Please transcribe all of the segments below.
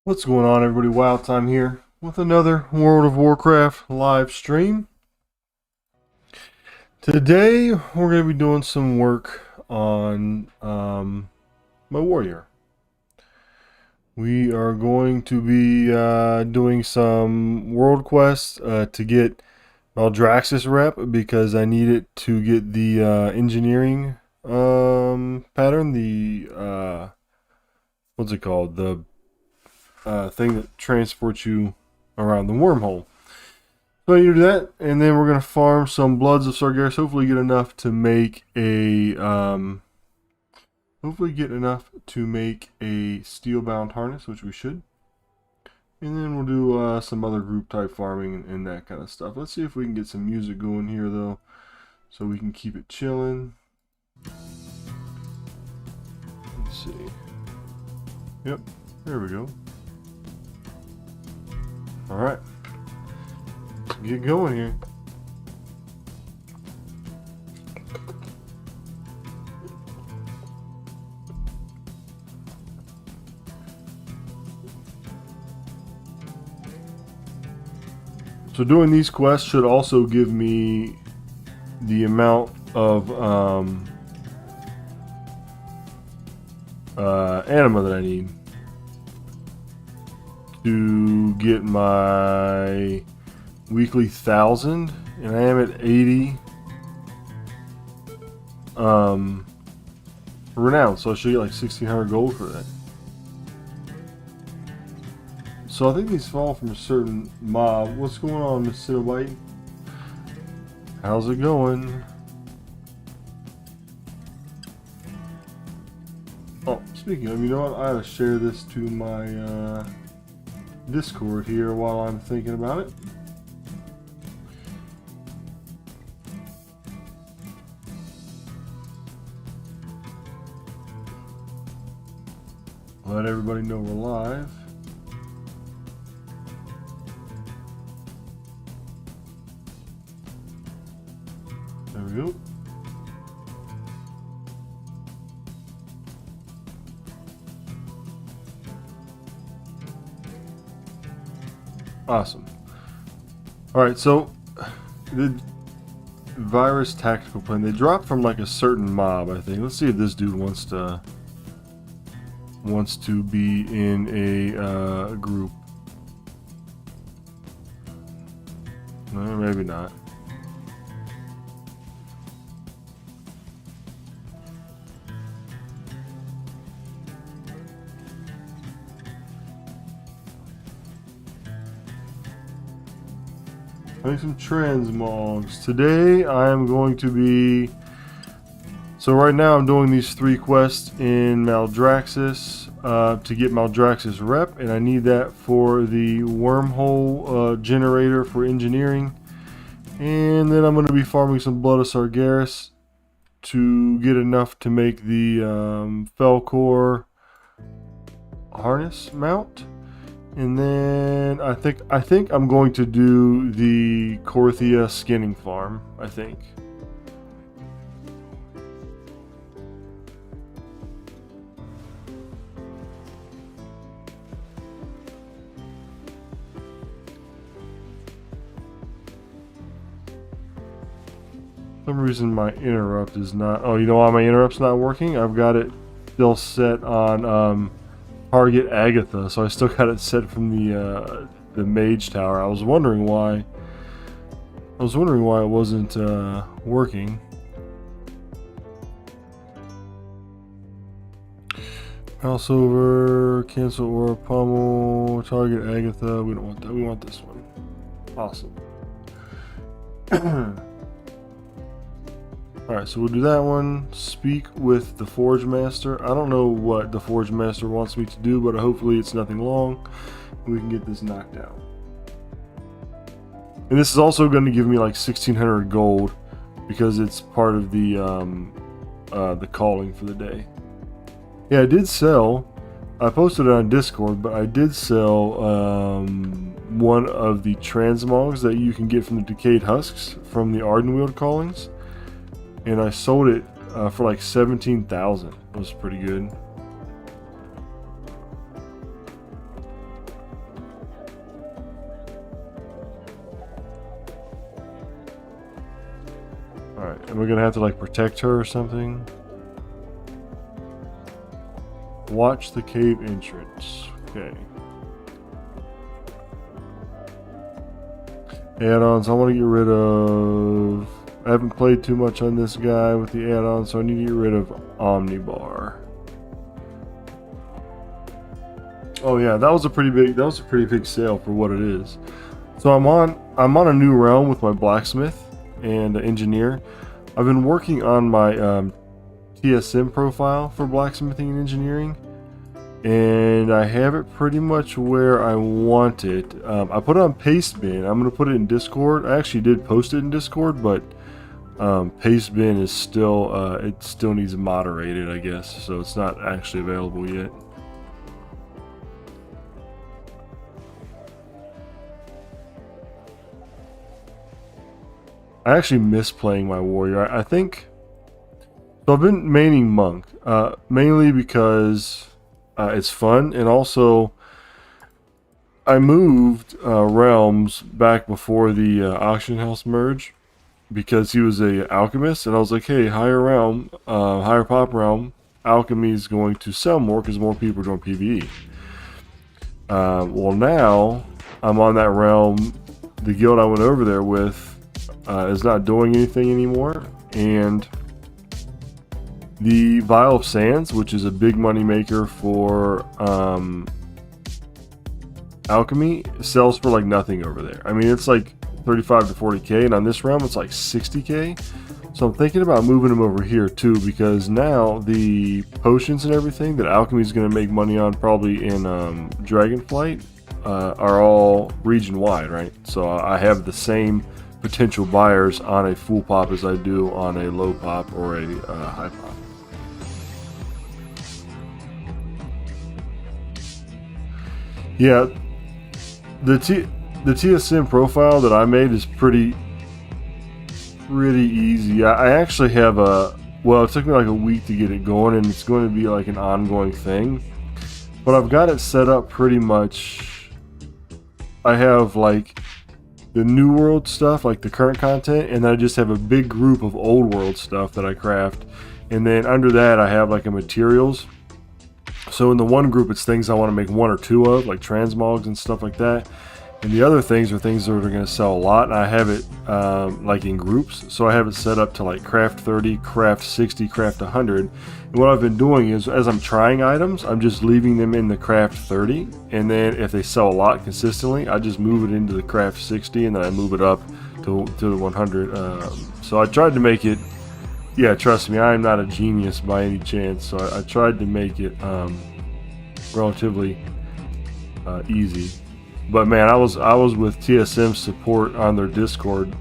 What's going on, everybody? Wild Time here with another World of Warcraft live stream. Today we're going to be doing some work on my warrior. We are going to be doing some world quests to get Maldraxxus rep because I need it to get the engineering pattern. The what's it called? The thing that transports you around the wormhole. So you do that, and then we're gonna farm some Bloods of Sargeras. Hopefully, get enough to make a steel-bound harness, which we should. And then we'll do some other group type farming and that kind of stuff. Let's see if we can get some music going here, though, so we can keep it chilling. Let's see. Yep, there we go. Alright, let's get going here. So doing these quests should also give me the amount of anima that I need to get my weekly 1,000, and I am at 80 renown, so I should get like 1,600 gold for that. So I think these fall from a certain mob. What's going on, Miss Cinnabite? How's it going? Oh, speaking of, you know what? I ought to share this to my Discord here while I'm thinking about it. Let everybody know we're live. There we go. Awesome. Alright, so the virus tactical plan, they dropped from like a certain mob, I think. Let's see if this dude wants to be in a group. No, maybe not. Make some transmogs. Today I am going to be... So right now I'm doing these 3 quests in Maldraxxus to get Maldraxxus rep, and I need that for the wormhole generator for engineering. And then I'm going to be farming some Blood of Sargeras to get enough to make the Felcore harness mount. And then I think I'm going to do the Korthia skinning farm, I think. For some reason my interrupt is not... Oh, you know why my interrupt's not working? I've got it still set on target Agatha, so I still got it set from the mage tower. I was wondering why it wasn't working. House over, cancel or pummel, target Agatha. We don't want that. We want this one. Awesome. Alright, so we'll do that one. Speak with the Forge Master. I don't know what the Forge Master wants me to do, but hopefully it's nothing long. We can get this knocked out. And this is also going to give me like 1,600 gold because it's part of the calling for the day. Yeah, I did sell. I posted it on Discord, but I did sell one of the transmogs that you can get from the decayed husks from the Ardenweald callings. And I sold it for like 17,000. That was pretty good. Alright, and we're gonna have to like protect her or something. Watch the cave entrance. Okay. Add-ons, I want to get rid of... I haven't played too much on this guy with the add-ons, so I need to get rid of Omnibar. Oh yeah, that was a pretty big sale for what it is. So I'm on a new realm with my blacksmith and engineer. I've been working on my TSM profile for blacksmithing and engineering, and I have it pretty much where I want it. I put it on Pastebin. I'm gonna put it in Discord. I actually did post it in Discord, but Pastebin is still it still needs moderated, I guess, so it's not actually available yet. I actually miss playing my warrior. I think so. I've been maining monk, mainly because it's fun, and also I moved realms back before the auction house merge because he was a alchemist, and I was like, hey, higher realm, higher pop realm, alchemy is going to sell more because more people are doing PvE. Well, now I'm on that realm. The guild I went over there with is not doing anything anymore, and the Vial of Sands, which is a big money maker for alchemy, sells for like nothing over there. I mean, it's like 35 to 40k, and on this realm it's like 60k. So I'm thinking about moving them over here too, because now the potions and everything that alchemy is going to make money on, probably in Dragonflight, are all region wide, right? So I have the same potential buyers on a full pop as I do on a low pop or a high pop. Yeah, the TSM profile that I made is pretty easy. I actually have well, it took me like a week to get it going, and it's going to be like an ongoing thing, but I've got it set up pretty much. I have like the new world stuff, like the current content, and then I just have a big group of old world stuff that I craft, and then under that I have like a materials. So in the one group it's things I want to make one or two of, like transmogs and stuff like that, and the other things are things that are going to sell a lot, and I have it like in groups. So I have it set up to like craft 30, craft 60, craft 100. And what I've been doing is, as I'm trying items, I'm just leaving them in the craft 30, and then if they sell a lot consistently, I just move it into the craft 60, and then I move it up to the 100. So I tried to make it, yeah, trust me, I am not a genius by any chance, so I tried to make it relatively easy. But man, I was with TSM support on their Discord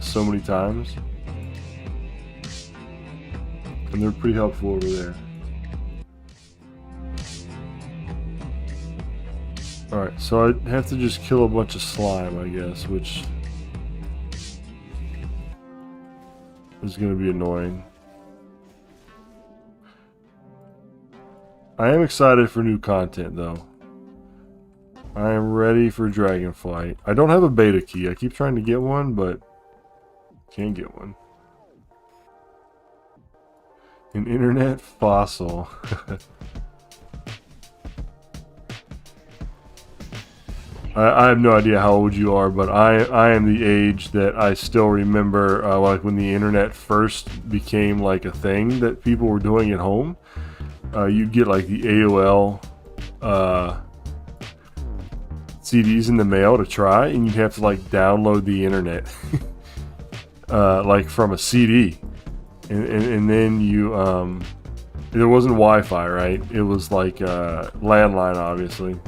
so many times, and they're pretty helpful over there. Alright, so I have to just kill a bunch of slime, I guess, which is going to be annoying. I am excited for new content, though. I am ready for Dragonflight. I don't have a beta key. I keep trying to get one, but can't get one. An internet fossil. I have no idea how old you are, but I am the age that I still remember, like when the internet first became like a thing that people were doing at home. You'd get like the AOL CDs in the mail to try, and you'd have to like download the internet like from a CD, and then you there wasn't Wi-Fi, right? It was like landline, obviously.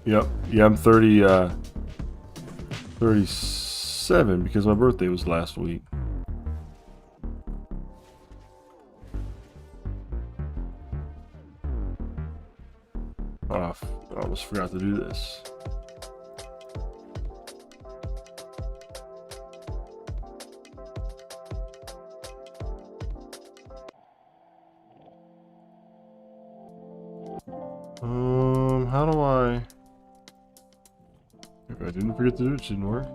Yep. Yeah, I'm 37 because my birthday was last week. Oh, I almost forgot to do this. How do I... If I didn't forget to do it, it shouldn't work.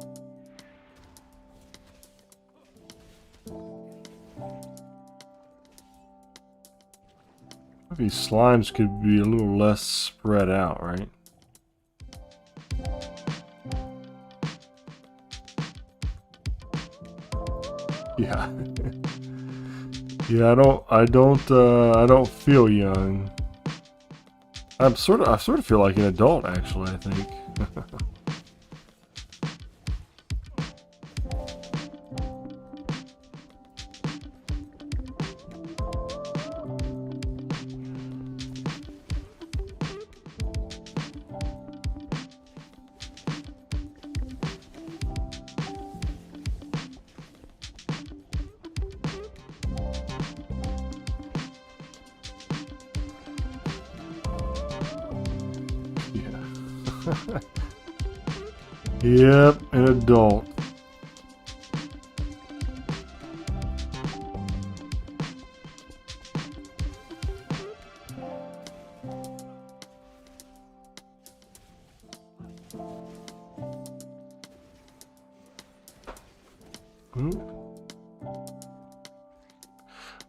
these slimes could be a little less spread out, right? Yeah. Yeah, I don't feel young. I sort of feel like an adult, actually, I think. Yep, an adult.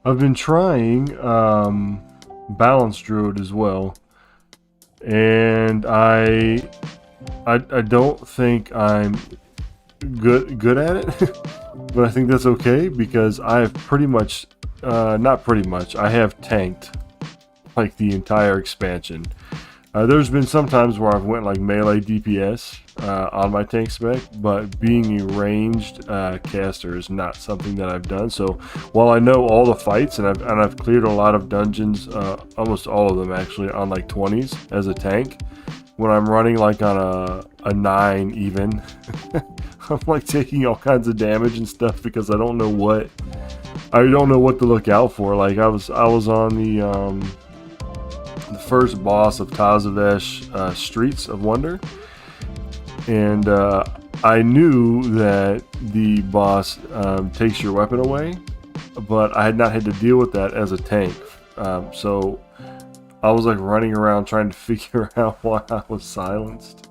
I've been trying Balance Druid as well, and I don't think I'm good at it, but I think that's okay because I have pretty much, not pretty much, I have tanked like the entire expansion. There's been some times where I've went like melee DPS on my tank spec, but being a ranged caster is not something that I've done. So while I know all the fights and I've cleared a lot of dungeons, almost all of them actually, on like 20s as a tank, when I'm running like on a 9 even, I'm like taking all kinds of damage and stuff because I don't know what to look out for. Like I was on the first boss of Tazavesh, Streets of Wonder, and I knew that the boss takes your weapon away, but I had not had to deal with that as a tank, so I was like running around trying to figure out why I was silenced.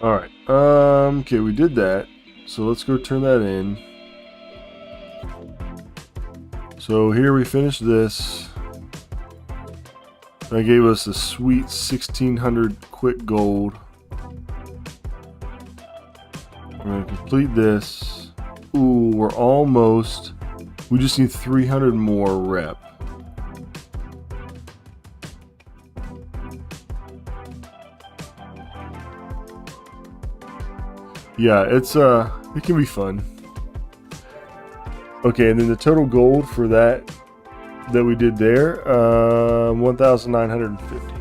Alright, okay, we did that, so let's go turn that in. So here we finished this. That gave us a sweet 1600 quick gold. We're going to complete this. Ooh, we're almost, we just need 300 more rep. Yeah, it can be fun. Okay, and then the total gold for that we did there, 1,950.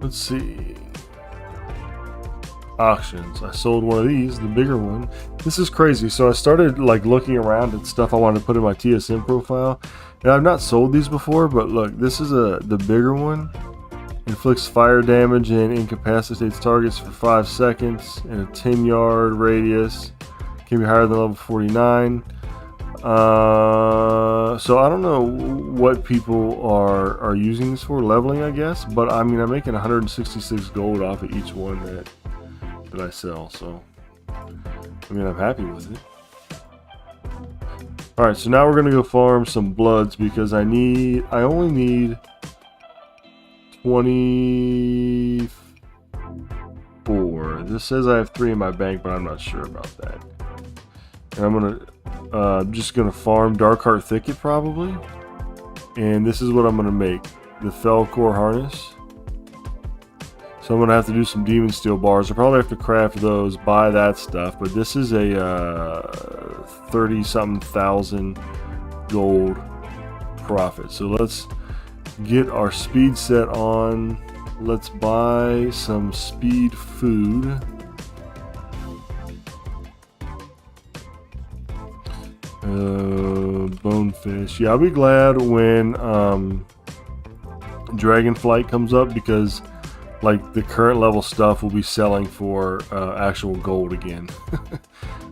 Let's see. Auctions. I sold one of these, the bigger one. This is crazy. So I started like looking around at stuff I wanted to put in my TSM profile, and I've not sold these before, but look, this is the bigger one. Inflicts fire damage and incapacitates targets for 5 seconds in a 10-yard radius. Can be higher than level 49. So I don't know what people are using this for, leveling, I guess. But I mean, I'm making 166 gold off of each one that I sell. So I mean, I'm happy with it. All right, so now we're gonna go farm some bloods because I only need 24. This says I have 3 in my bank, but I'm not sure about that. And I'm just gonna farm Darkheart Thicket probably. And this is what I'm gonna make: the Fell Core Harness. So I'm gonna have to do some Demon Steel bars. I probably have to craft those, buy that stuff. But this is a 30-something thousand gold profit. So let's get our speed set on. Let's buy some speed food. Bonefish. Yeah, I'll be glad when Dragonflight comes up because like the current level stuff will be selling for actual gold again.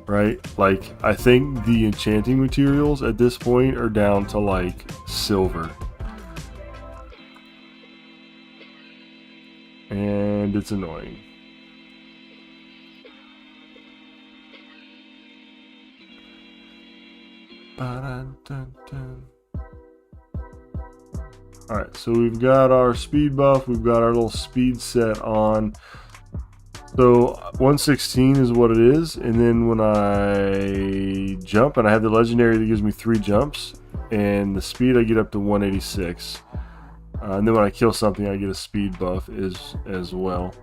right? Like, I think the enchanting materials at this point are down to like silver. And it's annoying. Alright, so we've got our speed buff, we've got our little speed set on. So 116 is what it is, and then when I jump, and I have the legendary that gives me 3 jumps, and the speed I get up to 186. And then when I kill something, I get a speed buff as well.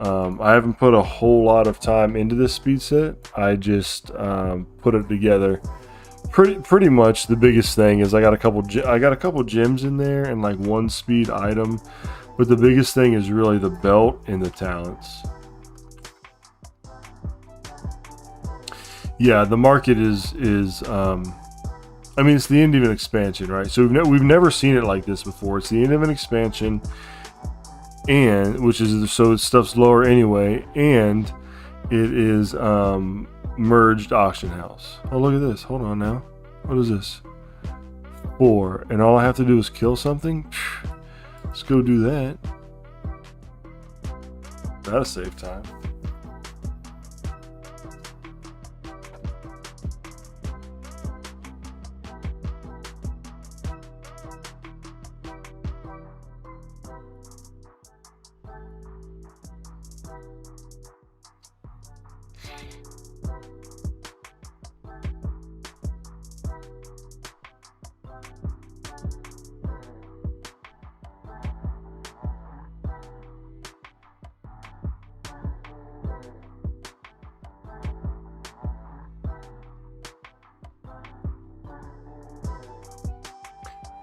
I haven't put a whole lot of time into this speed set. I just put it together. Pretty much the biggest thing is I got a couple gems in there and like 1 speed item, but the biggest thing is really the belt and the talents. Yeah, the market is I mean, it's the end of an expansion, right? So we've never seen it like this before. It's the end of an expansion, and which is so stuff's lower anyway, and it is merged auction house. Oh, look at this. Hold on now. What is this? 4, and all I have to do is kill something. Let's go do that. That'll save time.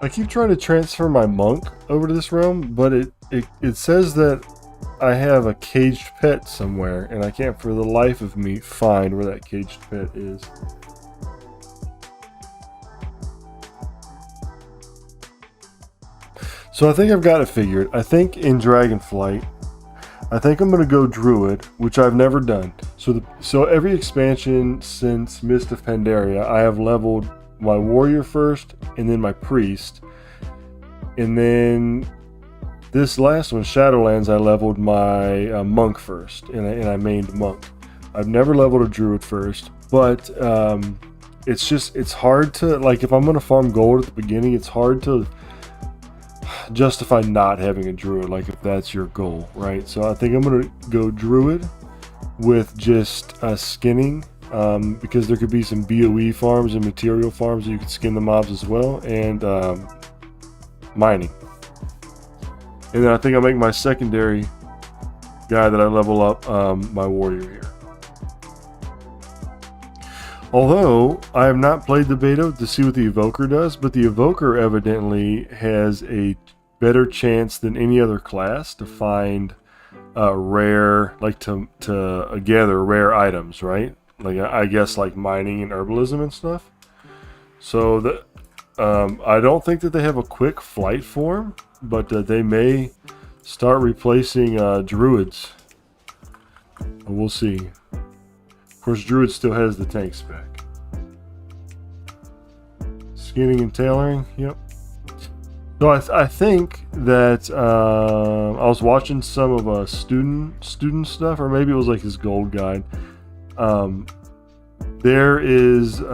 I keep trying to transfer my monk over to this realm, but it says that I have a caged pet somewhere, and I can't for the life of me find where that caged pet is. So I think I've got it figured. I think in Dragonflight, I think I'm going to go Druid, which I've never done. So every expansion since Mist of Pandaria, I have leveled my warrior first, and then my priest, and then this last one, Shadowlands, I leveled my monk first, and I mained monk. I've never leveled a druid first, but it's hard to, like, if I'm going to farm gold at the beginning, it's hard to justify not having a druid, like if that's your goal, right? So I think I'm going to go druid with just skinning. Because there could be some BOE farms and material farms that you could skin the mobs as well, and mining. And then I think I'll make my secondary guy that I level up my warrior here. Although I have not played the beta to see what the evoker does, but the evoker evidently has a better chance than any other class to find rare, like to gather rare items, right? Like, I guess like mining and herbalism and stuff. So I don't think that they have a quick flight form, but they may start replacing druids. We'll see. Of course, druid still has the tank spec. Skinning and tailoring, yep. So I think that I was watching some of student stuff, or maybe it was like his gold guide. There is look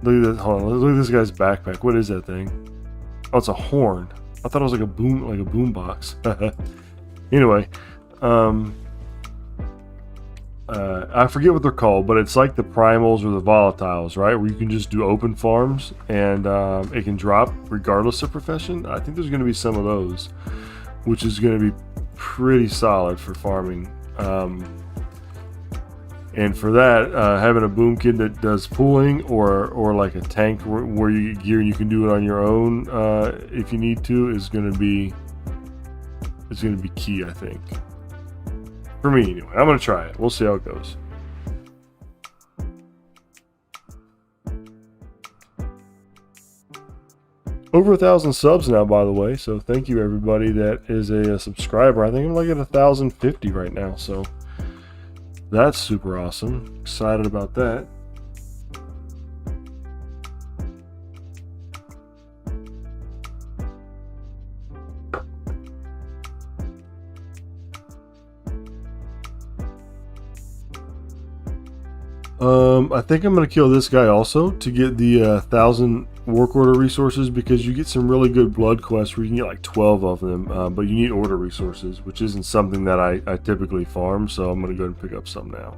at this. Hold on, look at this guy's backpack. What is that thing? Oh, it's a horn. I thought it was like a boom box. Anyway, I forget what they're called, but it's like the primals or the volatiles, right? Where you can just do open farms and it can drop regardless of profession. I think there's going to be some of those, which is going to be pretty solid for farming. And for that, having a boom kit that does pooling or like a tank where you get gear and you can do it on your own if you need to is going to be key, I think. For me, anyway. I'm going to try it. We'll see how it goes. Over 1,000 subs now, by the way. So thank you, everybody that is a subscriber. I think I'm like at 1,050 right now. So That's super awesome. Excited about that. I think I'm going to kill this guy also to get the 1,000 work order resources, because you get some really good blood quests where you can get like 12 of them, but you need order resources, which isn't something that I typically farm, so I'm going to go ahead and pick up some now.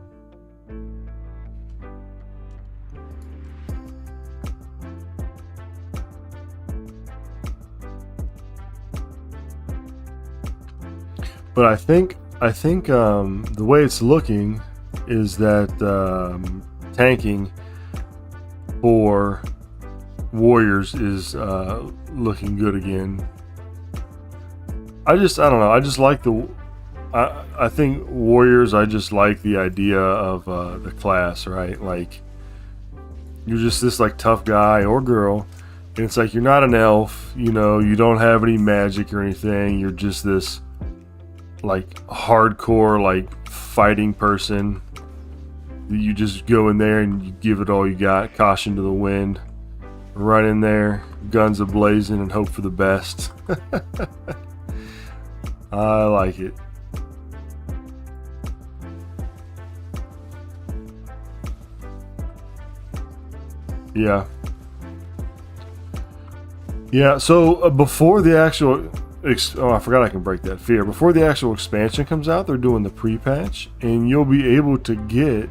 But I think the way it's looking is that tanking for warriors is looking good again. I don't know. I just like I think warriors. I just like the idea of the class, right? Like, you're just this like tough guy or girl, and it's like you're not an elf. You know, you don't have any magic or anything. You're just this like hardcore like fighting person. You just go in there and you give it all you got, caution to the wind, run in there, guns a-blazing, and hope for the best. I like it. Yeah. Yeah, so before the actual... Oh, I forgot I can break that fear. Before the actual expansion comes out, they're doing the pre-patch, and you'll be able to get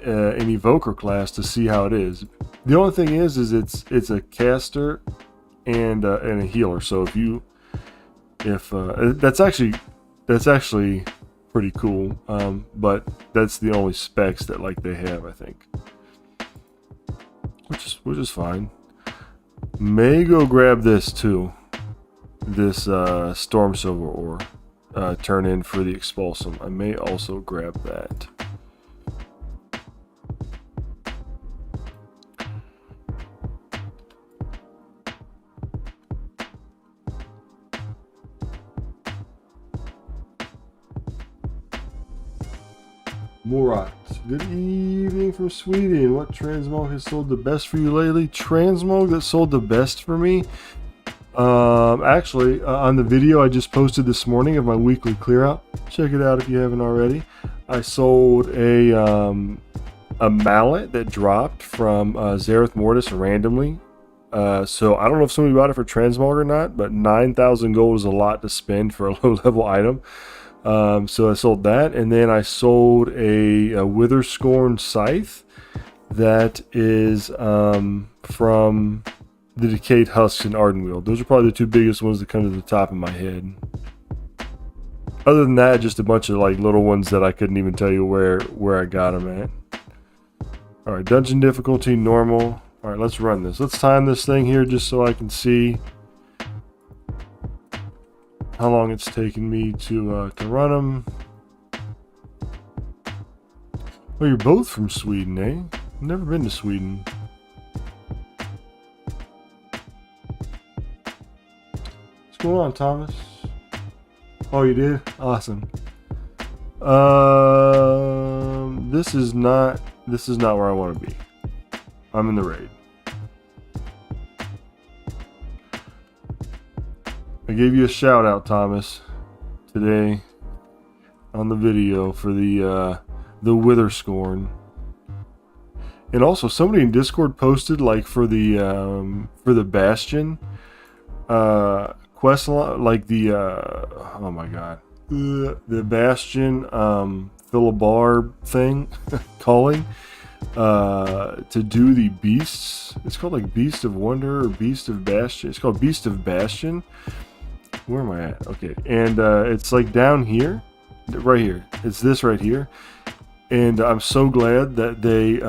an evoker class to see how it is. The only thing is it's a caster and a healer. So if that's actually pretty cool. But that's the only specs that like they have, I think, which is fine. May go grab this too. This Storm Silver ore. Turn in for the Expulsum. I may also grab that. Murat, good evening from Sweden. What transmog has sold the best for you lately? Transmog that sold the best for me? Actually, on the video I just posted this morning of my weekly clear out, check it out if you haven't already. I sold a mallet that dropped from Zareth Mortis randomly. So I don't know if somebody bought it for transmog or not, but 9,000 gold is a lot to spend for a low level item. So I sold that, and then I sold a Witherscorn scythe that is from the Decayed Husks and Ardenweald. Those are probably the two biggest ones that come to the top of my head. Other than that, just a bunch of like little ones that I couldn't even tell you where I got them at. Alright, dungeon difficulty, normal. Alright, let's run this. Let's time this thing here just so I can see how long it's taken me to run them. Oh, you're both from Sweden, eh? I've never been to Sweden. What's going on, Thomas? Oh, you did? Awesome. This is not where I want to be. I'm in the raid. I gave you a shout out, Thomas, today on the video for the Witherscorn. And also somebody in Discord posted like for the Bastion quest, like the oh my god, the Bastion Philibar thing calling to do the beasts. It's called like Beast of Wonder or Beast of Bastion. It's called Beast of Bastion. Where am I at? Okay, and it's like down here, right here. It's this right here, and I'm so glad that they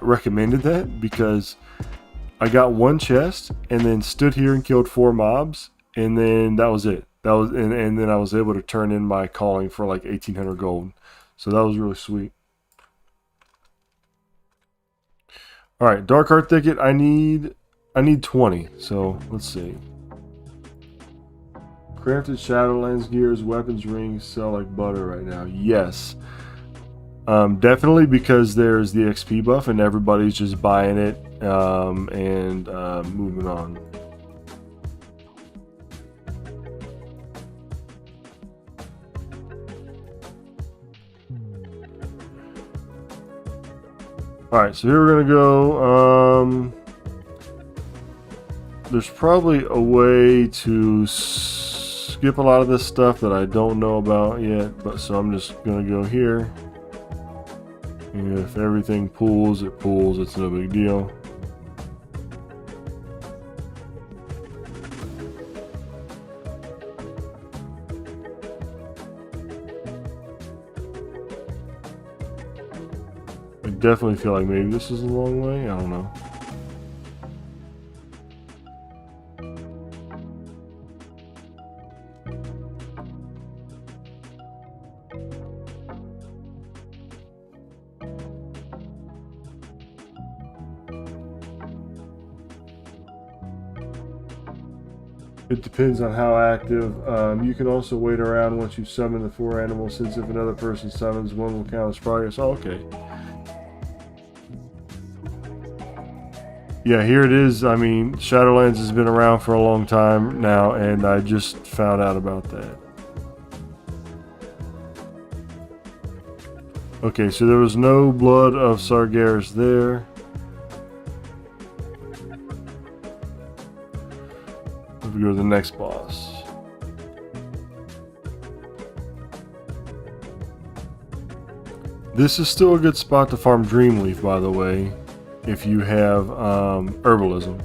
recommended that, because I got one chest and then stood here and killed 4 mobs, and then that was it. And then I was able to turn in my calling for like 1,800 gold. So that was really sweet. All right, Dark Heart Thicket. I need 20. So let's see. Crafted Shadowlands gears, weapons rings sell like butter right now. Yes. Definitely, because there's the XP buff and everybody's just buying it and moving on. Alright, so here we're going to go. There's probably a way to skip a lot of this stuff that I don't know about yet, but so I'm just going to go here. And if everything pulls, it pulls. It's no big deal. I definitely feel like maybe this is a long way. I don't know. It depends on how active. You can also wait around once you summon the 4 animals, since if another person summons, one will count as progress. Oh, okay. Yeah, here it is. I mean, Shadowlands has been around for a long time now, and I just found out about that. Okay, so there was no blood of Sargeras there. We go to the next boss. This is still a good spot to farm Dreamleaf, by the way, if you have herbalism.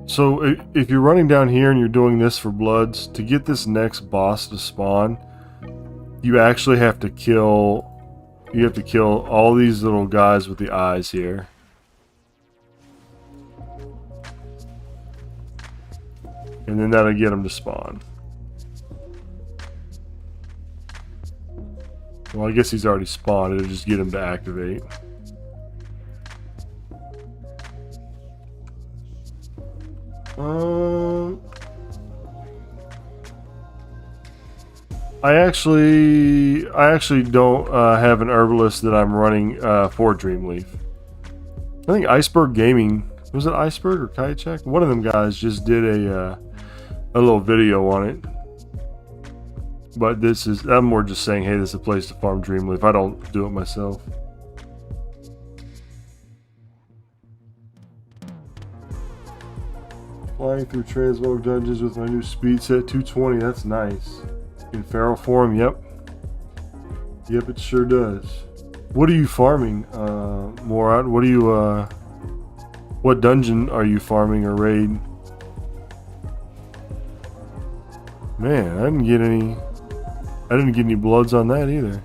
So if you're running down here and you're doing this for bloods, to get this next boss to spawn, you actually have to kill all these little guys with the eyes here. And then that'll get them to spawn. Well, I guess he's already spawned. It'll just get him to activate. I actually don't have an herbalist that I'm running for Dreamleaf. I think Iceberg Gaming, was it Iceberg or Kite? One of them guys just did a little video on it. But I'm more just saying, hey, this is a place to farm Dreamleaf. I don't do it myself. Flying through Transmog dungeons with my new speed set 220. That's nice. In feral form, yep. Yep, it sure does. What are you farming, Morad? What are you, what dungeon are you farming or raid? Man, I didn't get any bloods on that either.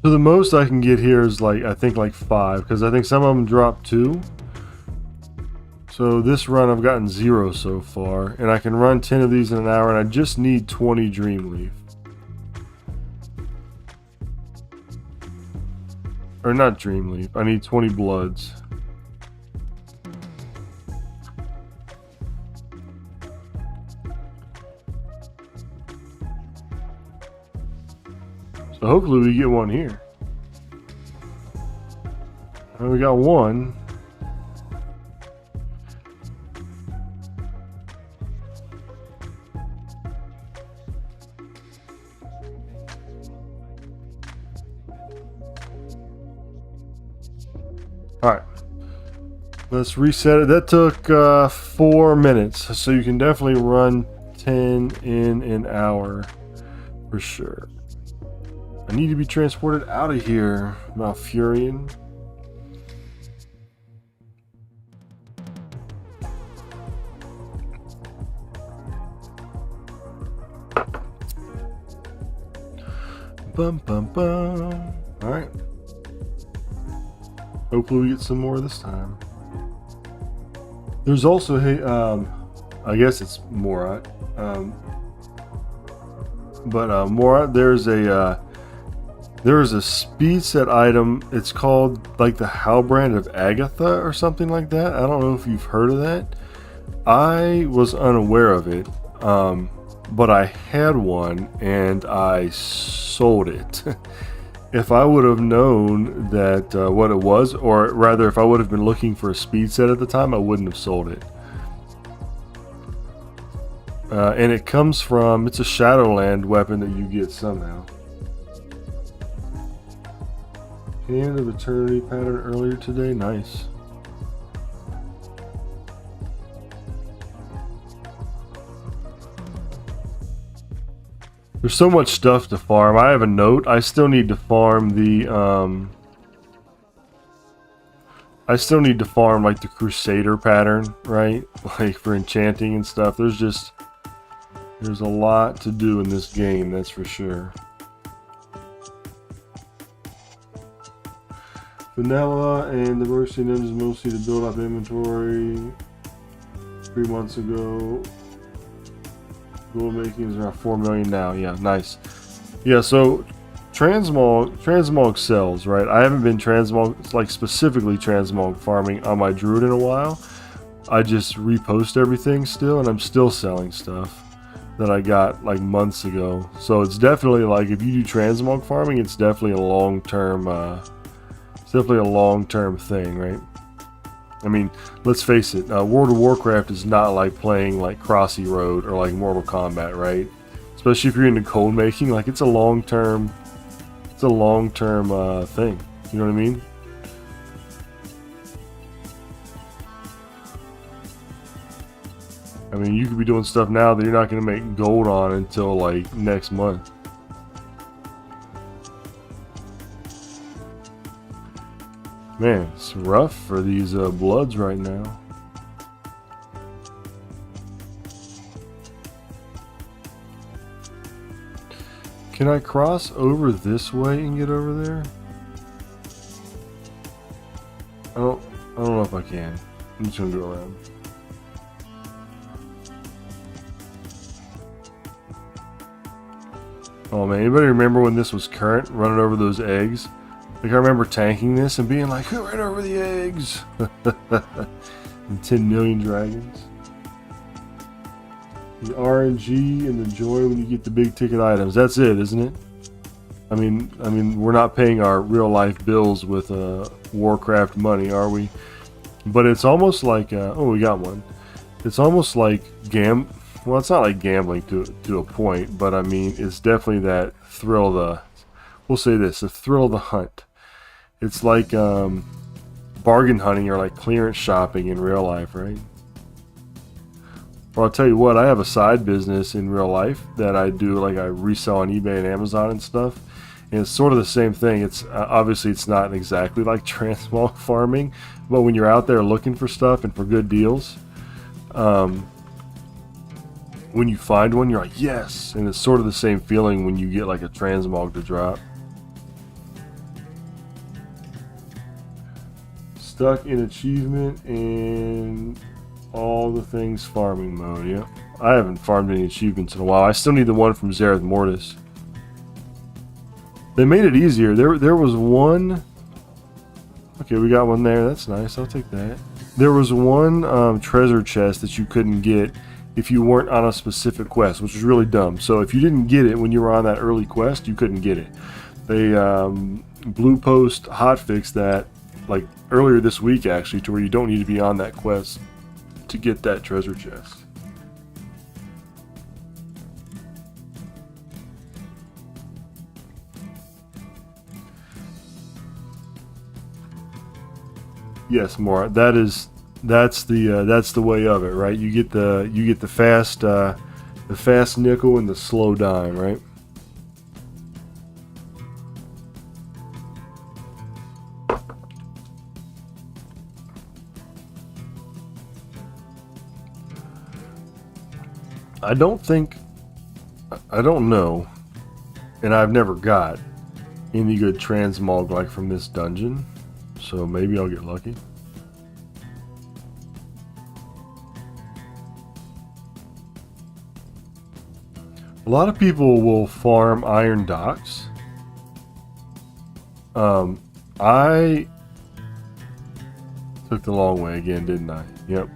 So the most I can get here is I think 5, because I think some of them drop 2. So this run I've gotten 0 so far, and I can run 10 of these in an hour, and I just need 20 Dreamleaf. Or not Dreamleaf, I need 20 bloods. So hopefully we get one here. And we got one. Alright. Let's reset it. That took 4 minutes. So you can definitely run 10 in an hour for sure. I need to be transported out of here, Malfurion. bum bum bum. All right. Hopefully we get some more this time. There's also, hey, I guess it's Morat. Morat, there's a speed set item. It's called like the Halbrand of Agatha or something like that. I don't know if you've heard of that. I was unaware of it, but I had one and I sold it. If I would have known that what it was, or rather if I would have been looking for a speed set at the time, I wouldn't have sold it. And it comes from, it's a Shadowland weapon that you get somehow. Hand of Eternity pattern earlier today, nice. There's so much stuff to farm. I have a note. I still need to farm the like the Crusader pattern, right? Like for enchanting and stuff. There's a lot to do in this game, that's for sure. Vanilla and the Mercy Ninjas mostly to build up inventory 3 months ago. Gold making is around 4 million now. Yeah, nice. Yeah, so transmog sells, right? I haven't been transmog, like specifically transmog farming on my druid in a while. I just repost everything still, and I'm still selling stuff that I got like months ago. So it's definitely like, if you do transmog farming, it's definitely a long-term thing, right? I mean, let's face it, World of Warcraft is not like playing like Crossy Road or like Mortal Kombat, right? Especially if you're into code making, like it's a long-term thing. You know what I mean? I mean, you could be doing stuff now that you're not going to make gold on until like next month. Man, it's rough for these bloods right now. Can I cross over this way and get over there? I don't know if I can. I'm just gonna go around. Oh man, anybody remember when this was current, running over those eggs? Like, I remember tanking this and being like, who ran over the eggs? And 10 million dragons. The RNG and the joy when you get the big ticket items. That's it, isn't it? I mean, we're not paying our real life bills with Warcraft money, are we? But it's almost like, oh, we got one. It's almost like well, it's not like gambling to a point, but I mean, it's definitely that thrill of we'll say this, the thrill of the hunt. It's like bargain hunting or like clearance shopping in real life, right? Well, I'll tell you what, I have a side business in real life that I do, like I resell on eBay and Amazon and stuff. And it's sort of the same thing. It's obviously it's not exactly like transmog farming, but when you're out there looking for stuff and for good deals, when you find one, you're like, yes! And it's sort of the same feeling when you get like a transmog to drop. Stuck in achievement and all the things farming mode. Yeah, I haven't farmed any achievements in a while. I still need the one from Zareth Mortis. They made it easier. There was one. Okay, we got one there. That's nice. I'll take that. There was one treasure chest that you couldn't get if you weren't on a specific quest, which was really dumb. So if you didn't get it when you were on that early quest, you couldn't get it. They Blue Post hotfixed that like earlier this week, actually, to where you don't need to be on that quest to get that treasure chest. Yes, more. That's the way of it, right? You get the fast nickel and the slow dime, right? I don't know. And I've never got any good transmog like from this dungeon, so maybe I'll get lucky. A lot of people will farm iron docks. I took the long way again, didn't I? Yep.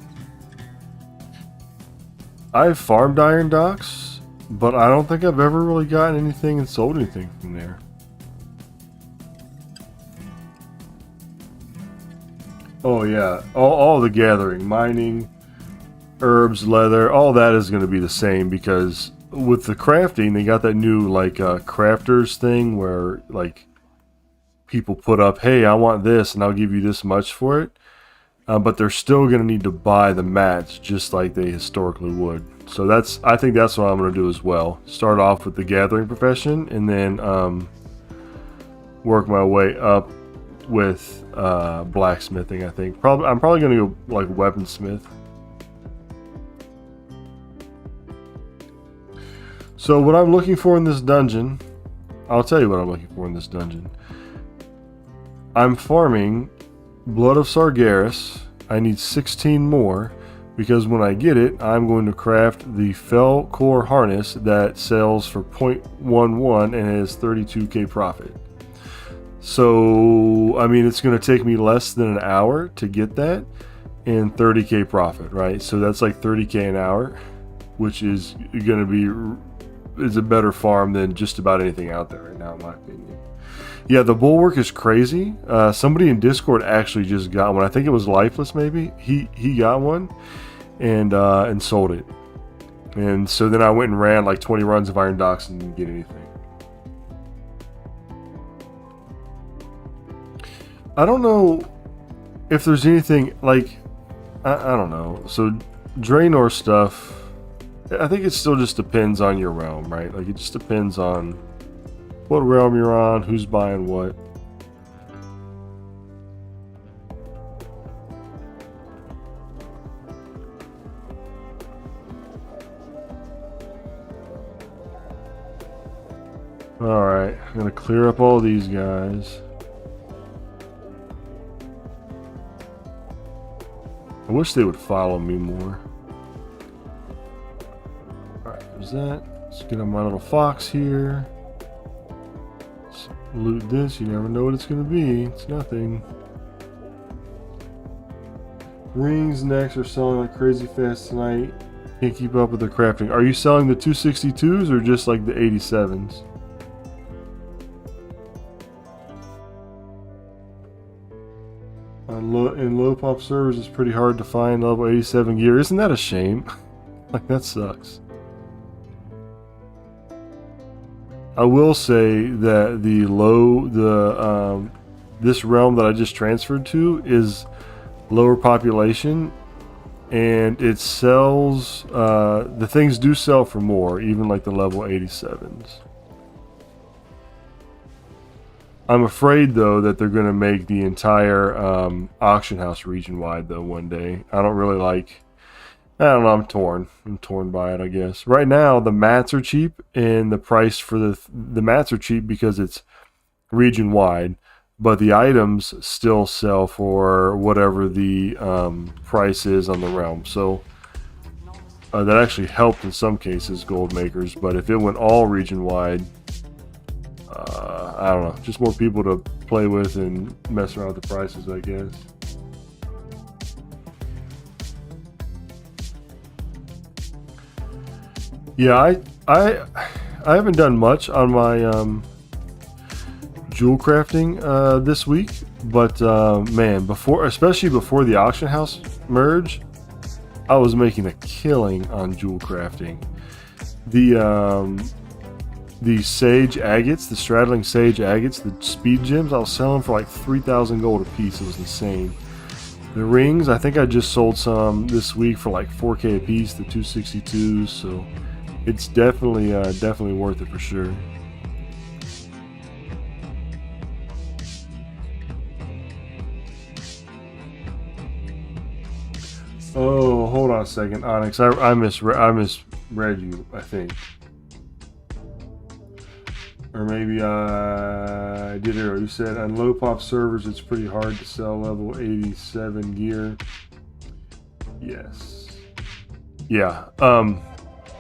I've farmed iron docks, but I don't think I've ever really gotten anything and sold anything from there. Oh yeah, all the gathering, mining, herbs, leather, all that is going to be the same, because with the crafting, they got that new like crafters thing where like people put up, hey, I want this and I'll give you this much for it. But they're still going to need to buy the mats just like they historically would. So I think that's what I'm going to do as well. Start off with the gathering profession and then work my way up with blacksmithing. I think I'm probably going to go like weaponsmith. So what I'm looking for in this dungeon, I'll tell you what I'm looking for in this dungeon. I'm farming Blood of Sargeras. I need 16 more, because when I get it, I'm going to craft the Fell Core Harness that sells for 0.11 and has 32k profit. So, I mean, it's going to take me less than an hour to get that and 30k profit, right? So that's like 30k an hour, which is going to be a better farm than just about anything out there right now, in my opinion. Yeah, the bulwark is crazy. Somebody in Discord actually just got one. I think it was Lifeless, maybe. He got one and sold it. And so then I went and ran like 20 runs of Iron Docks and didn't get anything. I don't know if there's anything like I don't know. So Draenor stuff, I think it still just depends on your realm, right? Like it just depends on what realm you're on, who's buying what. Alright, I'm gonna clear up all these guys. I wish they would follow me more. Alright, there's that. Let's get on my little fox here. Loot this, you never know what it's going to be. It's nothing. Rings next are selling like crazy fast tonight. Can't keep up with the crafting. Are you selling the 262s or just like the 87s? In low pop servers, it's pretty hard to find level 87 gear. Isn't that a shame? Like, that sucks. I will say that this realm that I just transferred to is lower population, and it sells, the things do sell for more, even like the level 87s. I'm afraid though that they're going to make the entire auction house region wide though one day. I don't really like, I don't know, I'm torn by it, I guess. Right now the mats are cheap, and the price for the mats are cheap because it's region wide, but the items still sell for whatever the price is on the realm. So that actually helped in some cases gold makers, but if it went all region wide, I don't know, just more people to play with and mess around with the prices, I guess. Yeah, I haven't done much on my jewel crafting this week, but man, especially before the auction house merge, I was making a killing on jewel crafting. The sage agates, the straddling sage agates, the speed gems, I was selling for like 3,000 gold a piece. It was insane. The rings, I think I just sold some this week for like 4k a piece, the 262s, so it's definitely worth it for sure. Oh, hold on a second, Onyx. I misread you, I think. Or maybe I did it. You said on low pop servers, it's pretty hard to sell level 87 gear. Yes. Yeah.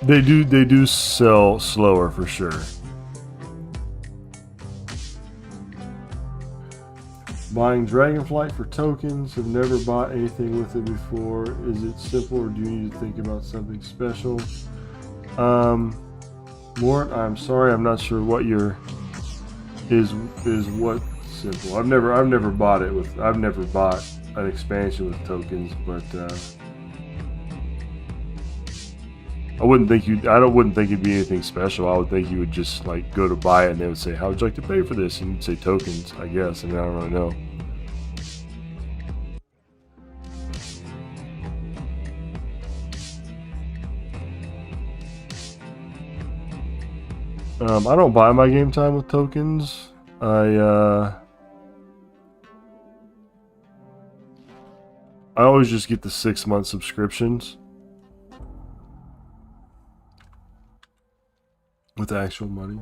They do sell slower for sure. Buying Dragonflight for tokens. Have never bought anything with it before. Is it simple or do you need to think about something special? Mort, I'm sorry, I'm not sure what your is what simple. I've never bought it with. I've never bought an expansion with tokens, but I wouldn't think it'd be anything special. I would think you would just like go to buy it and they would say, "How would you like to pay for this?" And you'd say tokens, I guess. I mean, I don't really know. I don't buy my game time with tokens. I always just get the 6-month subscriptions with actual money.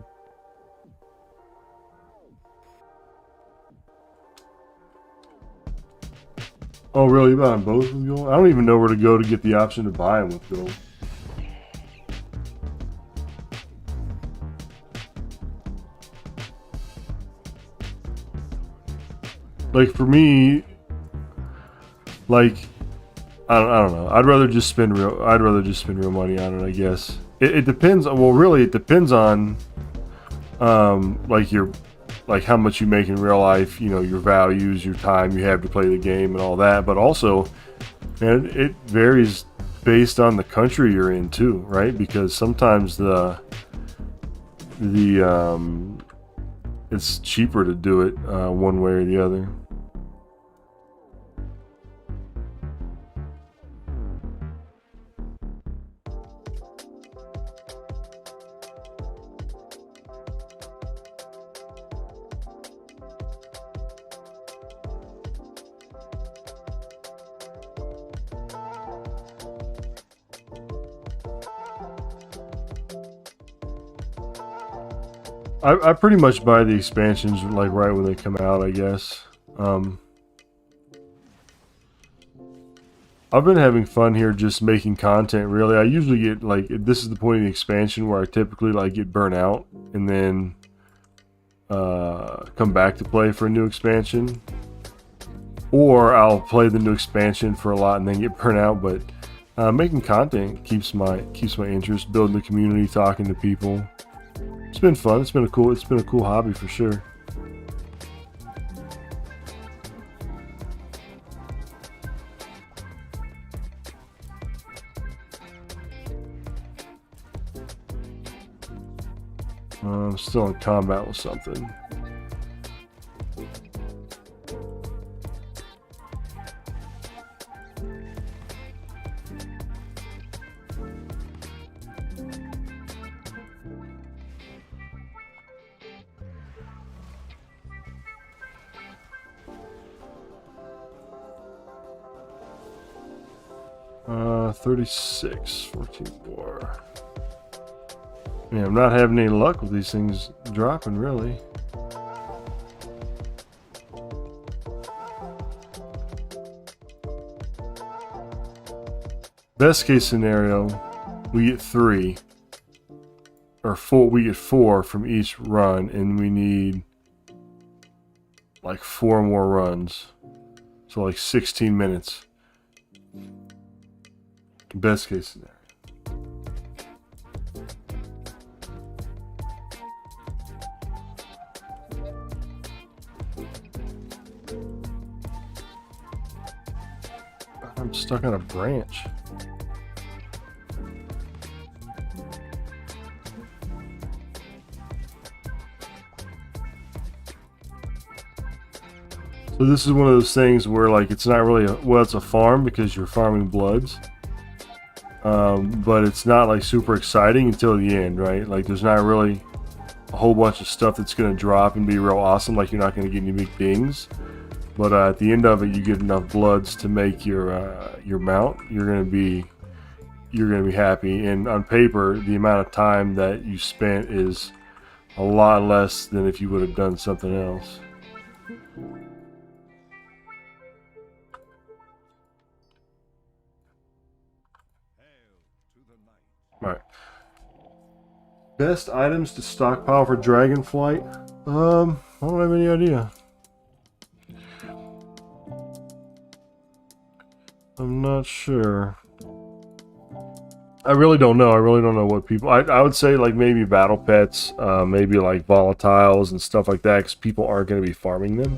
Oh, really? You buy them both with gold? I don't even know where to go to get the option to buy them with gold. Like for me, like I don't know. I'd rather just spend real money on it. I guess it depends. Well, really, it depends on like how much you make in real life. You know, your values, your time you have to play the game, and all that. But also, man, it varies based on the country you're in too, right? Because sometimes it's cheaper to do it one way or the other. I pretty much buy the expansions like right when they come out, I guess. I've been having fun here just making content, really. I usually get like, this is the point of the expansion where I typically like get burnt out and then come back to play for a new expansion. Or I'll play the new expansion for a lot and then get burnt out, but making content keeps my interest, building the community, talking to people. It's been fun. It's been a cool hobby for sure. I'm still in combat with something. Uh, 36, 14-4. Yeah, I'm not having any luck with these things dropping, really. Best case scenario, we get 3 or 4. We get 4 from each run, and we need like 4 more runs, so like 16 minutes. Best case scenario. I'm stuck on a branch. So this is one of those things where like it's not really it's a farm because you're farming bloods. But it's not like super exciting until the end, right? Like there's not really a whole bunch of stuff that's going to drop and be real awesome. Like you're not going to get any big dings. But at the end of it, you get enough bloods to make your mount. You're gonna be happy. And on paper, the amount of time that you spent is a lot less than if you would have done something else. Alright. Best items to stockpile for Dragonflight? I don't have any idea. I'm not sure. I really don't know. I really don't know what people... I would say like maybe battle pets, maybe like volatiles and stuff like that, because people aren't going to be farming them.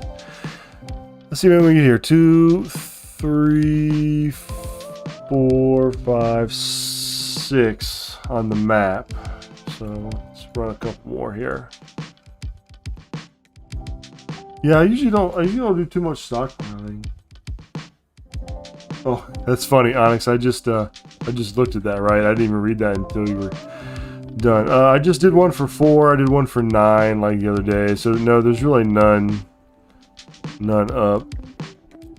Let's see what we get here. 2, 3, 4, 5, 6 on the map. So let's run a couple more here. Yeah, I usually don't do too much stockpiling. Oh, that's funny, Onyx. I just looked at that, right? I didn't even read that until you were done. I just did one for 4. I did one for 9 like the other day. So no, there's really none up.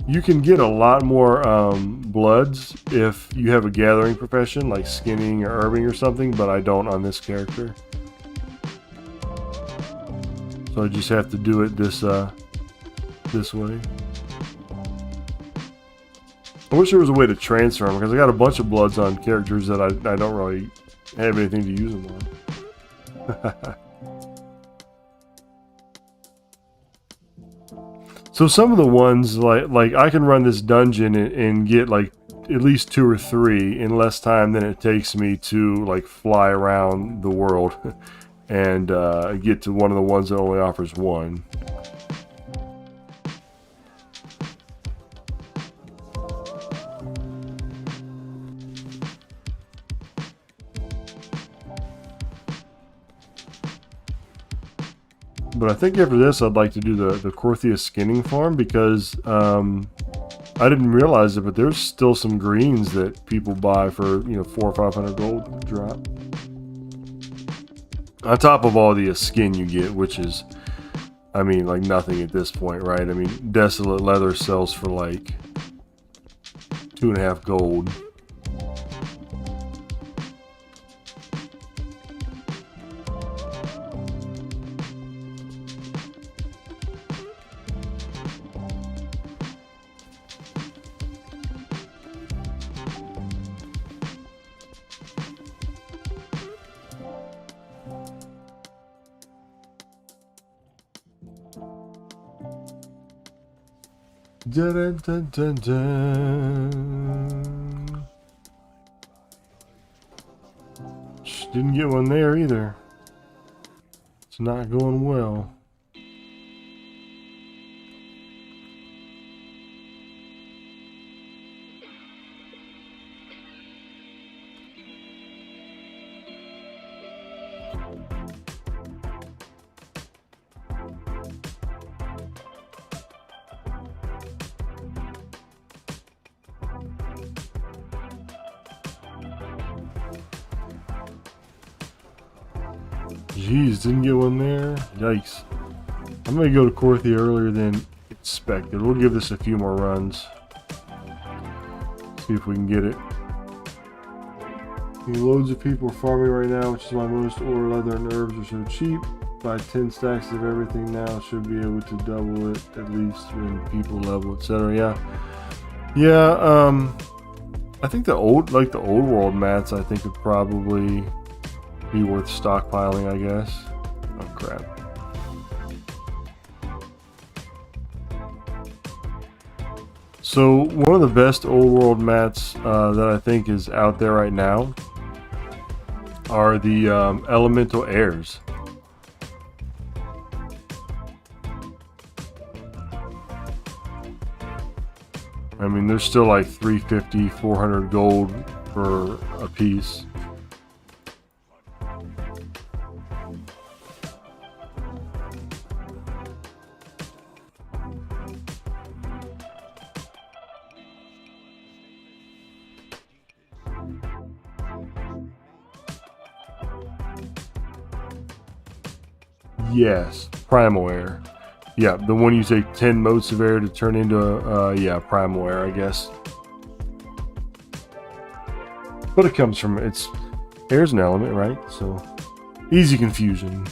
You can get a lot more bloods if you have a gathering profession like skinning or herbing or something, but I don't on this character. So I just have to do it this way. I wish there was a way to transfer them, because I got a bunch of bloods on characters that I don't really have anything to use them on. So some of the ones, like I can run this dungeon and get like at least 2 or 3 in less time than it takes me to like fly around the world and get to one of the ones that only offers 1. But I think after this, I'd like to do the Corthia skinning farm, because I didn't realize it, but there's still some greens that people buy for 400 or 500 gold drop. On top of all the skin you get, which is, I mean, like nothing at this point, right? I mean, Desolate Leather sells for like 2.5 gold. Dun, dun, dun, dun. Didn't get one there either. It's not going well. Jeez, didn't get one there. Yikes. I'm going to go to Corthia earlier than expected. We'll give this a few more runs. See if we can get it. Loads of people are farming right now, which is why most ore, leather, and herbs are so cheap. Buy 10 stacks of everything now. Should be able to double it at least when people level, etc. Yeah, I think the old world mats, I think would probably be worth stockpiling, I guess. Oh crap. So one of the best old world mats that I think is out there right now are the elemental airs. I mean, they're still like 350, 400 gold for a piece. Yes, primal air. Yeah, the one you take 10 motes of air to turn into yeah, primal air, I guess. But it comes from, air's an element, right? So, easy confusion.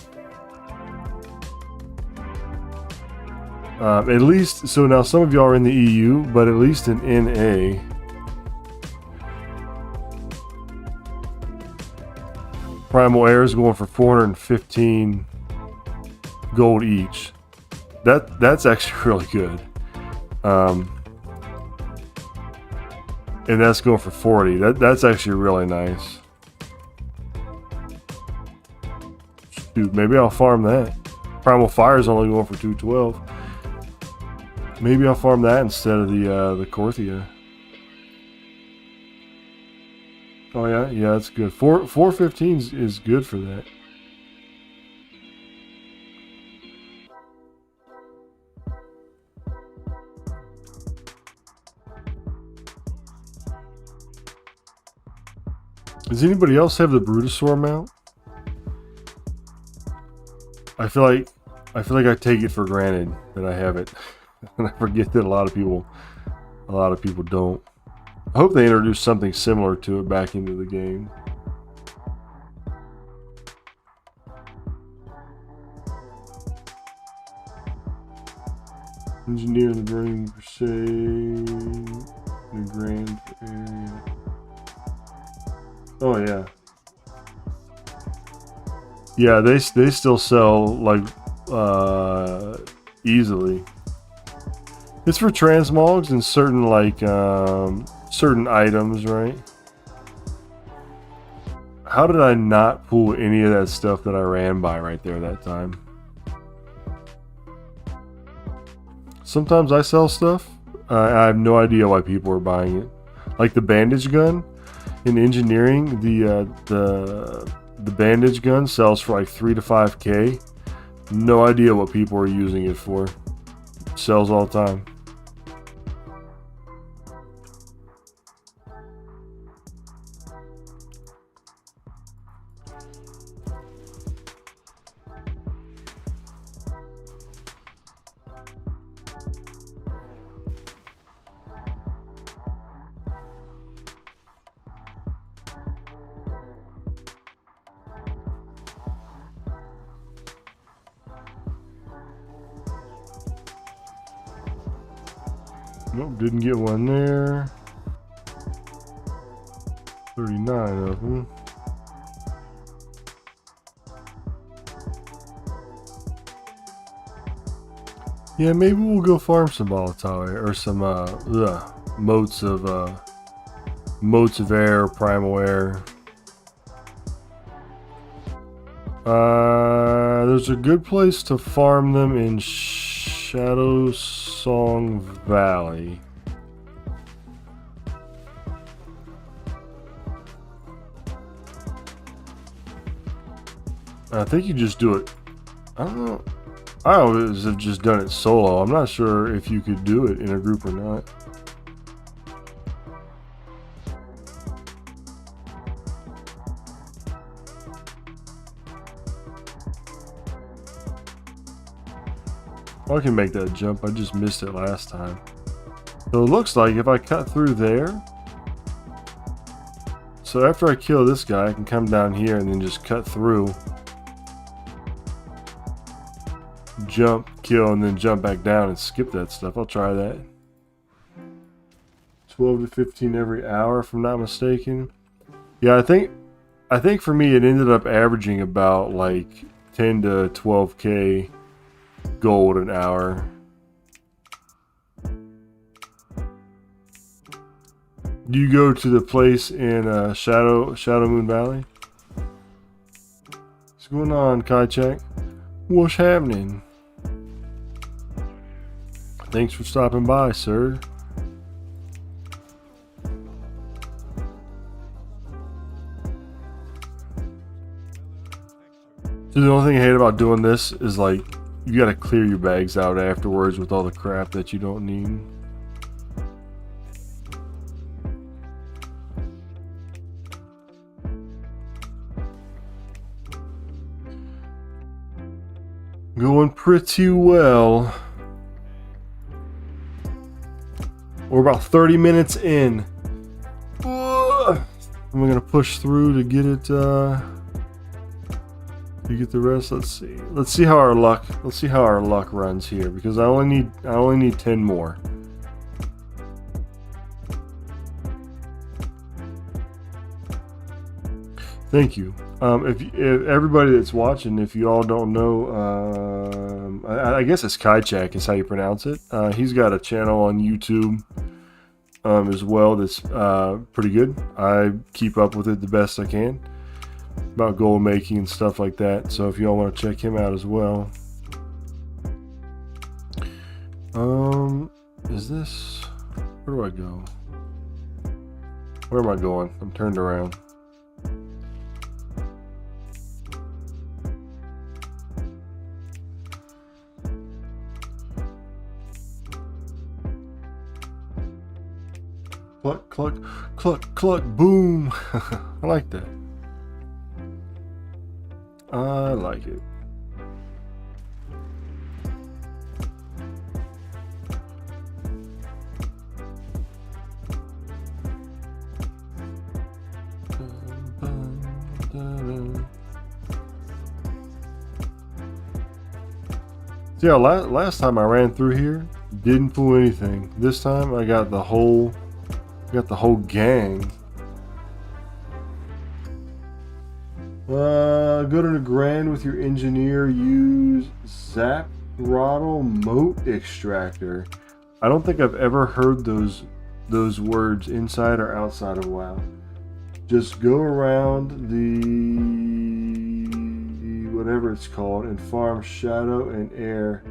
At least, so now some of y'all are in the EU, but at least in NA. Primal Air is going for 415 gold each. That's actually really good. And that's going for 40. That's actually really nice. Shoot, maybe I'll farm that. Primal Fire is only going for 212. Maybe I'll farm that instead of the Korthia. Oh yeah, that's good. 415 is good for that. Does anybody else have the Brutosaur mount? I feel like I take it for granted that I have it, and I forget that a lot of people don't. I hope they introduce something similar to it back into the game. Engineer the Burning Crusade, the Grand Area. Oh yeah. Yeah, they still sell like easily. It's for transmogs and certain like certain items, right? How did I not pull any of that stuff that I ran by right there that time? Sometimes I sell stuff. I have no idea why people are buying it. Like the bandage gun in engineering, the bandage gun sells for like 3 to 5k. No idea what people are using it for. It sells all the time. Nope, didn't get one there. 39 of them. Yeah, maybe we'll go farm some volatile air or some motes of air, primal air. There's a good place to farm them in Shadow Song Valley. I think you just do it. I don't know. I always have just done it solo. I'm not sure if you could do it in a group or not. I can make that jump. I just missed it last time. So it looks like if I cut through there. So after I kill this guy, I can come down here and then just cut through. Jump, kill, and then jump back down and skip that stuff. I'll try that. 12 to 15 every hour, if I'm not mistaken. Yeah, I think for me it ended up averaging about like 10 to 12k gold an hour. Do you go to the place in Shadow Moon Valley? What's going on, Kaichek? What's happening? Thanks for stopping by, sir. So the only thing I hate about doing this is like you gotta clear your bags out afterwards with all the crap that you don't need. Going pretty well. We're about 30 minutes in. We're gonna push through to get it to get the rest. Let's see. Let's see how our luck. Let's see how our luck runs here, because I only need 10 more. Thank you. If everybody that's watching, if you all don't know, I guess it's Kaichak is how you pronounce it. He's got a channel on YouTube as well that's pretty good. I keep up with it the best I can about gold making and stuff like that. So if you all want to check him out as well. Is this? Where do I go? Where am I going? I'm turned around. Cluck, cluck, cluck, cluck, boom. I like that. I like it. Yeah, last time I ran through here, didn't pull anything. This time I got the whole gang. Go to the Grand with your engineer. Use Zap Throttle Moat Extractor. I don't think I've ever heard those words inside or outside of WoW. Just go around the whatever it's called and farm shadow and air.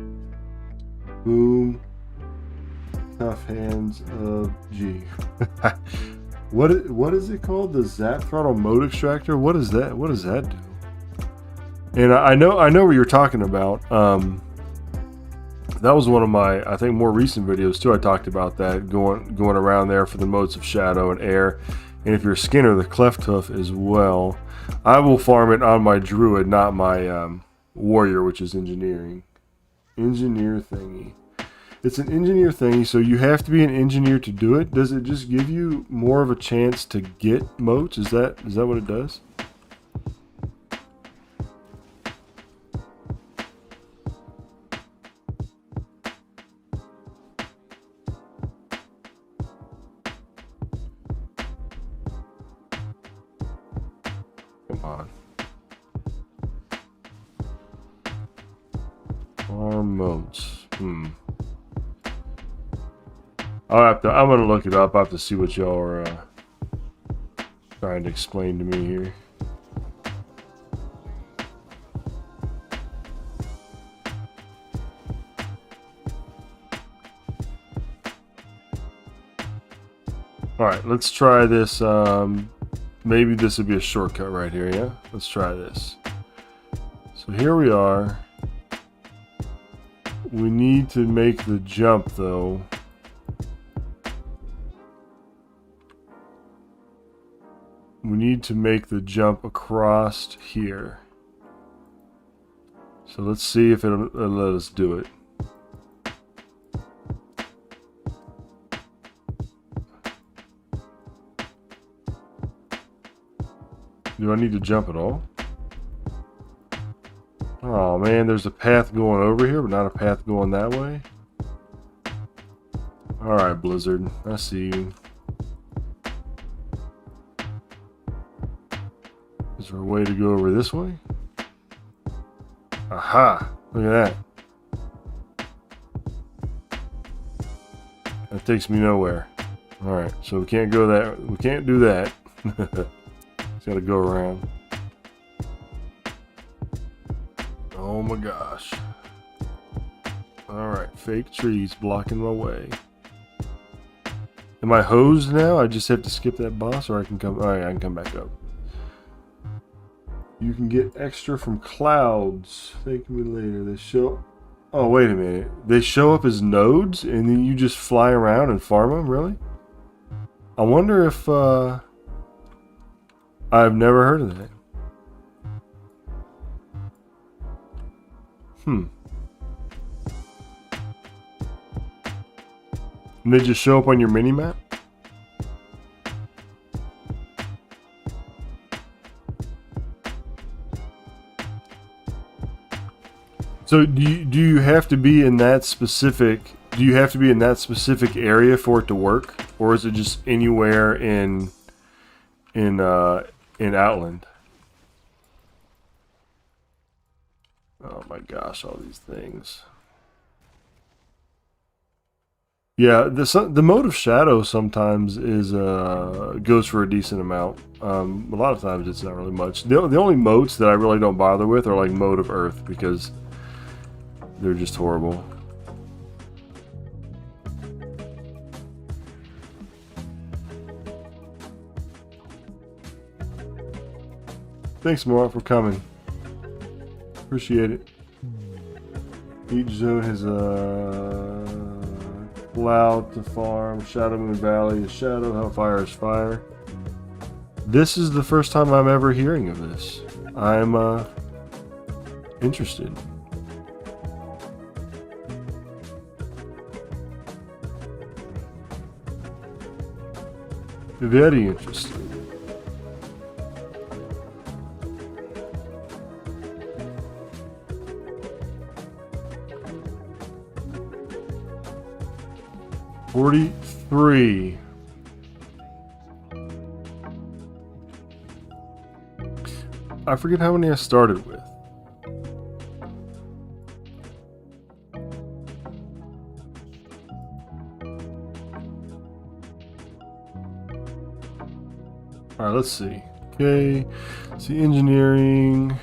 Boom. Tough hands of G. What is it called? The Zap Throttle Mode Extractor? What is that? What does that do? And I know what you're talking about. That was one of my, I think, more recent videos too. I talked about that, going around there for the modes of shadow and air. And if you're a Skinner, the Cleft Hoof as well. I will farm it on my Druid, not my Warrior, which is engineering. Engineer thingy. It's an engineer thingy, so you have to be an engineer to do it. Does it just give you more of a chance to get moats? Is that what it does? Come on. Farm moats. I'm gonna look it up. I have to see what y'all are trying to explain to me here. Alright, let's try this. Maybe this would be a shortcut right here, yeah? Let's try this. So here we are. We need to make the jump though. We need to make the jump across here. So let's see if it'll let us do it. Do I need to jump at all? Oh man, there's a path going over here, but not a path going that way. Alright, Blizzard. I see you. Is there a way to go over this way? Aha! Look at that. That takes me nowhere. Alright, so we can't go that. We can't do that. Just gotta go around. Oh my gosh. Alright, fake trees blocking my way. Am I hosed now? I just have to skip that boss, or I can come. Alright, I can come back up. You can get extra from clouds. Thank me later. They show. Oh, wait a minute. They show up as nodes, and then you just fly around and farm them? Really? I wonder if. I've never heard of that. And they just show up on your mini map? So do you have to be in that specific? Do you have to be in that specific area for it to work, or is it just anywhere in Outland? Oh my gosh, all these things. Yeah, the mode of shadow sometimes is goes for a decent amount. A lot of times it's not really much. The only modes that I really don't bother with are like mode of earth because they're just horrible. Thanks, Mark, for coming. Appreciate it. Each zone has a cloud to farm. Shadow Moon Valley is shadow. Hellfire is fire. This is the first time I'm ever hearing of this. I'm interested. Very interesting. $43. I forget how many I started with. Alright, let's see. Okay. See, engineering.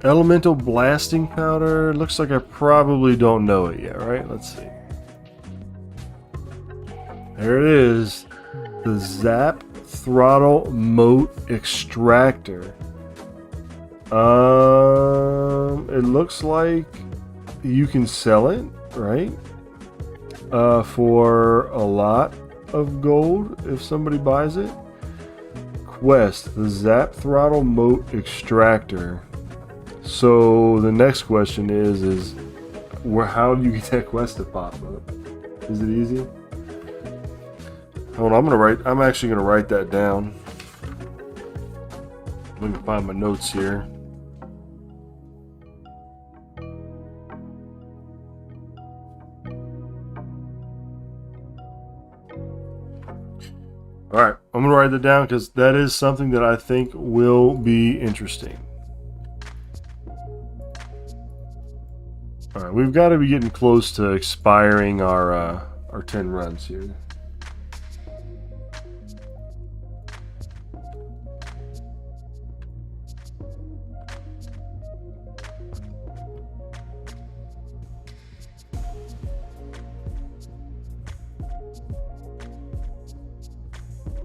Elemental blasting powder. Looks like I probably don't know it yet, right? Let's see. There it is. The Zap Throttle Moat Extractor. It looks like you can sell it, right? For a lot of gold if somebody buys it. Quest, the Zap Throttle Moat Extractor. So the next question is how do you get that quest to pop up? Is it easy? Hold on, I'm actually gonna write that down. Let me find my notes here. Alright, I'm gonna write that down because that is something that I think will be interesting. Alright, we've got to be getting close to expiring our 10 runs here.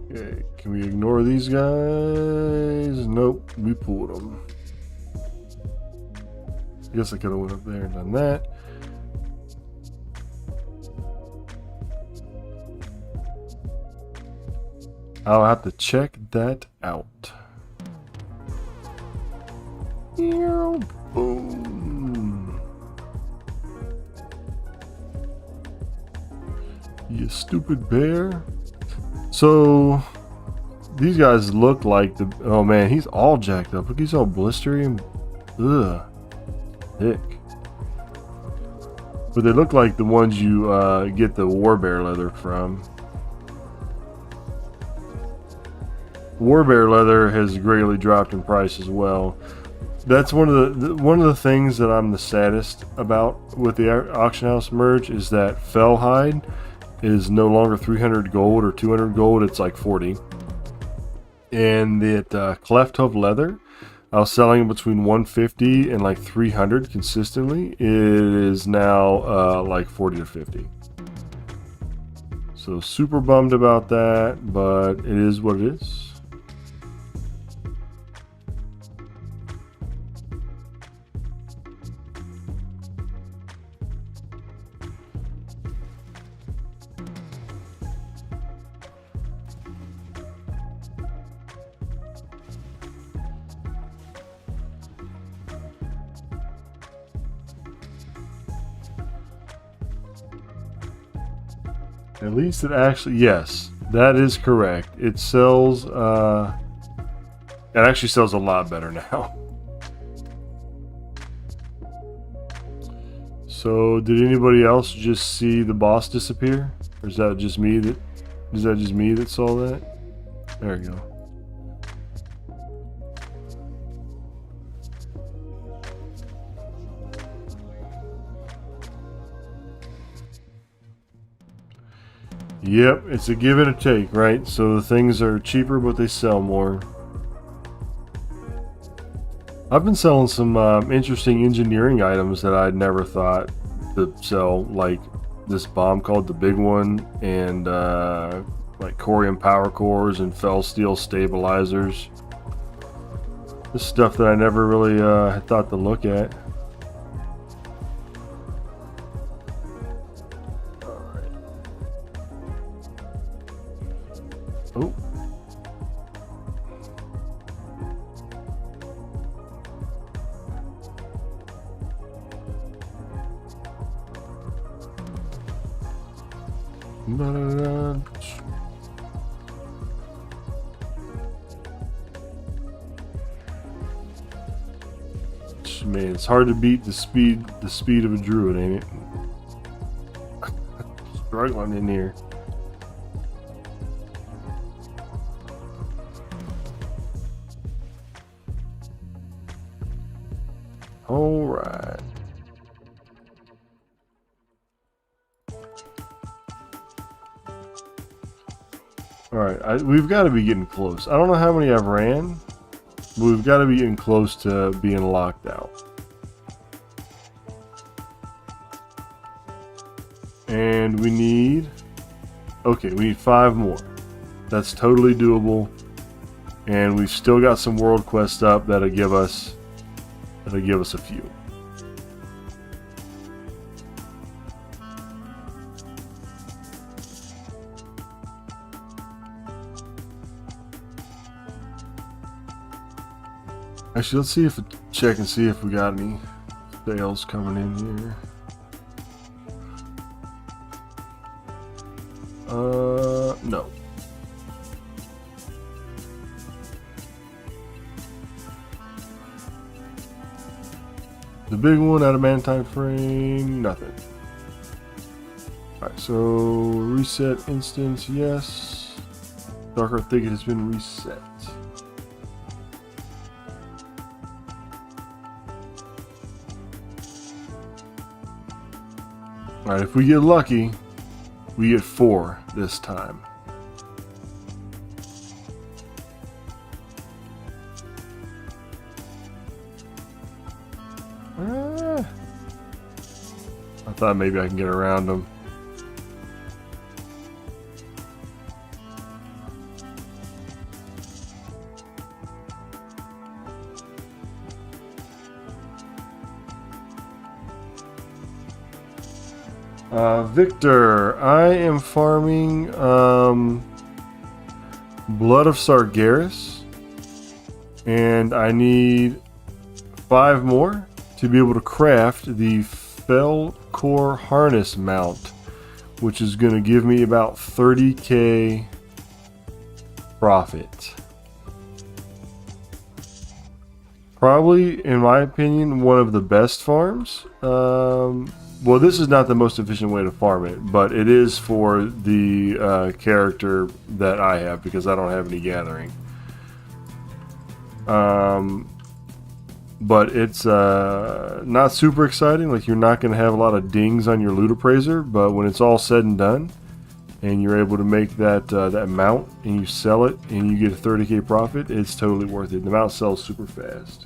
Okay, can we ignore these guys? Nope, we pulled them. I guess I could have went up there and done that. I'll have to check that out. Boom. You stupid bear. So these guys look like the. Oh man, he's all jacked up. Look, he's all blistery and ugh. Thick. But they look like the ones you get the Warbear leather from. Warbear leather has greatly dropped in price as well. That's one of the things that I'm the saddest about with the auction house merge is that Fellhide is no longer 300 gold or 200 gold. It's like 40. And that Cleft Hoof leather, I was selling between 150 and like 300 consistently. It is now like 40 to 50. So super bummed about that, but it is what it is. At least it actually, yes, that is correct. It sells, it actually sells a lot better now. So, did anybody else just see the boss disappear? Or is that just me that saw that? There we go. Yep, it's a give and a take, right? So the things are cheaper, but they sell more. I've been selling some interesting engineering items that I'd never thought to sell, like this bomb called the Big One, and like Corium power cores and fell steel stabilizers. This stuff that I never really had thought to look at. Oh. Man, it's hard to beat the speed of a druid, ain't it? Struggling in here. All right. All right, we've got to be getting close. I don't know how many I've ran, but we've got to be getting close to being locked out. And we need, okay, we need 5 more. That's totally doable. And we've still got some world quests up that'll give us a few. Actually, let's see if check and see if we got any sales coming in here. No. The big one, adamantine frame, nothing. Alright, so reset instance, yes. Dark Earth Thicket has been reset. Alright, if we get lucky, we get 4 this time. I thought maybe I can get around them. Victor, I am farming Blood of Sargeras, and I need 5 more to be able to craft the Fell Core Harness mount, which is going to give me about 30k profit. Probably, in my opinion, one of the best farms. Well, this is not the most efficient way to farm it, but it is for the character that I have, because I don't have any gathering. But it's not super exciting. Like, you're not going to have a lot of dings on your loot appraiser, but when it's all said and done, and you're able to make that that mount, and you sell it, and you get a 30k profit, it's totally worth it. The mount sells super fast.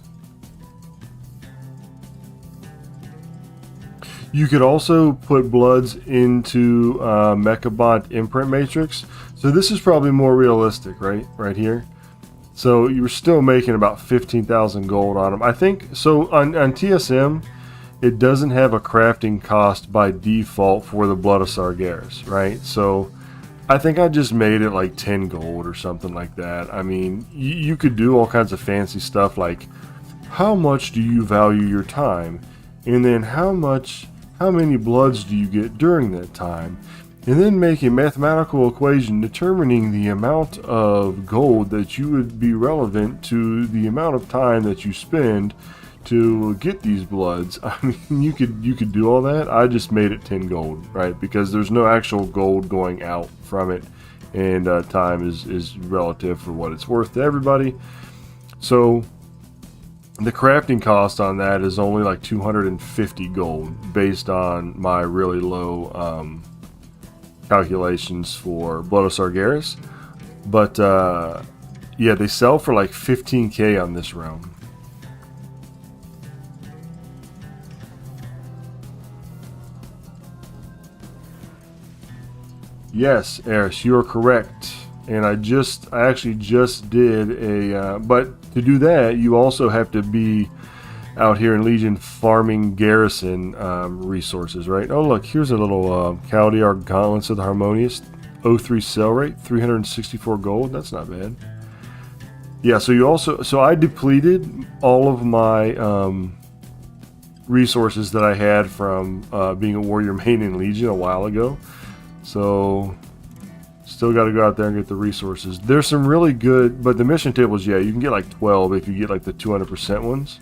You could also put bloods into Mechabot Imprint Matrix. So this is probably more realistic, right? Right here. So you're still making about 15,000 gold on them. I think, so on TSM, it doesn't have a crafting cost by default for the Blood of Sargeras, right? So I think I just made it like 10 gold or something like that. I mean, you could do all kinds of fancy stuff like, how much do you value your time? And then how many bloods do you get during that time? And then make a mathematical equation determining the amount of gold that you would be relevant to the amount of time that you spend to get these bloods. I mean, you could do all that. I just made it 10 gold, right? Because there's no actual gold going out from it, and time is relative for what it's worth to everybody. So the crafting cost on that is only like 250 gold based on my really low calculations for Blood of Sargeras. But yeah, they sell for like 15k on this realm. Yes, Eris, you are correct. And I actually just did a, but to do that, you also have to be out here in Legion farming garrison resources, right? Oh, look, here's a little Kaldiar Gauntlets of the Harmonious, 03 sell rate, 364 gold. That's not bad. Yeah, so you also, so I depleted all of my resources that I had from being a warrior main in Legion a while ago. So still got to go out there and get the resources. There's some really good, but the mission tables, yeah, you can get like 12 if you get like the 200% ones.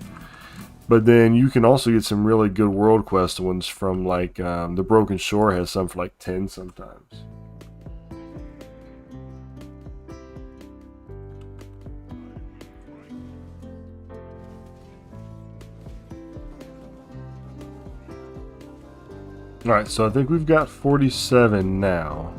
But then you can also get some really good world quest ones from like the Broken Shore has some for like 10 sometimes. Alright, so I think we've got 47 now.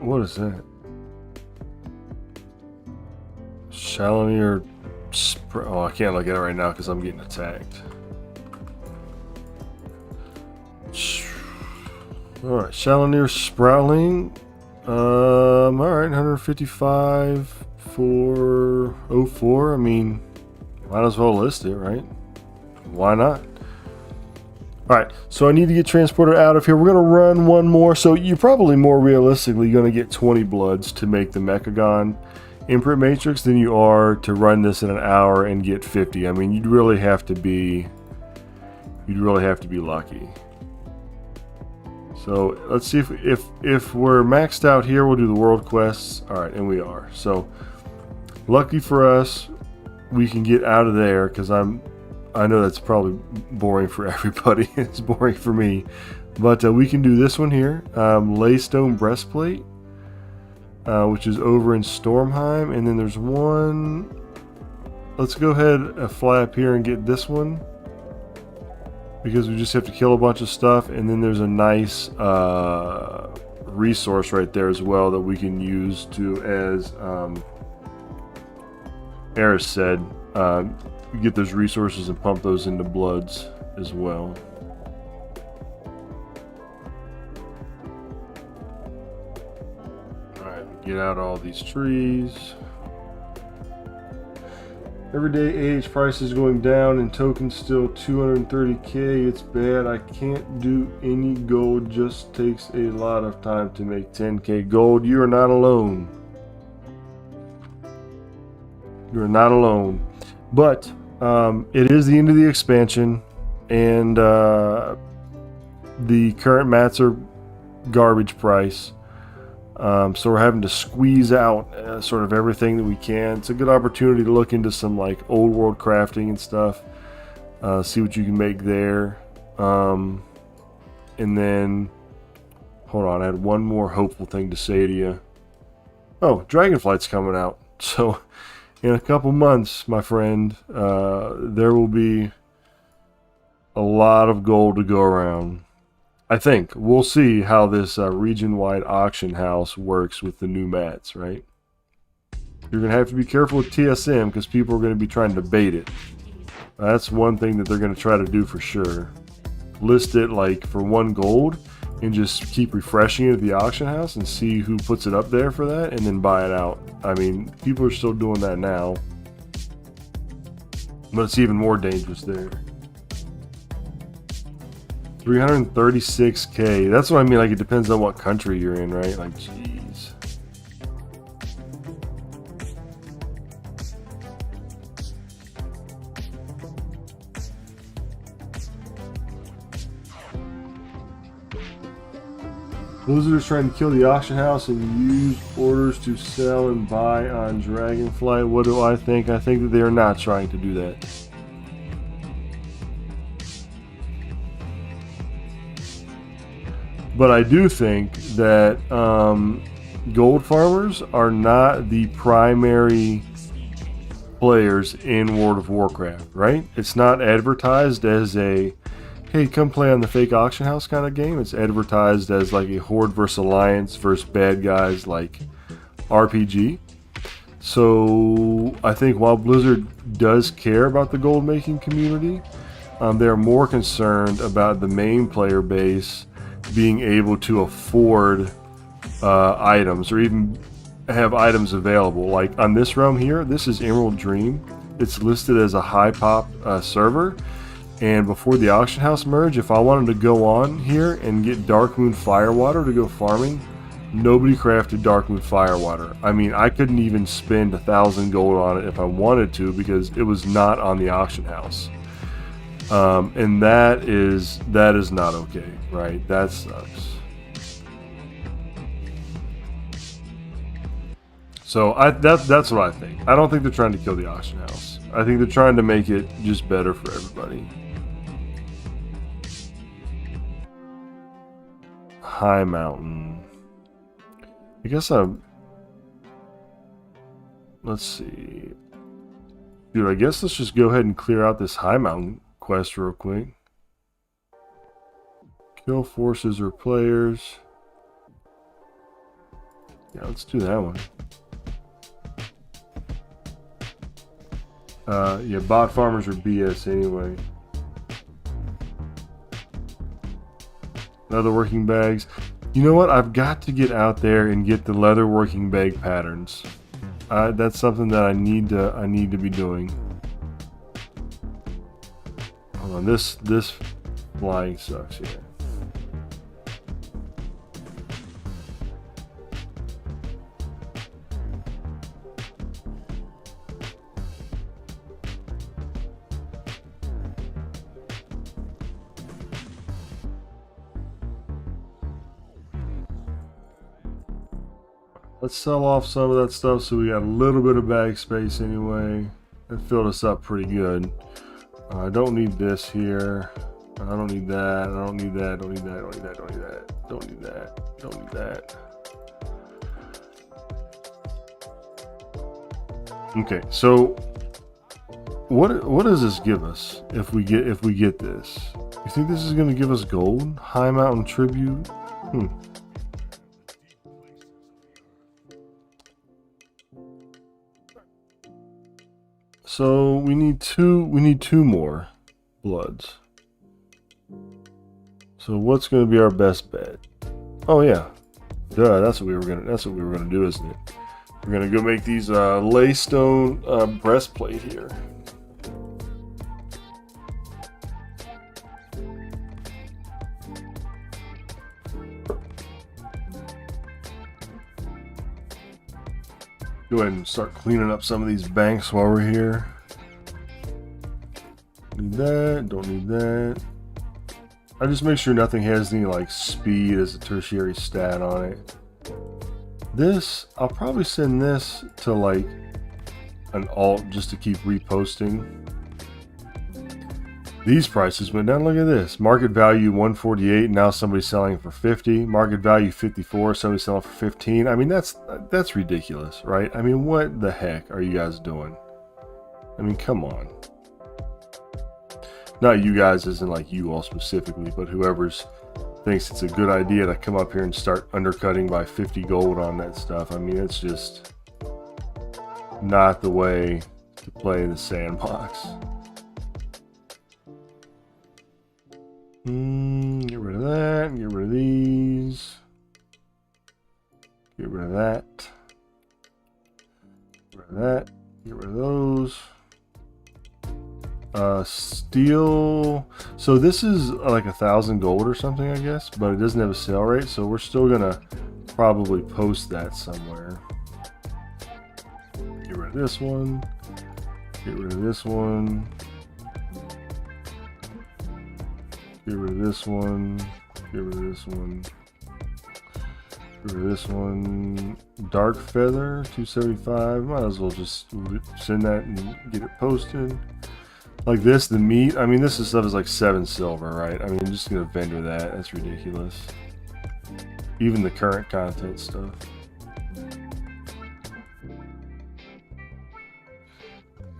What is that? Challenger. Oh, I can't look at it right now because I'm getting attacked. Alright, Challenger Sprouting. Alright, 155 for 04. I mean, might as well list it, right? Why not? Alright, so I need to get Transporter out of here. We're going to run one more. So you're probably more realistically going to get 20 bloods to make the Mechagon Imprint Matrix than you are to run this in an hour and get 50. I mean, you'd really have to be lucky. So let's see if we're maxed out here, we'll do the world quests. Alright, and we are. So lucky for us, we can get out of there because I know that's probably boring for everybody. It's boring for me. But we can do this one here. Laystone Breastplate, which is over in Stormheim. And then there's one. Let's go ahead fly up here and get this one, because we just have to kill a bunch of stuff. And then there's a nice resource right there as well that we can use to, as Eris said, get those resources and pump those into bloods as well. Alright, get out all these trees. Everyday AH price is going down and tokens still 230k. It's bad. I can't do any gold. Just takes a lot of time to make 10k gold. You are not alone. You are not alone. But it is the end of the expansion, and the current mats are garbage price. So we're having to squeeze out sort of everything that we can. It's a good opportunity to look into some like old world crafting and stuff. See what you can make there. And then, hold on, I had one more hopeful thing to say to you. Oh, Dragonflight's coming out. So in a couple months, my friend, there will be a lot of gold to go around. I think. We'll see how this region-wide auction house works with the new mats, right? You're going to have to be careful with TSM because people are going to be trying to bait it. That's one thing that they're going to try to do for sure. List it like for 1 gold and just keep refreshing it at the auction house and see who puts it up there for that and then buy it out. I mean, people are still doing that now. But it's even more dangerous there. 336k. That's what I mean. Like, it depends on what country you're in, right? Like, jeez. Blizzard is trying to kill the auction house and use orders to sell and buy on Dragonflight. What do I think? I think that they are not trying to do that. But I do think that gold farmers are not the primary players in World of Warcraft, right? It's not advertised as a, hey, come play on the fake auction house kind of game. It's advertised as like a Horde versus Alliance versus bad guys like RPG. So I think while Blizzard does care about the gold making community, they're more concerned about the main player base being able to afford items or even have items available. Like on this realm here, this is Emerald Dream. It's listed as a high pop server, and before the auction house merge, if I wanted to go on here and get Darkmoon Firewater to go farming, nobody crafted Darkmoon Firewater. I mean, I couldn't even spend 1,000 gold on it if I wanted to because it was not on the auction house. And that is not okay, right? That sucks. So that's what I think. I don't think they're trying to kill the auction house. I think they're trying to make it just better for everybody. High Mountain. I guess let's see. Dude, I guess let's just go ahead and clear out this High Mountain quest real quick. Kill forces or players. Yeah, let's do that one. Yeah, bot farmers are BS anyway. Leather working bags. You know what? I've got to get out there and get the leather working bag patterns. That's something that I need to be doing. Hold on, this flying sucks here. Let's sell off some of that stuff so we got a little bit of bag space anyway. That filled us up pretty good. I don't need this here. I don't need that. I don't need that. Don't need that. Don't need that. Don't need that. Don't need that. Don't need that. Okay, so what does this give us if we get this? You think this is going to give us gold? High Mountain Tribute? So we need two more bloods. So what's going to be our best bet? Oh yeah, duh. That's what we were gonna do, isn't it? We're gonna go make these laystone breastplate here. Go ahead and start cleaning up some of these banks while we're here. Need that, don't need that. I just make sure nothing has any like speed as a tertiary stat on it. This, I'll probably send this to like an alt just to keep reposting. These prices went down. Look at this. Market value 148. Now somebody's selling for 50. Market value 54. Somebody's selling for 15. I mean, that's ridiculous, right? I mean, what the heck are you guys doing? I mean, come on. Not you guys, isn't like you all specifically, but whoever's thinks it's a good idea to come up here and start undercutting by 50 gold on that stuff. I mean, it's just not the way to play the sandbox. Get rid of that, get rid of these, get rid of that, get rid of that, get rid of those. Steel, so this is like 1,000 gold or something, I guess, but it doesn't have a sale rate, so we're still gonna probably post that somewhere. Get rid of this one, get rid of this one. Get rid of this one. Get rid of this one. This one, dark feather, 275. Might as well just send that and get it posted. Like this, the meat. I mean, this stuff is like 7 silver, right? I mean, I'm just gonna vendor that. That's ridiculous. Even the current content stuff.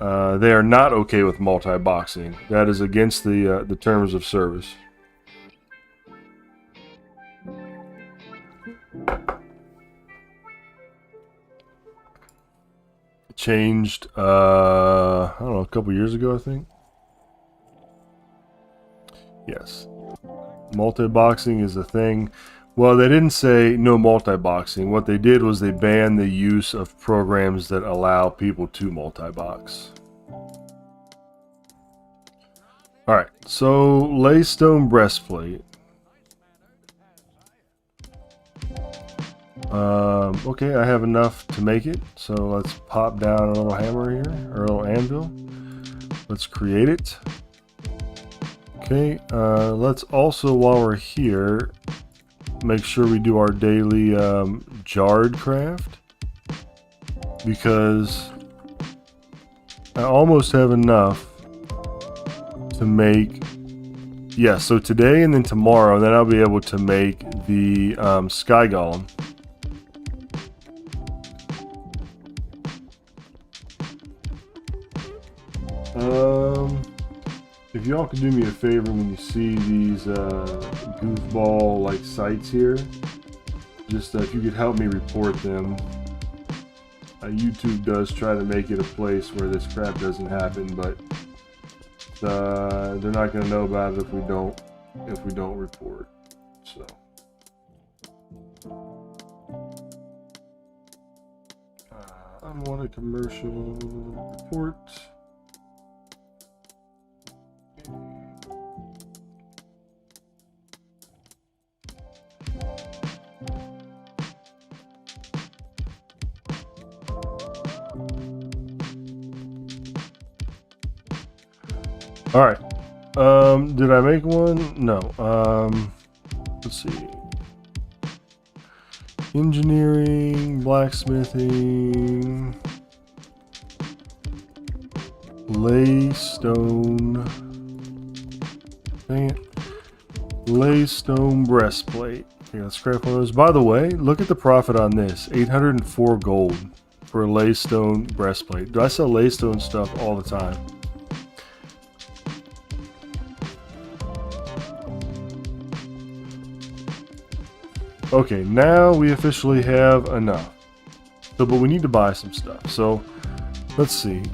They are not okay with multi-boxing. That is against the terms of service. Changed, I don't know, a couple years ago, I think. Yes. Multi-boxing is a thing. Well, they didn't say no multi-boxing. What they did was they banned the use of programs that allow people to multi-box. Alright, so Laystone Breastplate. Okay, I have enough to make it, so let's pop down a little hammer here, or a little anvil. Let's create it. Okay, let's also, while we're here, make sure we do our daily jarred craft, because I almost have enough to make, yeah, so today and then tomorrow, then I'll be able to make the Sky Golem. If y'all could do me a favor when you see these goofball like sites here, just if you could help me report them. YouTube does try to make it a place where this crap doesn't happen, but they're not going to know about it if we don't report. So unwanted commercial report. All right. Did I make one? No. Let's see. Engineering, blacksmithing, laystone. Dang it. Laystone breastplate. Okay, let's scrap one of those. By the way, look at the profit on this. 804 gold for a laystone breastplate. Do I sell laystone stuff all the time? Okay, now we officially have enough. So, but we need to buy some stuff. So, let's see.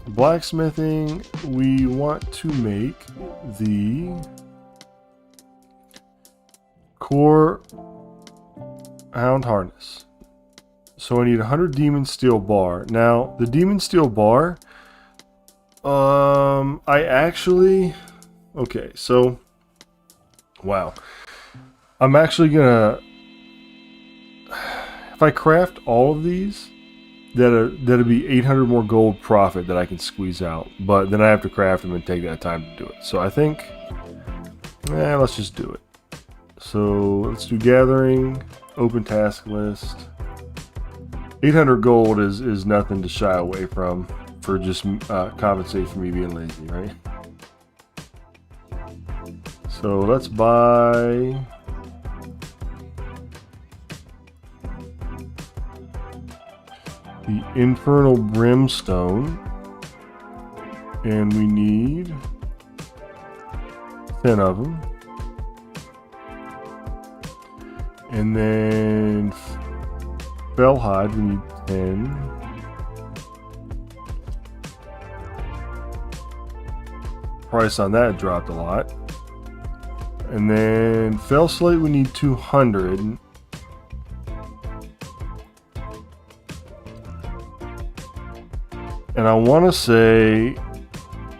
Blacksmithing, we want to make the core hound harness. So I need 100 demon steel bar. Now, the demon steel bar, I actually, okay, so, wow. I'm actually gonna, if I craft all of these, that'll be 800 more gold profit that I can squeeze out. But then I have to craft them and take that time to do it. So I think, let's just do it. So let's do gathering, open task list. 800 gold is nothing to shy away from for just compensate for me being lazy, right? So let's buy the infernal brimstone, and we need 10 of them. And then fellhide, we need 10. Price on that dropped a lot. And then fell slate, we need 200. And I want to say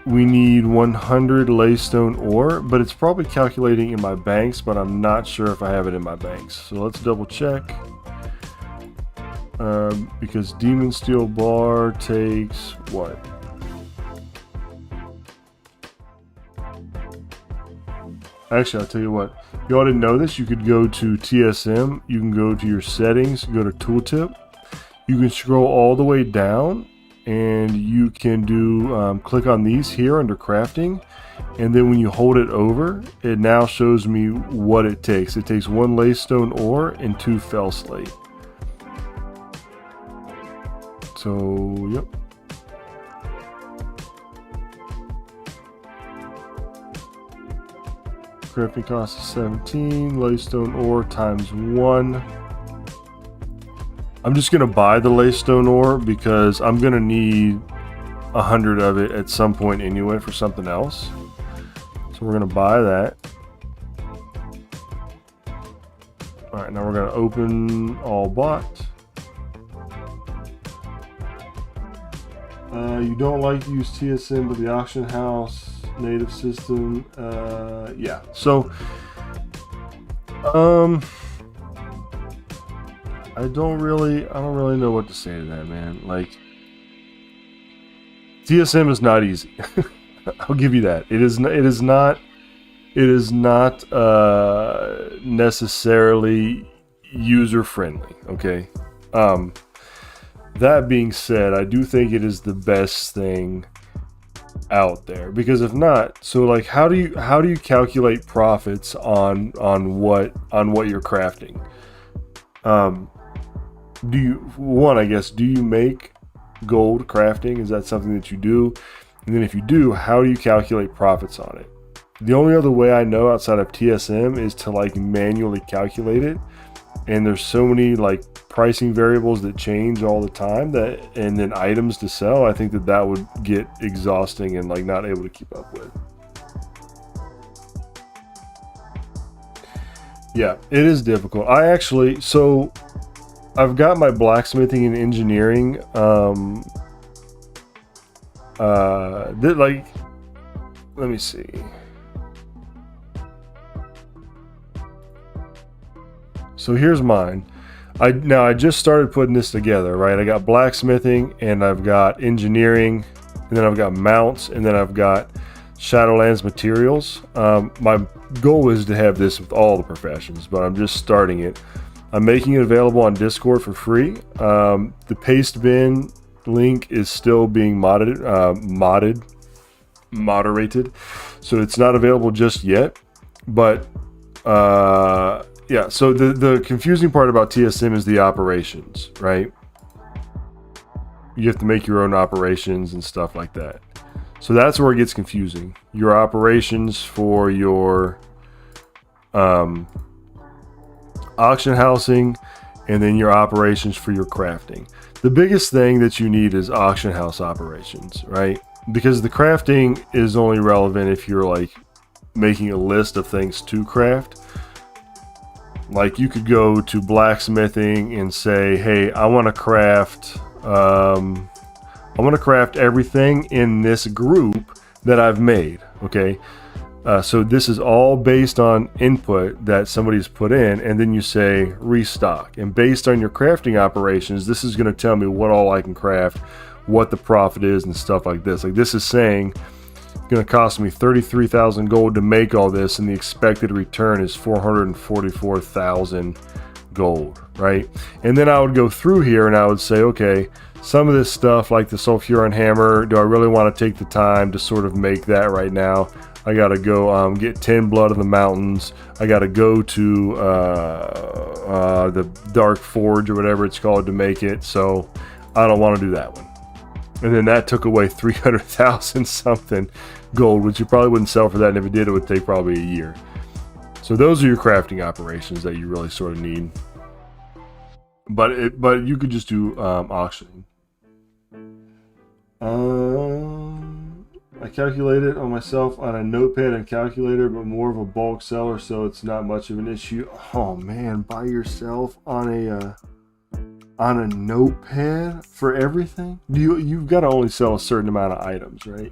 we need 100 laystone ore, but it's probably calculating in my banks, but I'm not sure if I have it in my banks. So let's double check. Because demon steel bar takes what? Actually, I'll tell you what. If y'all didn't know this, you could go to TSM. You can go to your settings, go to tooltip. You can scroll all the way down, and you can do click on these here under crafting. And then when you hold it over, it now shows me what it takes. It takes 1 laystone ore and 2 fell slate. So, yep. Crafting cost is 17. Laystone ore times 1. I'm just gonna buy the laystone ore because I'm gonna need 100 of it at some point anyway for something else. So we're gonna buy that. All right, now we're gonna open all bot. You don't like to use TSM, but the auction house native system, yeah. So, I don't really know what to say to that, man. Like, TSM is not easy. I'll give you that. It is not necessarily user friendly. Okay. That being said, I do think it is the best thing out there, because if not, so like how do you calculate profits on what you're crafting? Do you make gold crafting? Is that something that you do? And then if you do, how do you calculate profits on it? The only other way I know outside of TSM is to like manually calculate it, and there's so many like pricing variables that change all the time, and then items to sell. I think that would get exhausting and like not able to keep up with. Yeah, it is difficult. I've got my blacksmithing and engineering let me see. So here's mine. I just started putting this together, right? I got blacksmithing, and I've got engineering, and then I've got mounts, and then I've got Shadowlands materials. My goal is to have this with all the professions, but I'm just starting it. I'm making it available on Discord for free. The paste bin link is still being moderated, so it's not available just yet. But yeah, so the confusing part about TSM is the operations, right? You have to make your own operations and stuff like that. So that's where it gets confusing. Your operations for your auction housing, and then your operations for your crafting. The biggest thing that you need is auction house operations, right? Because the crafting is only relevant if you're like making a list of things to craft. Like you could go to blacksmithing and say, hey, I want to craft everything in this group that I've made. Okay. So this is all based on input that somebody's put in, and then you say restock. And based on your crafting operations, this is going to tell me what all I can craft, what the profit is, and stuff like this. Like this is saying it's going to cost me 33,000 gold to make all this, and the expected return is 444,000 gold, right? And then I would go through here and I would say, okay, some of this stuff like the sulfuron hammer, do I really want to take the time to sort of make that right now? I gotta go get 10 blood of the mountains. I gotta go to the dark forge or whatever it's called to make it, so I don't want to do that one. And then that took away 300,000 something gold, which you probably wouldn't sell for that, and if it did, it would take probably a year. So those are your crafting operations that you really sort of need. But you could just do auctioning. I calculate it on myself on a notepad and calculator, but more of a bulk seller, so it's not much of an issue. Oh man, by yourself on a notepad for everything? You've got to only sell a certain amount of items, right?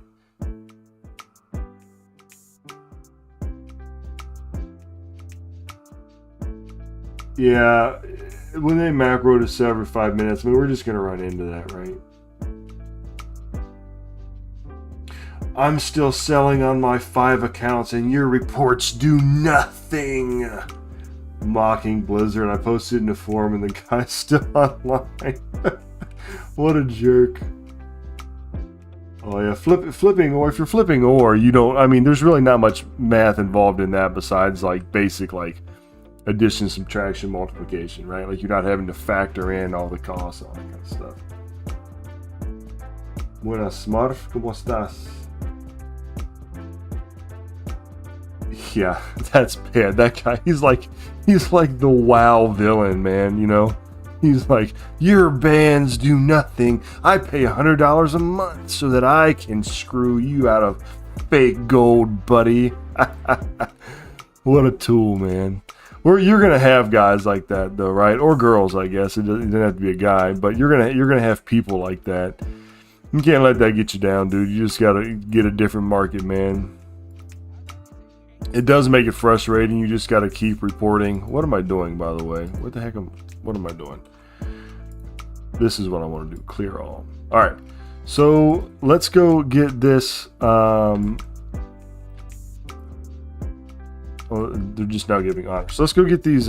Yeah, when they macro to sell every 5 minutes, I mean, we're just gonna run into that, right? I'm still selling on my 5 accounts and your reports do nothing. Mocking Blizzard. I posted in the forum and the guy's still online. What a jerk. Oh yeah, flipping ore. If you're flipping ore, you don't, I mean, there's really not much math involved in that besides like basic like addition, subtraction, multiplication, right? Like you're not having to factor in all the costs, all that kind of stuff. Buenas, Smurf, ¿cómo estás? Yeah, that's bad. That guy, he's like the WoW villain, man, you know? He's like, your bans do nothing. I pay $100 a month so that I can screw you out of fake gold, buddy. What a tool, man. Or you're gonna have guys like that, though, right? Or girls, I guess. It doesn't have to be a guy, but you're gonna have people like that. You can't let that get you down, dude. You just gotta get a different market, man. It does make it frustrating. You just gotta keep reporting. What am I doing, by the way? What the heck what am I doing? This is what I want to do. Clear all. All right. So let's go get this. Oh, they're just now giving honor. So let's go get these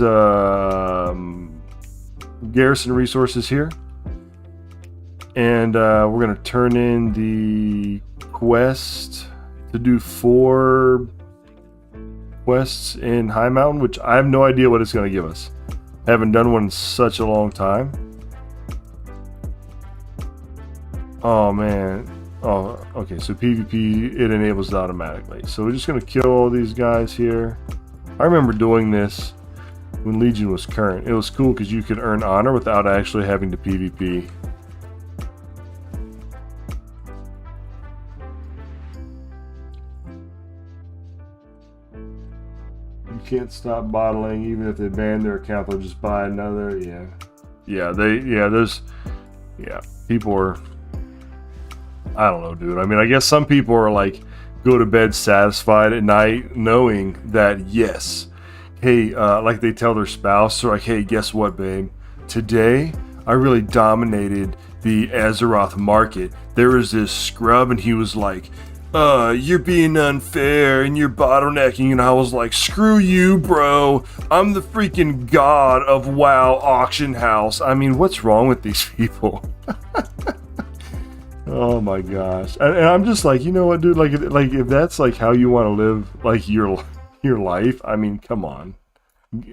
garrison resources here. And we're going to turn in the quest to do 4 quests in High Mountain, which I have no idea what it's going to give us. I haven't done one in such a long time. Oh man. Oh, okay, so PvP, it enables it automatically. So we're just gonna kill all these guys here. I remember doing this when Legion was current. It was cool because you could earn honor without actually having to PvP. You can't stop bottling even if they ban their account, they'll just buy another. Yeah, people are, I don't know, dude. I mean, I guess some people are like, go to bed satisfied at night knowing that, yes, hey, like they tell their spouse, they're like, hey, guess what, babe? Today, I really dominated the Azeroth market. There was this scrub, and he was like, you're being unfair and you're bottlenecking. And I was like, screw you, bro. I'm the freaking god of WoW auction house. I mean, what's wrong with these people? Oh my gosh. And I'm just like, you know what, dude, like if that's like how you want to live like your life, I mean, come on.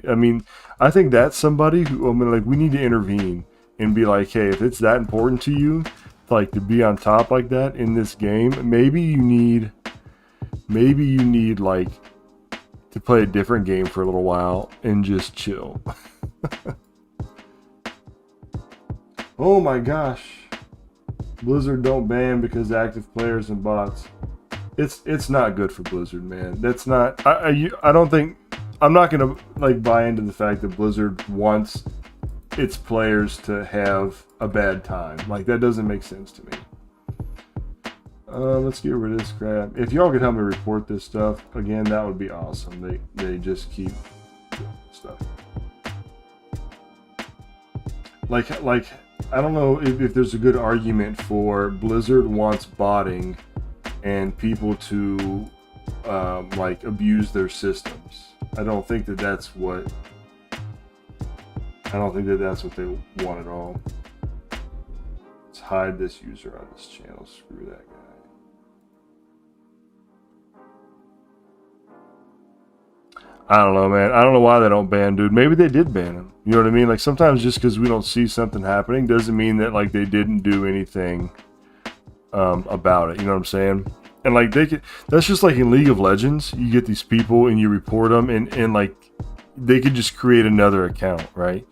I mean, I think that's somebody who, I mean, like, we need to intervene and be like, hey, if it's that important to you, like, to be on top like that in this game, maybe you need like to play a different game for a little while and just chill. Oh my gosh. Blizzard don't ban because active players and bots. It's not good for Blizzard, man. That's not. I don't think. I'm not gonna like buy into the fact that Blizzard wants its players to have a bad time. Like, that doesn't make sense to me. Let's get rid of this crap. If y'all could help me report this stuff again, that would be awesome. They just keep doing stuff. Like I don't know if there's a good argument for Blizzard wants botting and people to like abuse their systems. I don't think that that's what they want at all. Let's hide this user on this channel. Screw that guy. I don't know, man. I don't know why they don't ban dude. Maybe they did ban him. You know what I mean? Like, sometimes just because we don't see something happening doesn't mean that like they didn't do anything about it. You know what I'm saying? And like that's just like in League of Legends. You get these people and you report them, and like they could just create another account, right?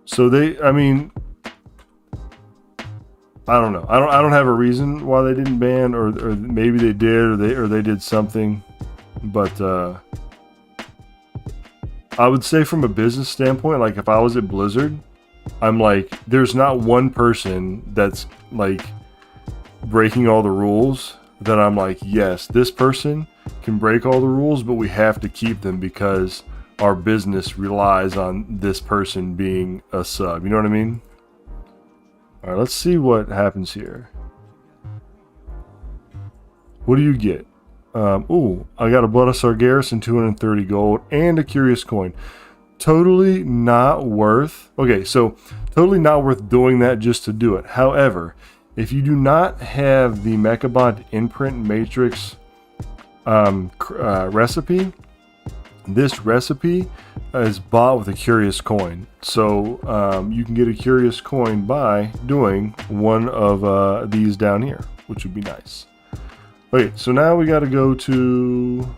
So I mean, I don't know. I don't have a reason why they didn't ban, or maybe they did, or they did something. But I would say from a business standpoint, like if I was at Blizzard, I'm like, there's not one person that's like breaking all the rules that I'm like, yes, this person can break all the rules, but we have to keep them because our business relies on this person being a sub. You know what I mean? All right, let's see what happens here. What do you get? Ooh, I got a Blood of Sargeras and 230 gold and a Curious Coin. Totally not worth. Okay, so totally not worth doing that just to do it. However, if you do not have the Mechabot imprint matrix recipe, this recipe is bought with a Curious Coin. So you can get a Curious Coin by doing one of these down here, which would be nice. Okay, so now we got to go to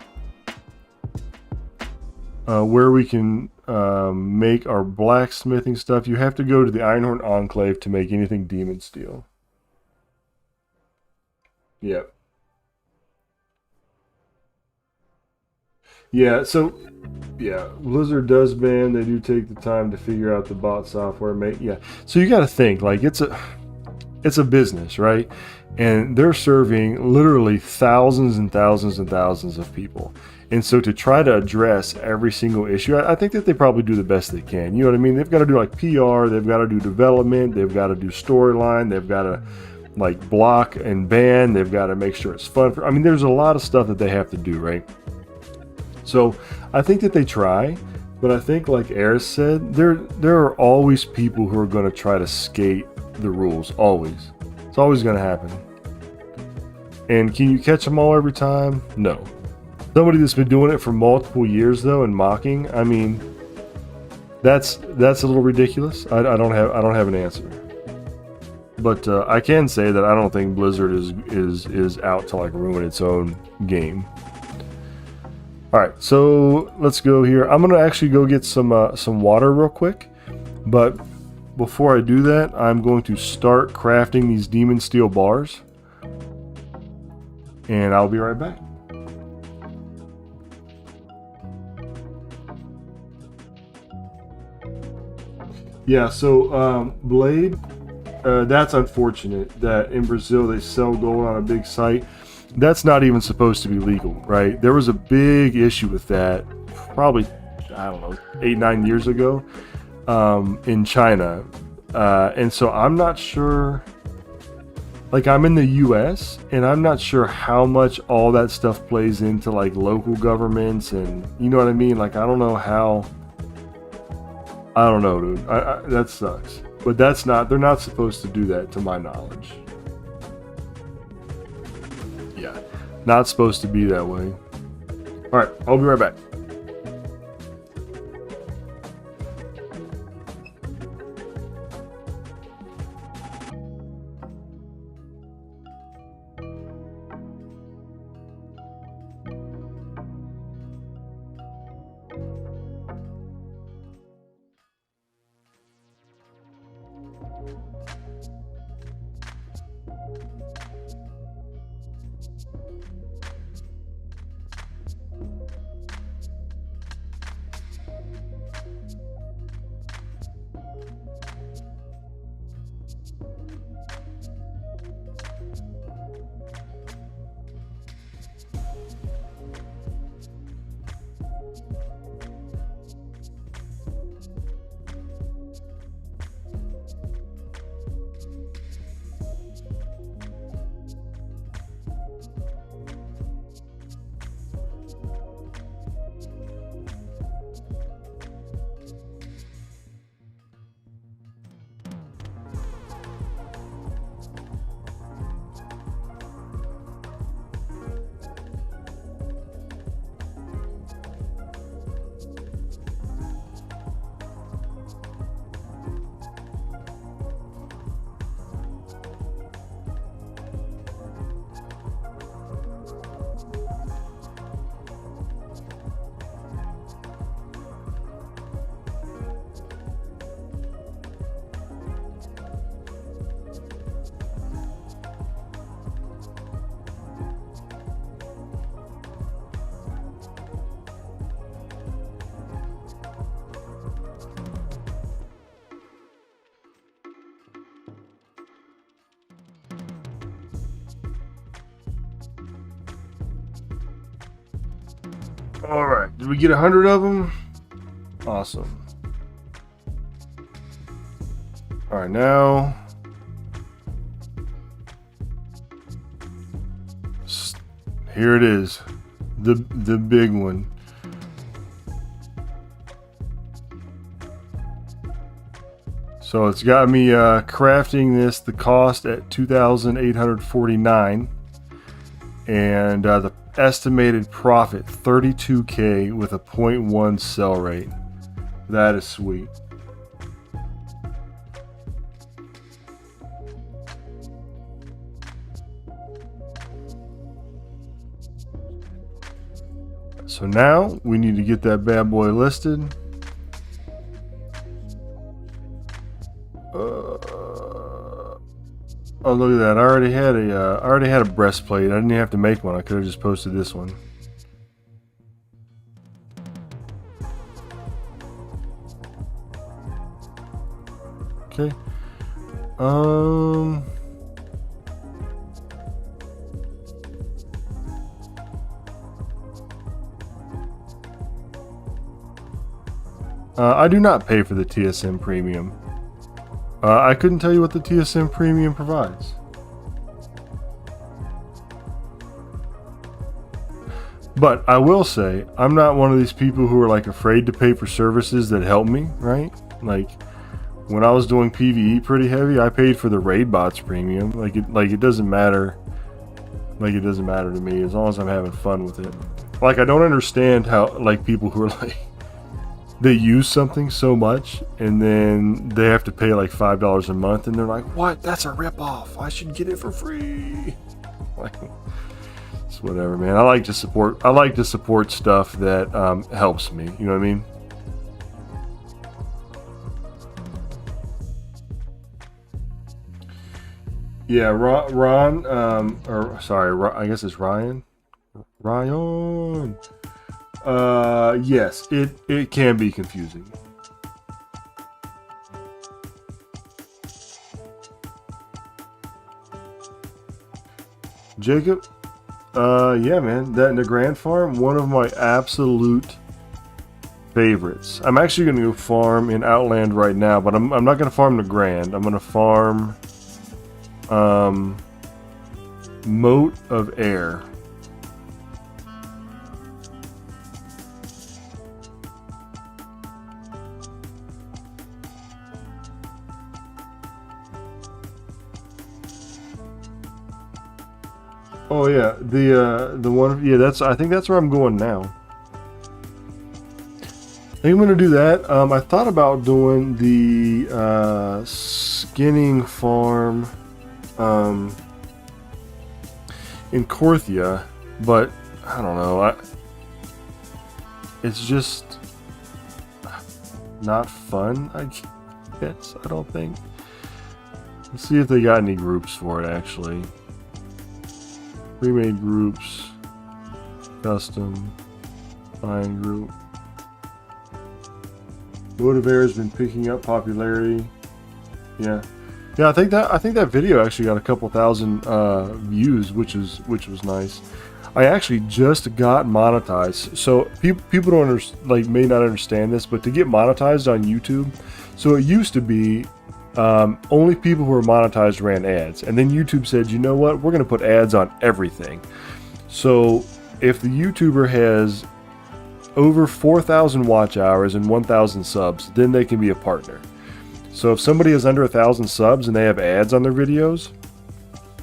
where we can make our blacksmithing stuff. You have to go to the Ironhorn Enclave to make anything demon steel. Yep. Yeah, so yeah, Blizzard does ban. They do take the time to figure out the bot software. Yeah, so you got to think like it's a business, right? And they're serving literally thousands and thousands and thousands of people. And so to try to address every single issue, I think that they probably do the best they can. You know what I mean? They've got to do like PR, they've got to do development, they've got to do storyline, they've got to like block and ban, they've got to make sure it's fun. I mean, there's a lot of stuff that they have to do, right? So I think that they try, but I think like Eris said, there are always people who are going to try to skate the rules, always. It's always going to happen. And can you catch them all every time? No. Somebody that's been doing it for multiple years though and mocking, I mean, that's a little ridiculous. I don't have an answer. But I can say that I don't think Blizzard is out to like ruin its own game. All right, so let's go here. I'm gonna actually go get some water real quick, but before I do that, I'm going to start crafting these demon steel bars, and I'll be right back. Yeah, so Blade, that's unfortunate that in Brazil they sell gold on a big site. That's not even supposed to be legal, right? There was a big issue with that probably, I don't know, 8-9 years ago in China. And so I'm not sure, like I'm in the US and I'm not sure how much all that stuff plays into like local governments and you know what I mean? Like I don't know how, I don't know, dude. That sucks. But that's not, they're not supposed to do that to my knowledge. Yeah, not supposed to be that way. All right, I'll be right back. All right, did we get 100 of them? Awesome. All right, now here it is, the big one. So it's got me crafting this, the cost at $2,849, and the estimated profit $32K with a 0.1 sell rate. That is sweet. So now we need to get that bad boy listed. Oh, look at that! I already had a breastplate. I didn't even have to make one. I could have just posted this one. Okay. I do not pay for the TSM Premium. I couldn't tell you what the TSM Premium provides. But I will say, I'm not one of these people who are like afraid to pay for services that help me, right? Like, when I was doing PvE pretty heavy, I paid for the Raid Bots Premium. It doesn't matter. Like, it doesn't matter to me as long as I'm having fun with it. Like, I don't understand how, like, people who are like, they use something so much and then they have to pay like $5 a month and they're like, what? That's a ripoff. I should get it for free. Like, it's whatever, man. I like to support stuff that helps me. You know what I mean? Yeah, Ron, I guess it's Ryan. Ryan. Yes, it can be confusing. Jacob, yeah, man, that in the Grand Farm, one of my absolute favorites. I'm actually going to go farm in Outland right now, but I'm not going to farm the Grand. I'm going to farm Moat of Air. Oh yeah, the one, yeah, I think that's where I'm going now. I think I'm gonna do that. I thought about doing the skinning farm in Korthia, but I don't know. It's just not fun, I guess. I don't think. Let's see if they got any groups for it actually. Pre-made groups, custom, find group. Moat of Air has been picking up popularity. Yeah, I think that video actually got a couple thousand views, which was nice. I actually just got monetized, so people don't may not understand this, but to get monetized on YouTube, so it used to be. Only people who were monetized ran ads, and then YouTube said, you know what, we're going to put ads on everything. So if the YouTuber has over 4,000 watch hours and 1,000 subs, then they can be a partner. So if somebody has under 1,000 subs and they have ads on their videos,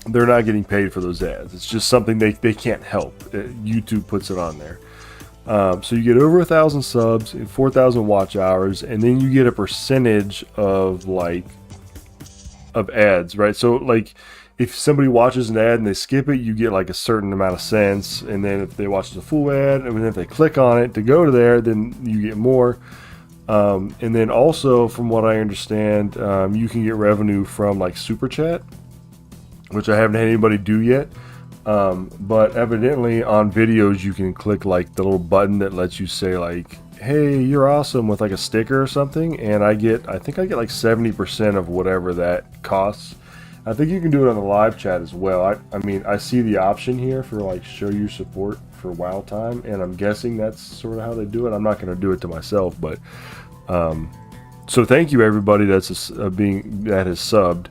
they're not getting paid for those ads. It's just something they can't help. YouTube puts it on there. So you get over 1,000 subs and 4,000 watch hours, and then you get a percentage of ads, right? So like if somebody watches an ad and they skip it, you get like a certain amount of cents, and then if they watch the full ad, and then if they click on it to go to there, then you get more. And then also, from what I understand, you can get revenue from like Super Chat, which I haven't had anybody do yet. But evidently on videos you can click like the little button that lets you say like, hey, you're awesome, with like a sticker or something, and I think I get like 70% of whatever that costs. I think you can do it on the live chat as well. I mean, I see the option here for like show your support for WoW time, and I'm guessing that's sort of how they do it. I'm not going to do it to myself, but so thank you everybody that has subbed,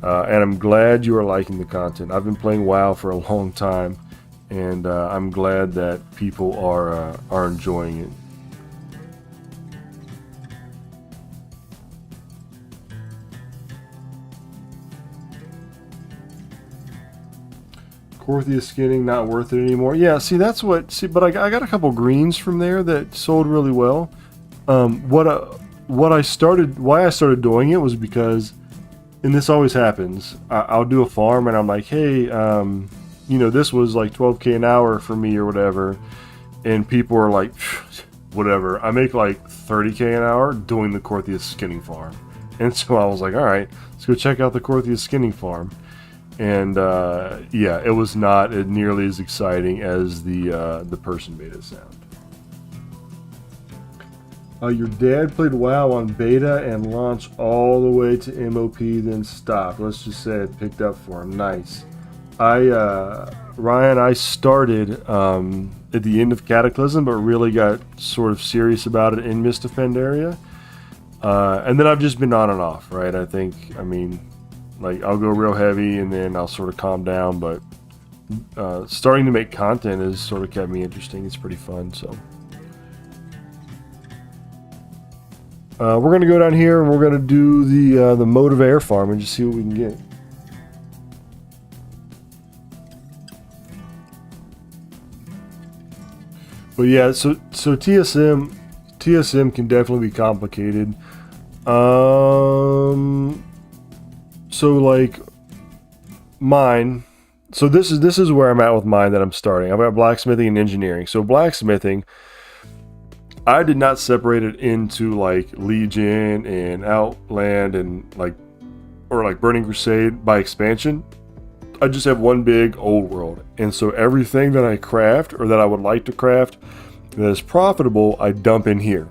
and I'm glad you are liking the content. I've been playing WoW for a long time, and I'm glad that people are enjoying it. Corthia skinning not worth it anymore. Yeah, see that's what. See, but I got a couple greens from there that sold really well. Why I started doing it was because, and this always happens. I'll do a farm and I'm like, hey, this was like 12K an hour for me or whatever, and people are like, whatever. I make like 30K an hour doing the Corthia skinning farm, and so I was like, all right, let's go check out the Corthia skinning farm. And yeah, it was not nearly as exciting as the person made it sound. Your dad played WoW on beta and launched all the way to MOP, then stopped. Let's just say it picked up for him. Nice. Ryan, I started at the end of Cataclysm, but really got sort of serious about it in Mist Defendaria. And then I've just been on and off, right? I mean, like I'll go real heavy and then I'll sort of calm down, but starting to make content has sort of kept me interesting. It's pretty fun, so. We're going to go down here and we're going to do the Mode of Air farm and just see what we can get. But yeah, so TSM can definitely be complicated. So like mine, so this is where I'm at with mine that I'm starting. I've got blacksmithing and engineering. So blacksmithing, I did not separate it into like Legion and Outland and like Burning Crusade by expansion. I just have one big old world, and so everything that I craft or that I would like to craft that is profitable, I dump in here.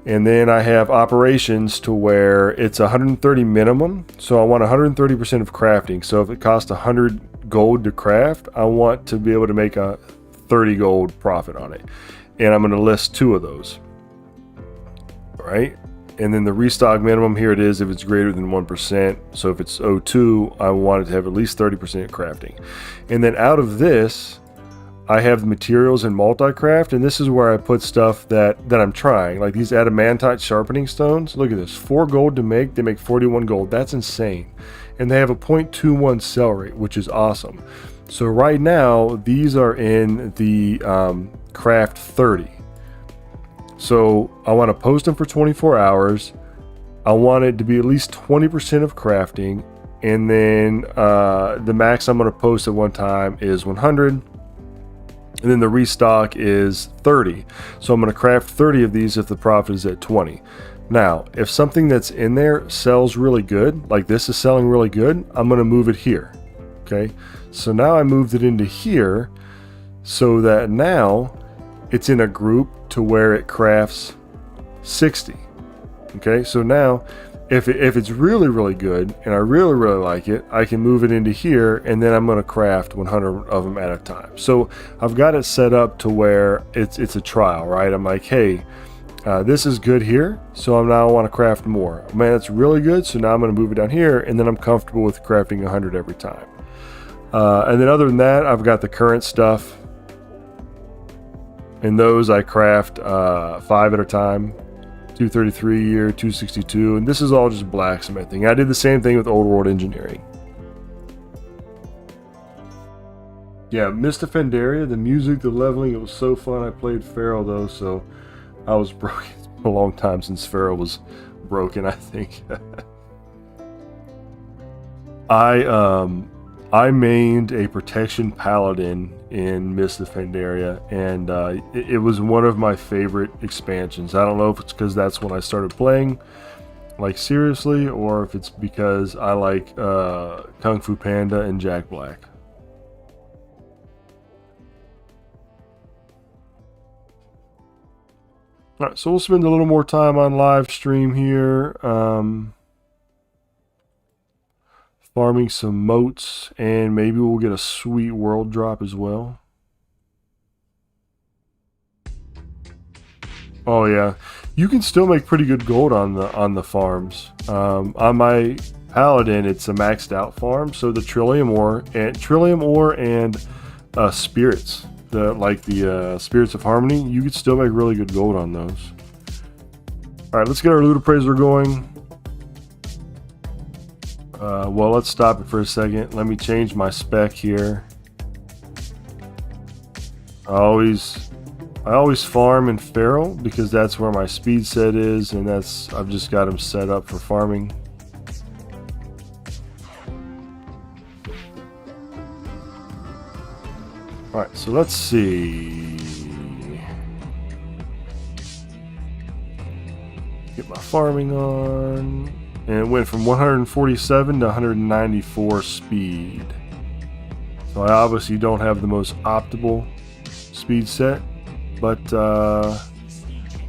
And then I have operations to where it's 130 minimum. So I want 130% of crafting. So if it costs 100 gold to craft, I want to be able to make a 30 gold profit on it. And I'm going to list 2 of those. All right. And then the restock minimum, here it is if it's greater than 1%. So if it's 0.2, I want it to have at least 30% crafting. And then out of this, I have the materials in multi-craft, and this is where I put stuff that I'm trying, like these adamantite sharpening stones. Look at this, 4 gold to make, they make 41 gold. That's insane. And they have a 0.21 sell rate, which is awesome. So right now, these are in the craft 30. So I want to post them for 24 hours. I want it to be at least 20% of crafting, and then the max I'm going to post at one time is 100. And then the restock is 30. So I'm going to craft 30 of these if the profit is at 20. Now, if something that's in there sells really good, like this is selling really good, I'm going to move it here. Okay. So now I moved it into here so that now it's in a group to where it crafts 60. Okay. So now if it's really, really good and I really, really like it, I can move it into here, and then I'm going to craft 100 of them at a time. So I've got it set up to where it's a trial, right? I'm like, hey, this is good here, so now I want to craft more. Man, it's really good, so now I'm going to move it down here, and then I'm comfortable with crafting 100 every time. And then other than that, I've got the current stuff. In those, I craft 5 at a time. 233 a year, 262, and this is all just blacksmithing. I did the same thing with Old World Engineering. Yeah, Mist Defendaria, the music, the leveling, it was so fun. I played Pharaoh though, so I was broken. It's been a long time since Pharaoh was broken, I think. I mained a protection paladin in Mist Defendaria, and it was one of my favorite expansions. I don't know if it's because that's when I started playing, like seriously, or if it's because I like Kung Fu Panda and Jack Black. Alright, so we'll spend a little more time on live stream here. farming some moats, and maybe we'll get a sweet world drop as well. Oh yeah, you can still make pretty good gold on the farms. On my paladin, it's a maxed out farm, so the trillium ore and spirits, the spirits of harmony, you could still make really good gold on those. All right, let's get our loot appraiser going. Well, let's stop it for a second. Let me change my spec here. I always farm in feral because that's where my speed set is, and I've just got them set up for farming. All right, so let's see. Get my farming on, and it went from 147 to 194 speed. So I obviously don't have the most optimal speed set, but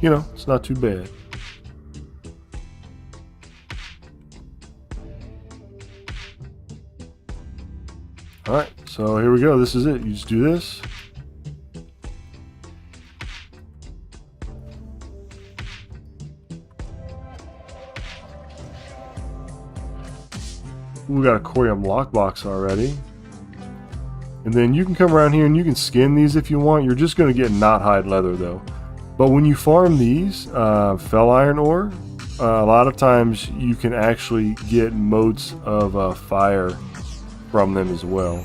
you know, it's not too bad. All right, so here we go. This is it. You just do this. We got a Corium lockbox already. And then you can come around here and you can skin these if you want. You're just going to get knot hide leather though. But when you farm these fel iron ore, a lot of times you can actually get motes of fire from them as well.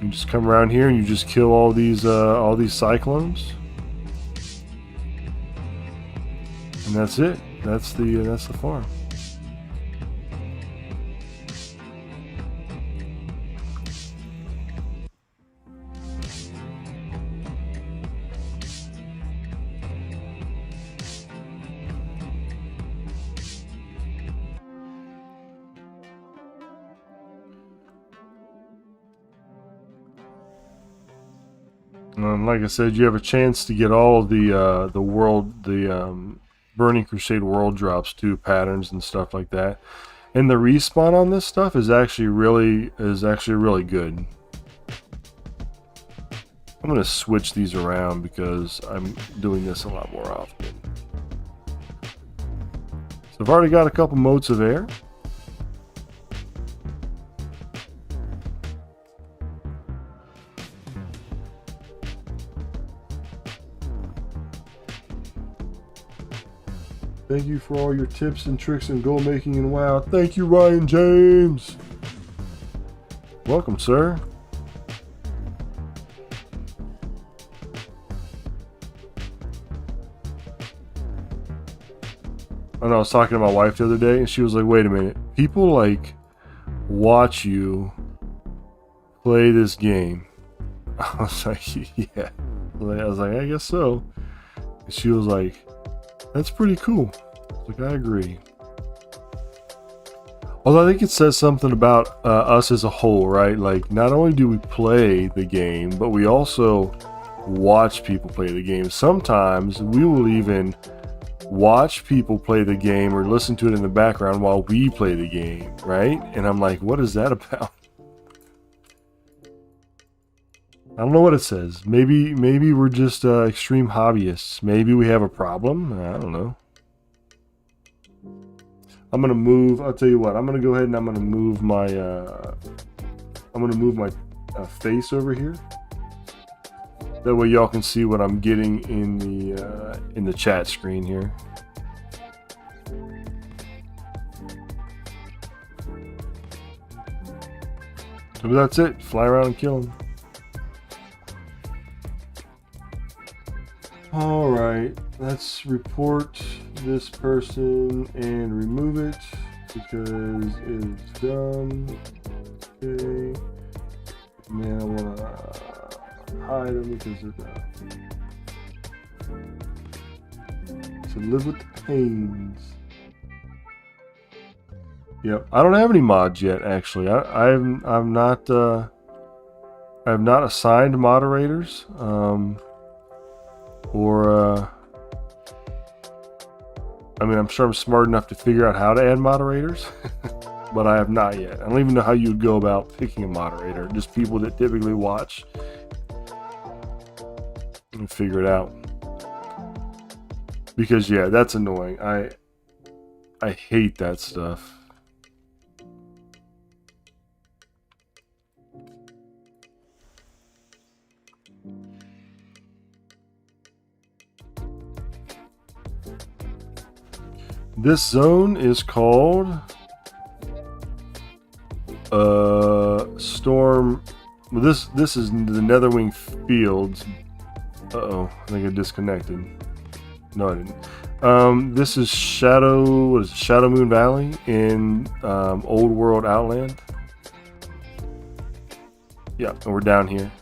You just come around here and you just kill all these cyclones, and that's it. That's the farm. Like I said, you have a chance to get all of the Burning Crusade world drops too, patterns and stuff like that. And the respawn on this stuff is actually really good. I'm gonna switch these around because I'm doing this a lot more often. So I've already got a couple motes of air. Thank you for all your tips and tricks in gold making and WoW. Thank you, Ryan James. Welcome, sir. I know I was talking to my wife the other day, and she was like, "Wait a minute, people like watch you play this game." I was like, "Yeah." I was like, "I guess so." And she was like, "That's pretty cool." Like, I agree. Although I think it says something about us as a whole, right? Like, not only do we play the game, but we also watch people play the game. Sometimes we will even watch people play the game or listen to it in the background while we play the game, right? And I'm like, what is that about? I don't know what it says. Maybe we're just extreme hobbyists. Maybe we have a problem. I don't know. I'm gonna move. I'll tell you what. I'm gonna go ahead and I'm gonna move my face over here. That way y'all can see what I'm getting in the chat screen here. So that's it. Fly around and kill them. All right, let's report this person and remove it because it's done. Okay, and then I want to hide them because of that. So live with the pains. Yep, I don't have any mods yet. Actually, I'm not. I have not assigned moderators. I mean, I'm sure I'm smart enough to figure out how to add moderators, but I have not yet. I don't even know how you would go about picking a moderator. Just people that typically watch and figure it out. Because yeah, that's annoying. I hate that stuff. This zone is called Storm. Well, this is the Netherwing Fields. Uh-oh, I think I disconnected. No, I didn't. This is Shadow Moon Valley in Old World Outland. Yeah, and we're down here.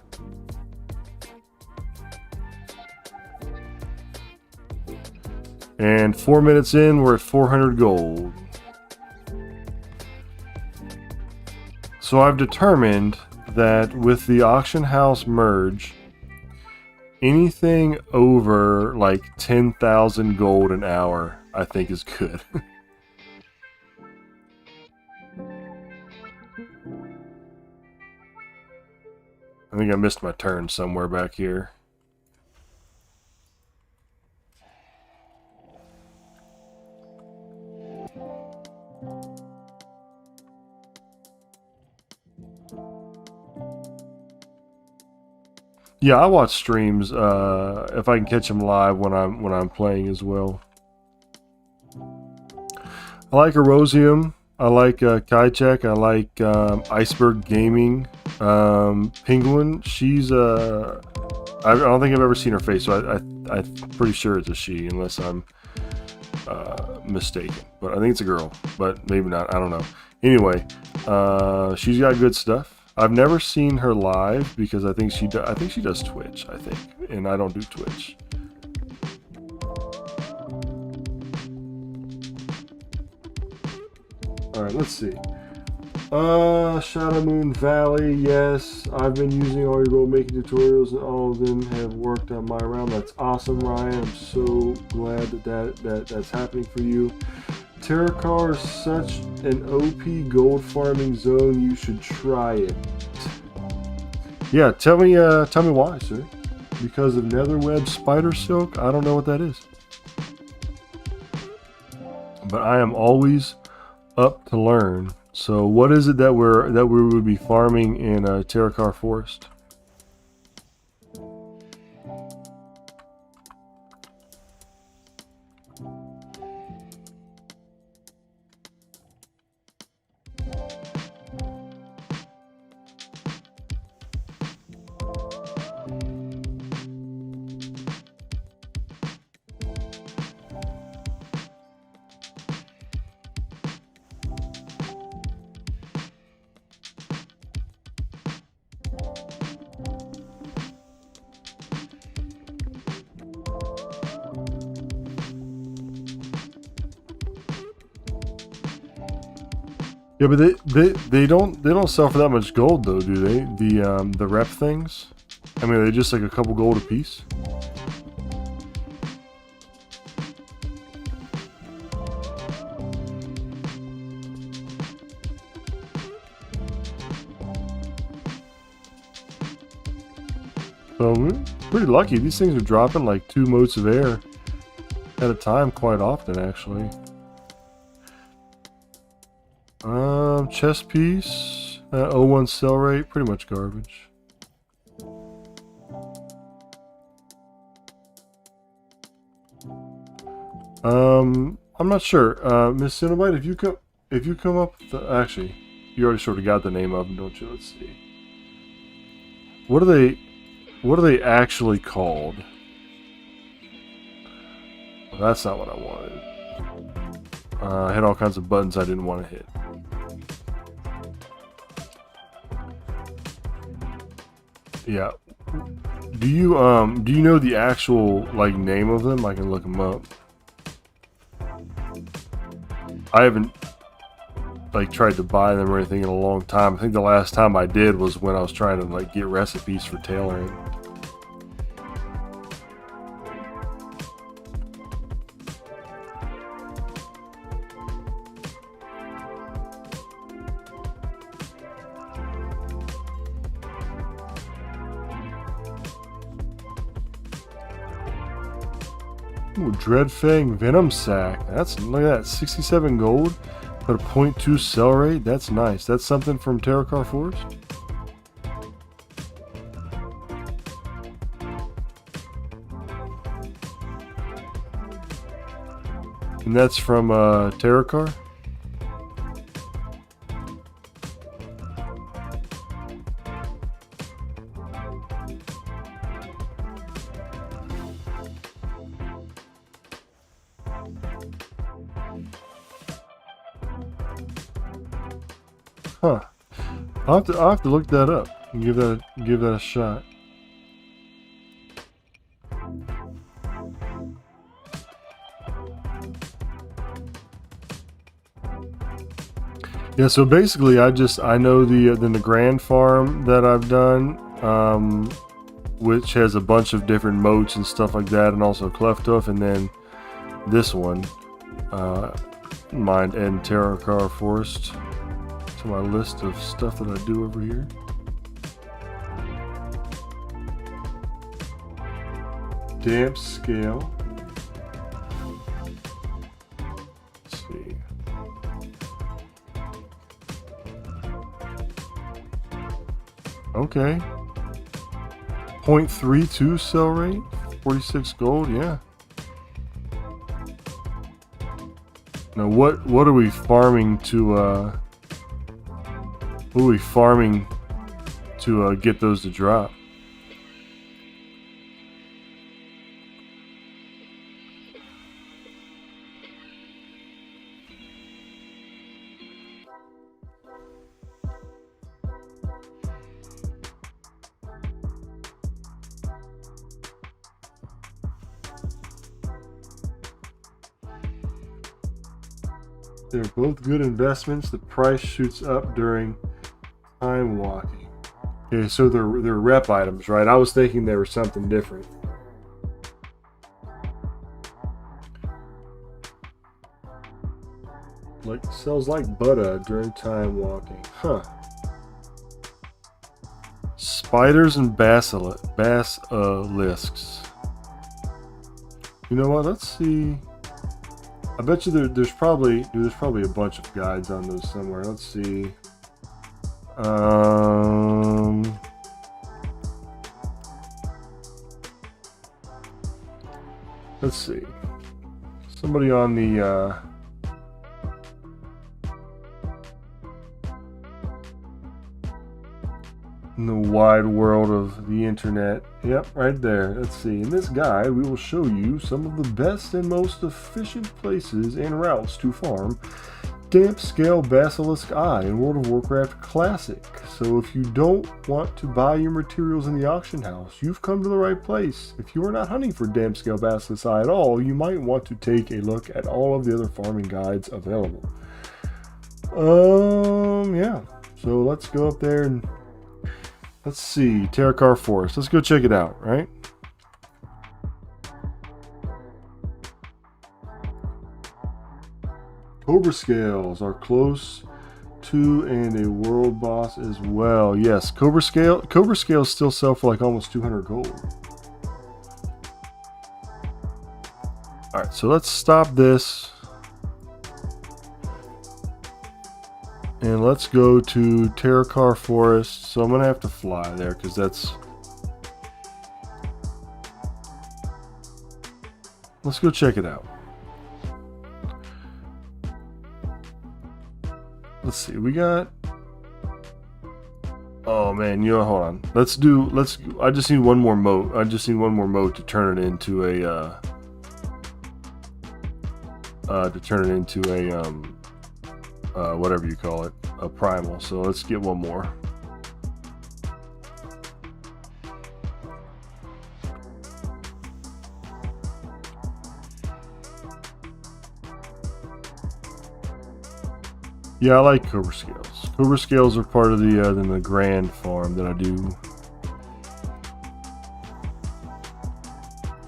And 4 minutes in, we're at 400 gold. So I've determined that with the auction house merge, anything over like 10,000 gold an hour, I think is good. I think I missed my turn somewhere back here. Yeah, I watch streams if I can catch them live when I'm playing as well. I like Erosium. I like Kaichek. I like Iceberg Gaming. Penguin. She's I don't think I've ever seen her face, so I'm pretty sure it's a she, unless I'm mistaken. But I think it's a girl, but maybe not. I don't know. Anyway, she's got good stuff. I've never seen her live because I think she does Twitch, I think, and I don't do Twitch. All right, let's see. Shadow Moon Valley, yes. I've been using all your gold making tutorials, and all of them have worked on my realm. That's awesome, Ryan. I'm so glad that's happening for you. Terracar is such an OP gold farming zone. You should try it. Yeah, tell me why, sir. Because of Netherweb Spider Silk? I don't know what that is. But I am always up to learn. So, what is it that we would be farming in Terracar Forest? Yeah, but they don't sell for that much gold though, do they? The rep things. I mean, are they just like a couple gold a piece? So we're pretty lucky. These things are dropping like 2 motes of air at a time quite often, actually. Chest piece, 01 sell rate, pretty much garbage. I'm not sure. Miss Cinnabyte, if you come up with the, actually, you already sort of got the name of them, don't you? Let's see. What are they actually called? Well, that's not what I wanted. I had all kinds of buttons I didn't want to hit. Yeah. Do you know the actual like name of them? I can look them up. I haven't like tried to buy them or anything in a long time. I think the last time I did was when I was trying to like get recipes for tailoring. Ooh, Dreadfang Venom Sac. Look at that, 67 gold. But a 0.2 sell rate. That's nice. That's something from Terracar Forest. And that's from Terracar. Huh. I'll have to look that up and give that a shot. Yeah, so basically I know the Grand Farm that I've done, which has a bunch of different moats and stuff like that, and also Clefthoof, and then this one, Mind and Terracar Forest. To my list of stuff that I do over here. Damp scale. Let's see. Okay. 0.32 sell rate. 46 gold, yeah. Now what are we farming to get those to drop? They're both good investments. The price shoots up during time walking. Okay, so they're rep items, right? I was thinking they were something different. Like sells like butter during time walking. Huh. Spiders and basilisks. You know what? Let's see. I bet you there's probably a bunch of guides on those somewhere. Let's see. Let's see. Somebody on the in the wide world of the internet. Yep, right there. Let's see. In this guide, we will show you some of the best and most efficient places and routes to farm Damp Scale Basilisk Eye in World of Warcraft Classic. So if you don't want to buy your materials in the auction house, you've come to the right place. If you are not hunting for Damp Scale Basilisk Eye at all, you might want to take a look at all of the other farming guides available. Yeah. So let's go up there and let's see, Terracar Forest. Let's go check it out, right? Cobra scales are close to and a world boss as well. Yes, Cobra scales still sell for like almost 200 gold. All right, so let's stop this. And let's go to Terracar Forest. So I'm going to have to fly there because that's... Let's go check it out. Let's see, we got... Oh man, you know, hold on. I just need one more moat. I just need one more moat to turn it into a... whatever you call it, a primal. So let's get one more. Yeah, I like Cobra scales. Cobra scales are part of the Grand Farm that I do.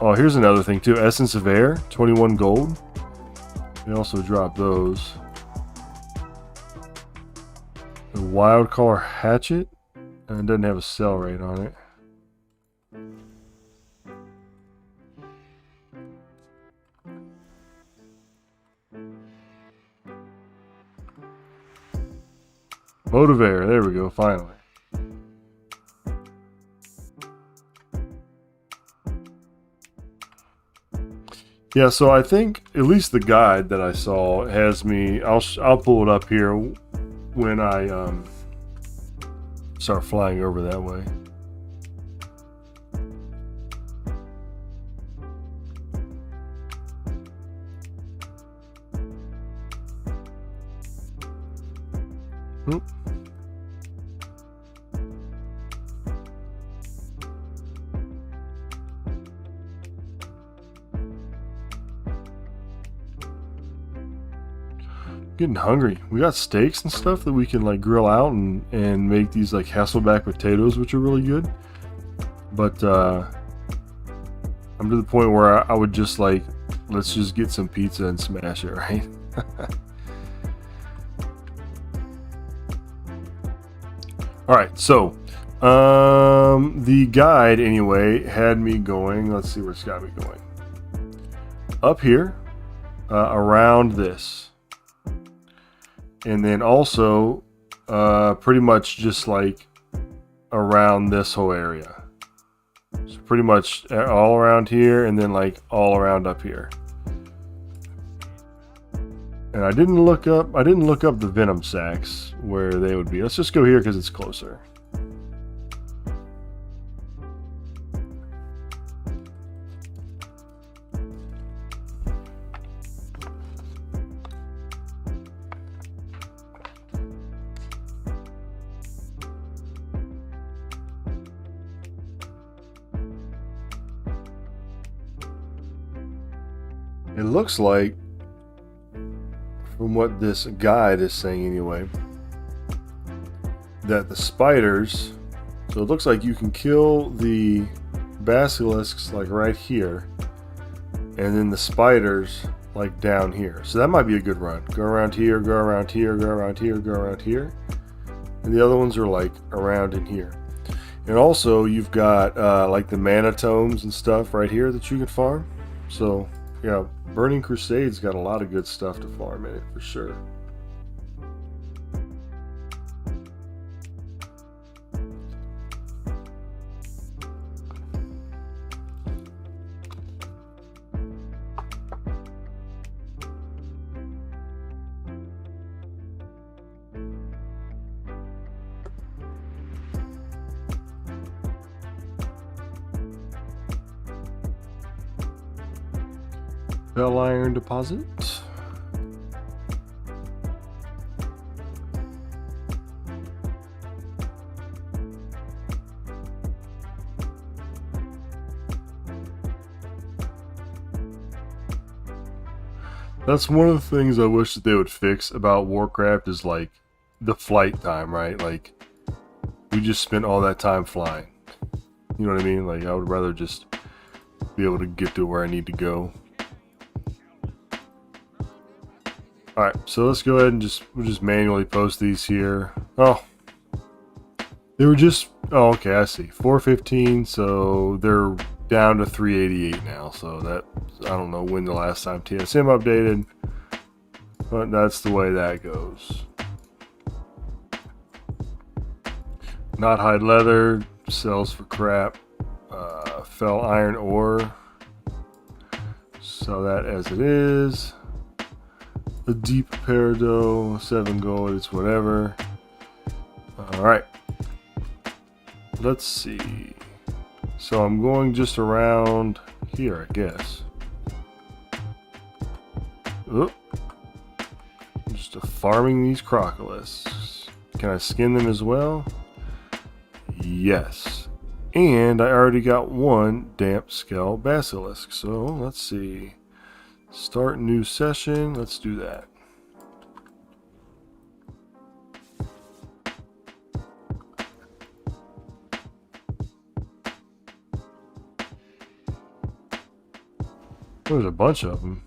Oh, here's another thing too. Essence of Air, 21 gold. We also drop those. The Wild Collar Hatchet, and it doesn't have a sell rate on it. Motivator, there we go, finally. Yeah, so I think at least the guide that I saw has me. I'll pull it up here when I start flying over that way. Oop. Getting hungry. We got steaks and stuff that we can like grill out and make these like Hasselback potatoes, which are really good. But I'm to the point where I would just like, let's just get some pizza and smash it, right? Alright, so the guide anyway had me going, let's see where it's got me going. Up here, around this. And then also pretty much just like around this whole area. So pretty much all around here and then like all around up here. And I didn't look up the venom sacks where they would be. Let's just go here because it's closer. It looks like, from what this guide is saying anyway, that the spiders, so it looks like you can kill the basilisks like right here, and then the spiders like down here. So that might be a good run. Go around here, go around here, go around here, go around here. And the other ones are like around in here. And also you've got like the mana tomes and stuff right here that you can farm. So yeah, Burning Crusade's got a lot of good stuff to farm in it for sure. Bell iron deposit. That's one of the things I wish that they would fix about Warcraft is like the flight time, right? Like we just spent all that time flying. You know what I mean? Like I would rather just be able to get to where I need to go. Alright, so let's go ahead and we'll just manually post these here. Oh. They were just, oh okay, I see. 415, so they're down to 388 now. So that, I don't know when the last time TSM updated, but that's the way that goes. Not hide leather, sells for crap. Fell iron ore. Sell that as it is. A deep peridot, 7 gold, it's whatever. Alright. Let's see. So I'm going just around here, I guess. Oop. Just farming these crocolisks. Can I skin them as well? Yes. And I already got one damp skull basilisk. So let's see. Start new session. Let's do that. There's a bunch of them.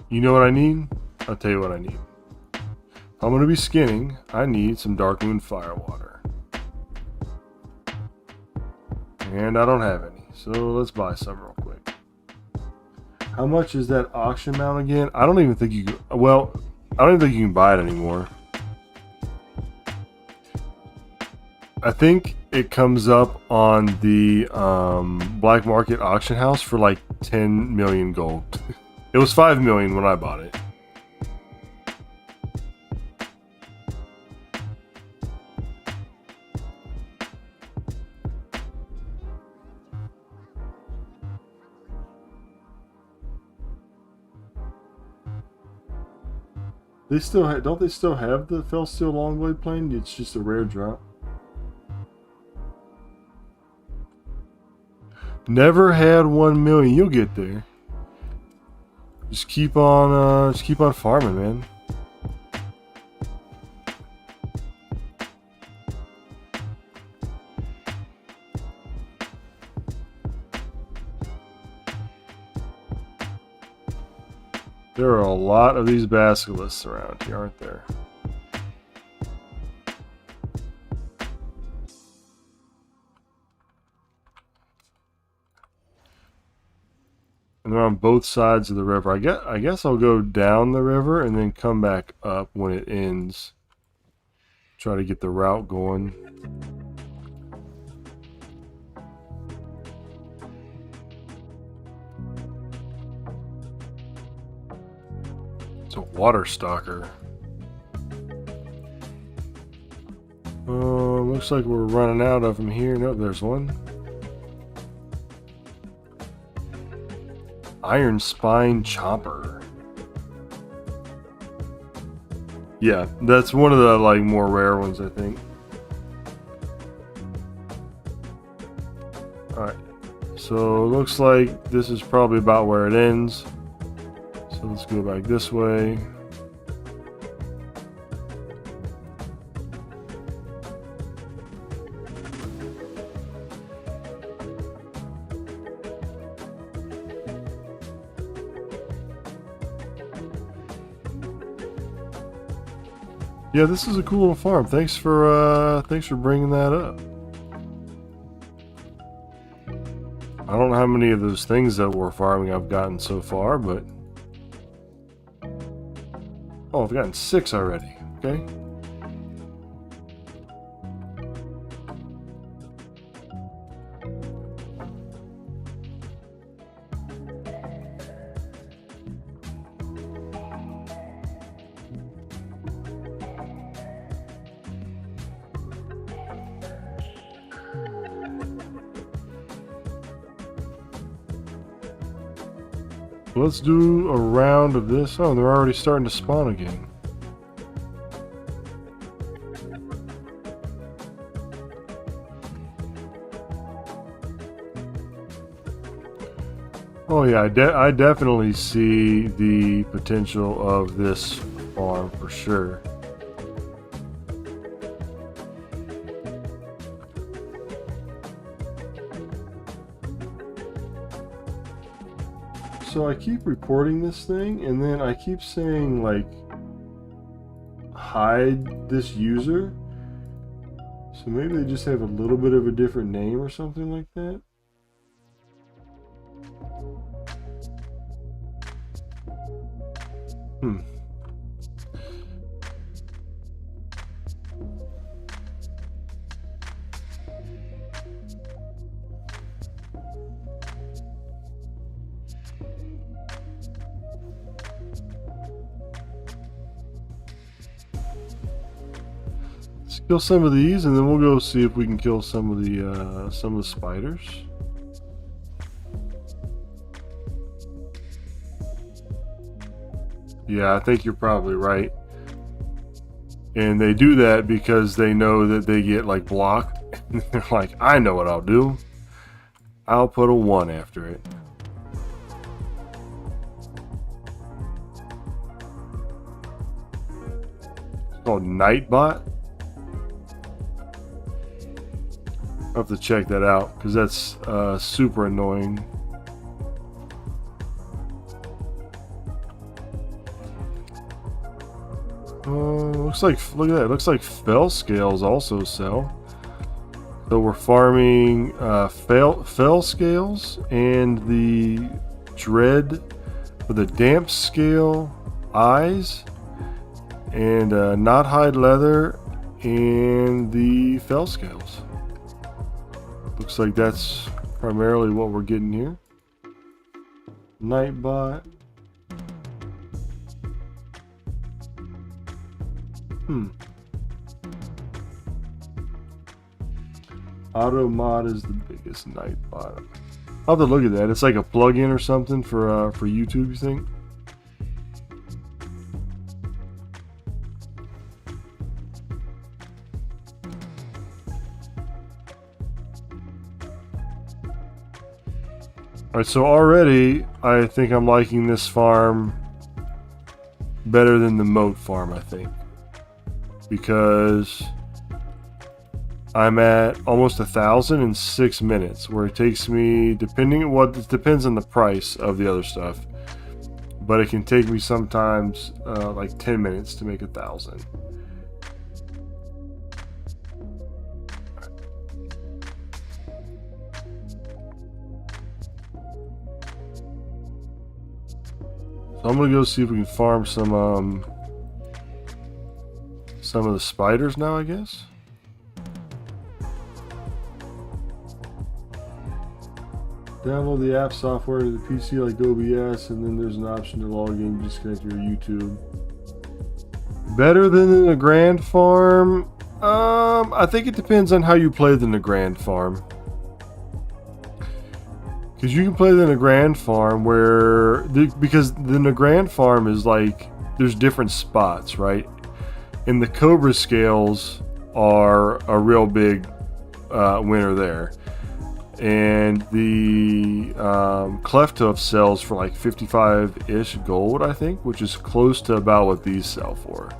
You know what I need? I'll tell you what I need. If I'm going to be skinning, I need some Darkmoon Firewater. And I don't have any. So let's buy some real quick. How much is that auction mount again? I don't even think you can, well, I don't even think you can buy it anymore. I think it comes up on the black market auction house for like 10 million gold. It was 5 million when I bought it. They still don't they still have the fell steel longblade plane? It's just a rare drop. Never had 1 million. You'll get there. Just keep on farming, man. There are a lot of these basilisks around here, aren't there? And they're on both sides of the river. I guess I'll go down the river and then come back up when it ends. Try to get the route going. It's a water stalker. Looks like we're running out of them here. Nope, there's one. Iron spine chopper. Yeah, that's one of the like more rare ones, I think. Alright, so it looks like this is probably about where it ends. So let's go back this way. Yeah, this is a cool little farm. Thanks for bringing that up. I don't know how many of those things that we're farming I've gotten so far, but oh, I've gotten 6 already. Okay. Let's do a round of this. Oh, they're already starting to spawn again. Oh yeah, I definitely see the potential of this farm for sure. So I keep reporting this thing, and then I keep saying, like, hide this user. So maybe they just have a little bit of a different name or something like that. Let's kill some of these, and then we'll go see if we can kill some of the spiders. Yeah, I think you're probably right. And they do that because they know that they get like blocked. They're like, I know what I'll do. I'll put a 1 after it. It's called Nightbot. I'll have to check that out because that's super annoying. Look at that. Looks like fell scales also sell. So we're farming fell scales and the dread for the damp scale eyes, and knot hide leather, and the fell scales. Looks like that's primarily what we're getting here. Nightbot. Auto mod is the biggest Nightbot. I'll have to look at that. It's like a plug-in or something for YouTube, you think? Alright, so already I think I'm liking this farm better than the moat farm, I think. Because I'm at almost 1,000 in 6 minutes, where it takes me, it depends on the price of the other stuff, but it can take me sometimes like 10 minutes to make 1,000. So I'm gonna go see if we can farm some of the spiders now, I guess. Download the app software to the PC like OBS, and then there's an option to log in. Just connect to your YouTube. Better than the Grand Farm? I think it depends on how you play the Grand Farm. Because you can play the Grand Farm because the Grand Farm is like, there's different spots, right? And the Cobra scales are a real big winner there. And the Cleft Hoof sells for like 55-ish gold, I think, which is close to about what these sell for.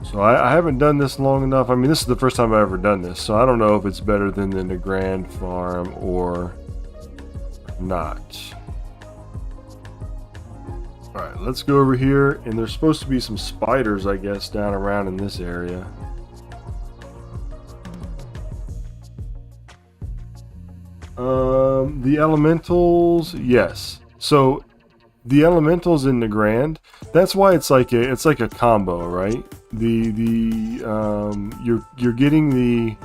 So I haven't done this long enough. I mean, this is the first time I've ever done this, so I don't know if it's better than the Grand Farm or not. Alright, let's go over here, and there's supposed to be some spiders, I guess, down around in this area. The elementals, yes. So the elementals in the Grand, that's why it's like a combo, right? You're getting the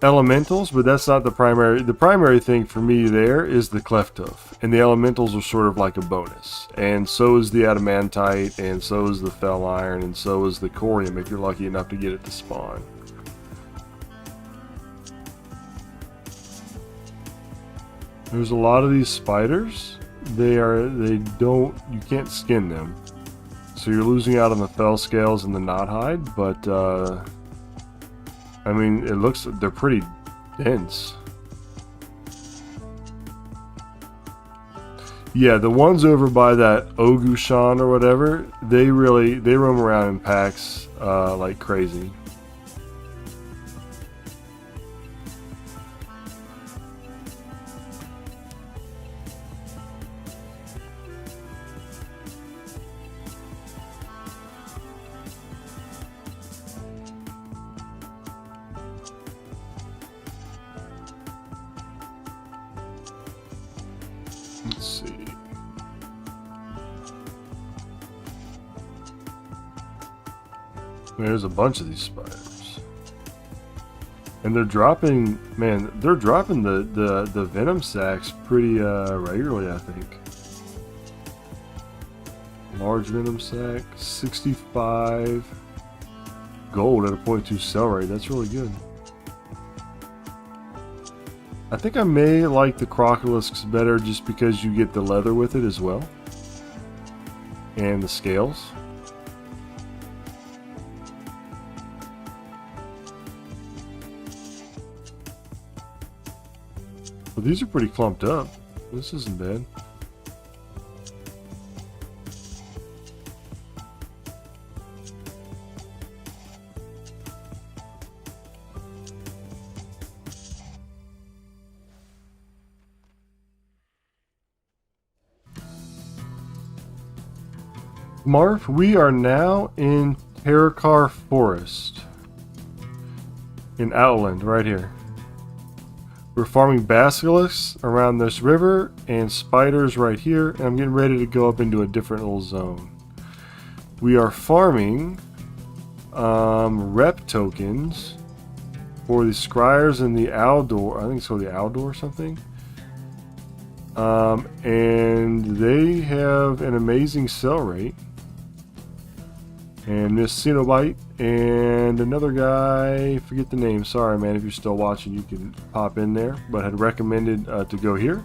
elementals, but that's not the primary. The primary thing for me there is the Cleft Hoof, and the elementals are sort of like a bonus. And so is the adamantite, and so is the fell iron, and so is the corium if you're lucky enough to get it to spawn. There's a lot of these spiders. You can't skin them. So you're losing out on the fell scales and the knot hide, but I mean, they're pretty dense. Yeah, the ones over by that Ogushan or whatever, they roam around in packs like crazy. Let's see. There's a bunch of these spiders. And they're dropping, man, the venom sacks pretty regularly, I think. Large venom sack, 65 gold at a 0.2 sell rate. That's really good. I think I may like the crocolisks better just because you get the leather with it as well. And the scales. But these are pretty clumped up. This isn't bad. Marv, we are now in Terrakar Forest. In Outland, right here. We're farming basilisks around this river and spiders right here. And I'm getting ready to go up into a different little zone. We are farming rep tokens for the scryers and the outdoor. I think it's called the outdoor or something. And they have an amazing sell rate. And this Cenobite and another guy, forget the name, sorry man, if you're still watching you can pop in there, but had recommended to go here.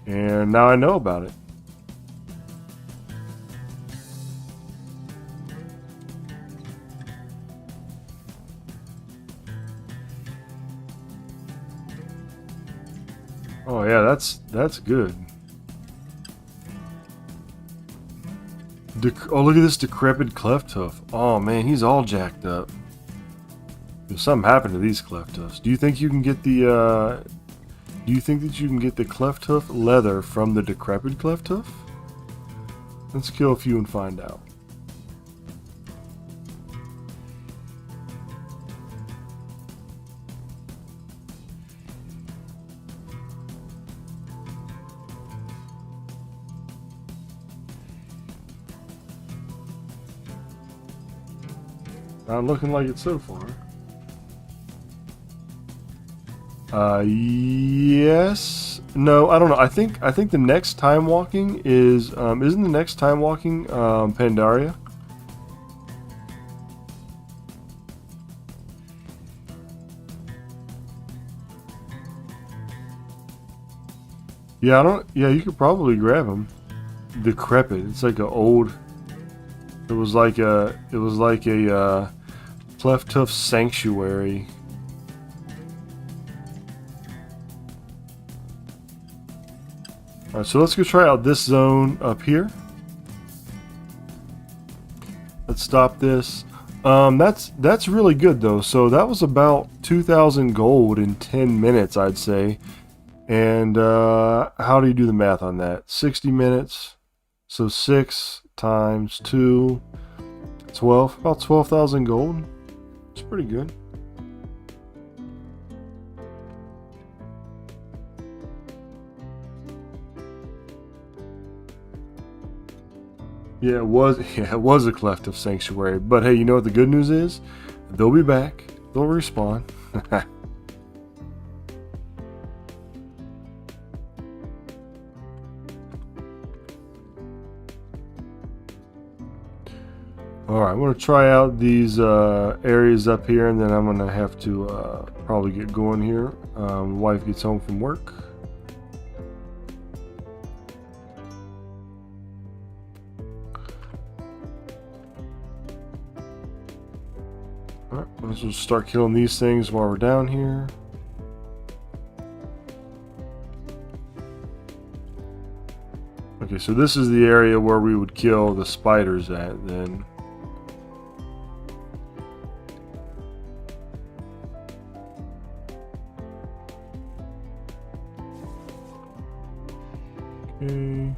And now I know about it. Oh yeah, that's good. Oh, look at this decrepit cleft hoof. Oh man, he's all jacked up. If something happened to these cleft hoofs, do you think you can get the? Do you think that you can get the cleft hoof leather from the decrepit cleft hoof? Let's kill a few and find out. Not looking like it so far. Yes. No, I don't know. I think the next time walking is isn't the next time walking Pandaria? Yeah, I don't. Yeah, you could probably grab him. Decrepit. It's like an old. It was like a cleft hoof sanctuary. Alright, so let's go try out this zone up here. Let's stop this. That's really good though. So that was about 2,000 gold in 10 minutes, I'd say. And how do you do the math on that? 60 minutes. So 6 times 2, 12. About 12,000 gold. It's pretty good. Yeah, it was a cleft of sanctuary. But hey, you know what the good news is? They'll be back. They'll respawn. Alright, I'm going to try out these areas up here, and then I'm going to have to probably get going here. Wife gets home from work. Alright, let's just start killing these things while we're down here. Okay, so this is the area where we would kill the spiders at then. Okay.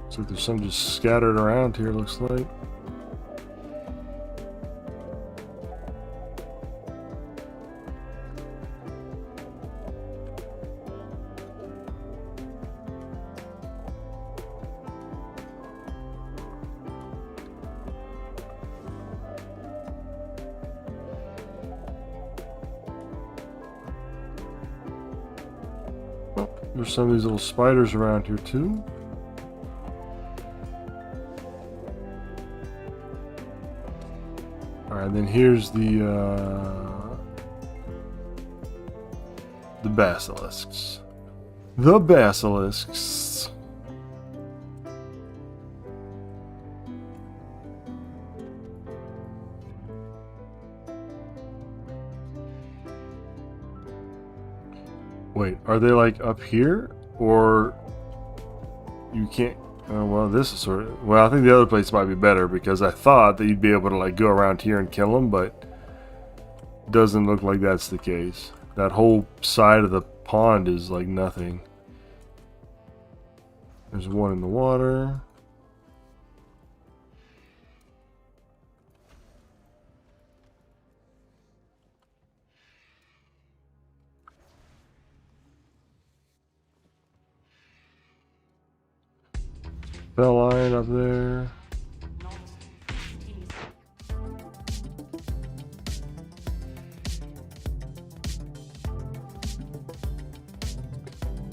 So there's some just scattered around here, looks like. Oh, there's some of these little spiders around here too. Alright, then here's the basilisks. The basilisks. Wait, are they like up here? Or you can't... well, this is sort of... Well, I think the other place might be better because I thought that you'd be able to like go around here and kill them, but doesn't look like that's the case. That whole side of the pond is like nothing. There's one in the water. Bell iron up there.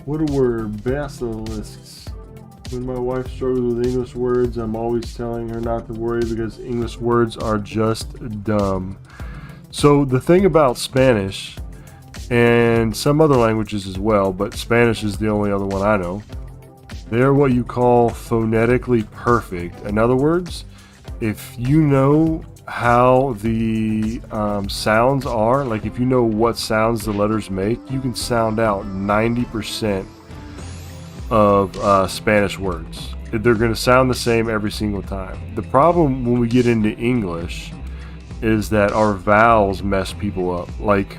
What a word, basilisks. When my wife struggles with English words, I'm always telling her not to worry because English words are just dumb. So the thing about Spanish, and some other languages as well, but Spanish is the only other one I know, they're what you call phonetically perfect. In other words, if you know how the sounds are, like if you know what sounds the letters make, you can sound out 90% of Spanish words. They're going to sound the same every single time. The problem when we get into English is that our vowels mess people up. Like,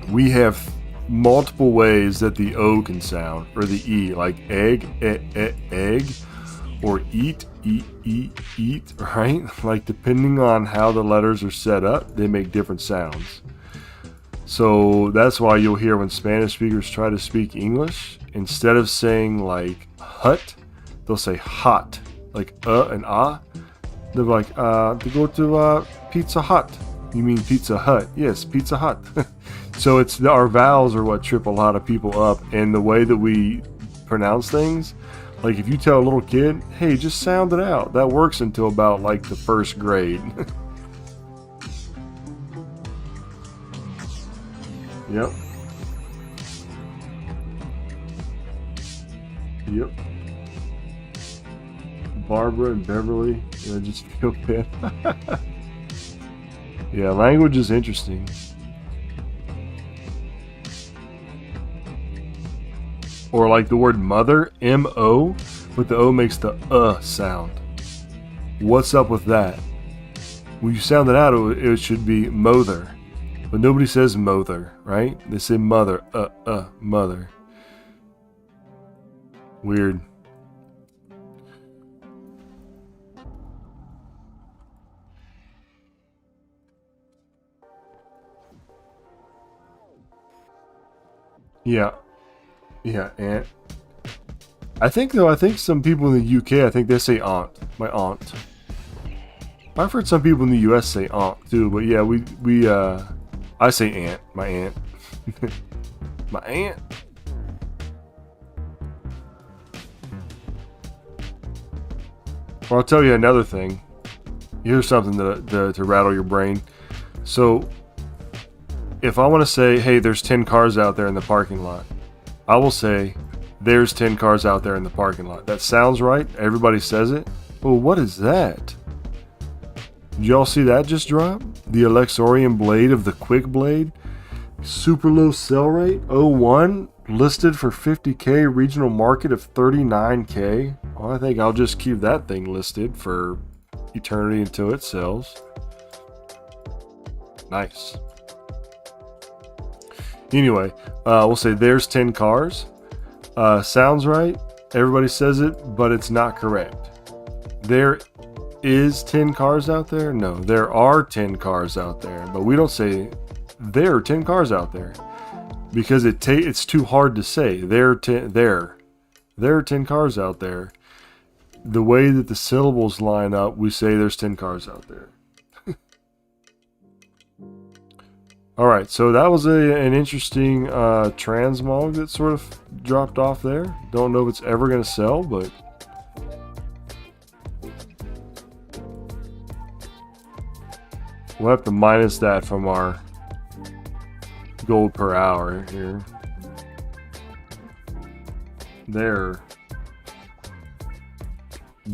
we have multiple ways that the O can sound, or the E, like egg, egg, or eat, eat, right? Like, depending on how the letters are set up, they make different sounds. So that's why you'll hear when Spanish speakers try to speak English, instead of saying like hut, they'll say hot, like and ah. They're like, to go to Pizza Hut. You mean Pizza Hut? Yes, Pizza Hut. So it's our vowels are what trip a lot of people up, and the way that we pronounce things. Like if you tell a little kid, hey, just sound it out, that works until about like the first grade. Yep. Yep. Barbara and Beverly, I just feel bad. Yeah, language is interesting. Or like the word mother, M-O, but the O makes the sound. What's up with that? When you sound it out, it should be mother. But nobody says mother, right? They say mother, mother. Weird. Yeah. Yeah, aunt. I think some people in the UK, I think they say aunt. My aunt. I've heard some people in the US say aunt too, but yeah, I say aunt. My aunt. My aunt. Well, I'll tell you another thing. Here's something to rattle your brain. So, if I want to say, hey, there's 10 cars out there in the parking lot, I will say, there's 10 cars out there in the parking lot. That sounds right. Everybody says it. Well, what is that? Did y'all see that just drop? The Alexorian blade of the Quick Blade. Super low sell rate. 01. Listed for 50K. Regional market of 39K. Well, I think I'll just keep that thing listed for eternity until it sells. Nice. Anyway, we'll say there's 10 cars. Sounds right. Everybody says it, but it's not correct. There is 10 cars out there? No, there are 10 cars out there. But we don't say there are 10 cars out there because it's too hard to say. There are 10 cars out there. The way that the syllables line up, we say there's 10 cars out there. All right, so that was an interesting transmog that sort of dropped off there. Don't know if it's ever going to sell, but we'll have to minus that from our gold per hour here. There.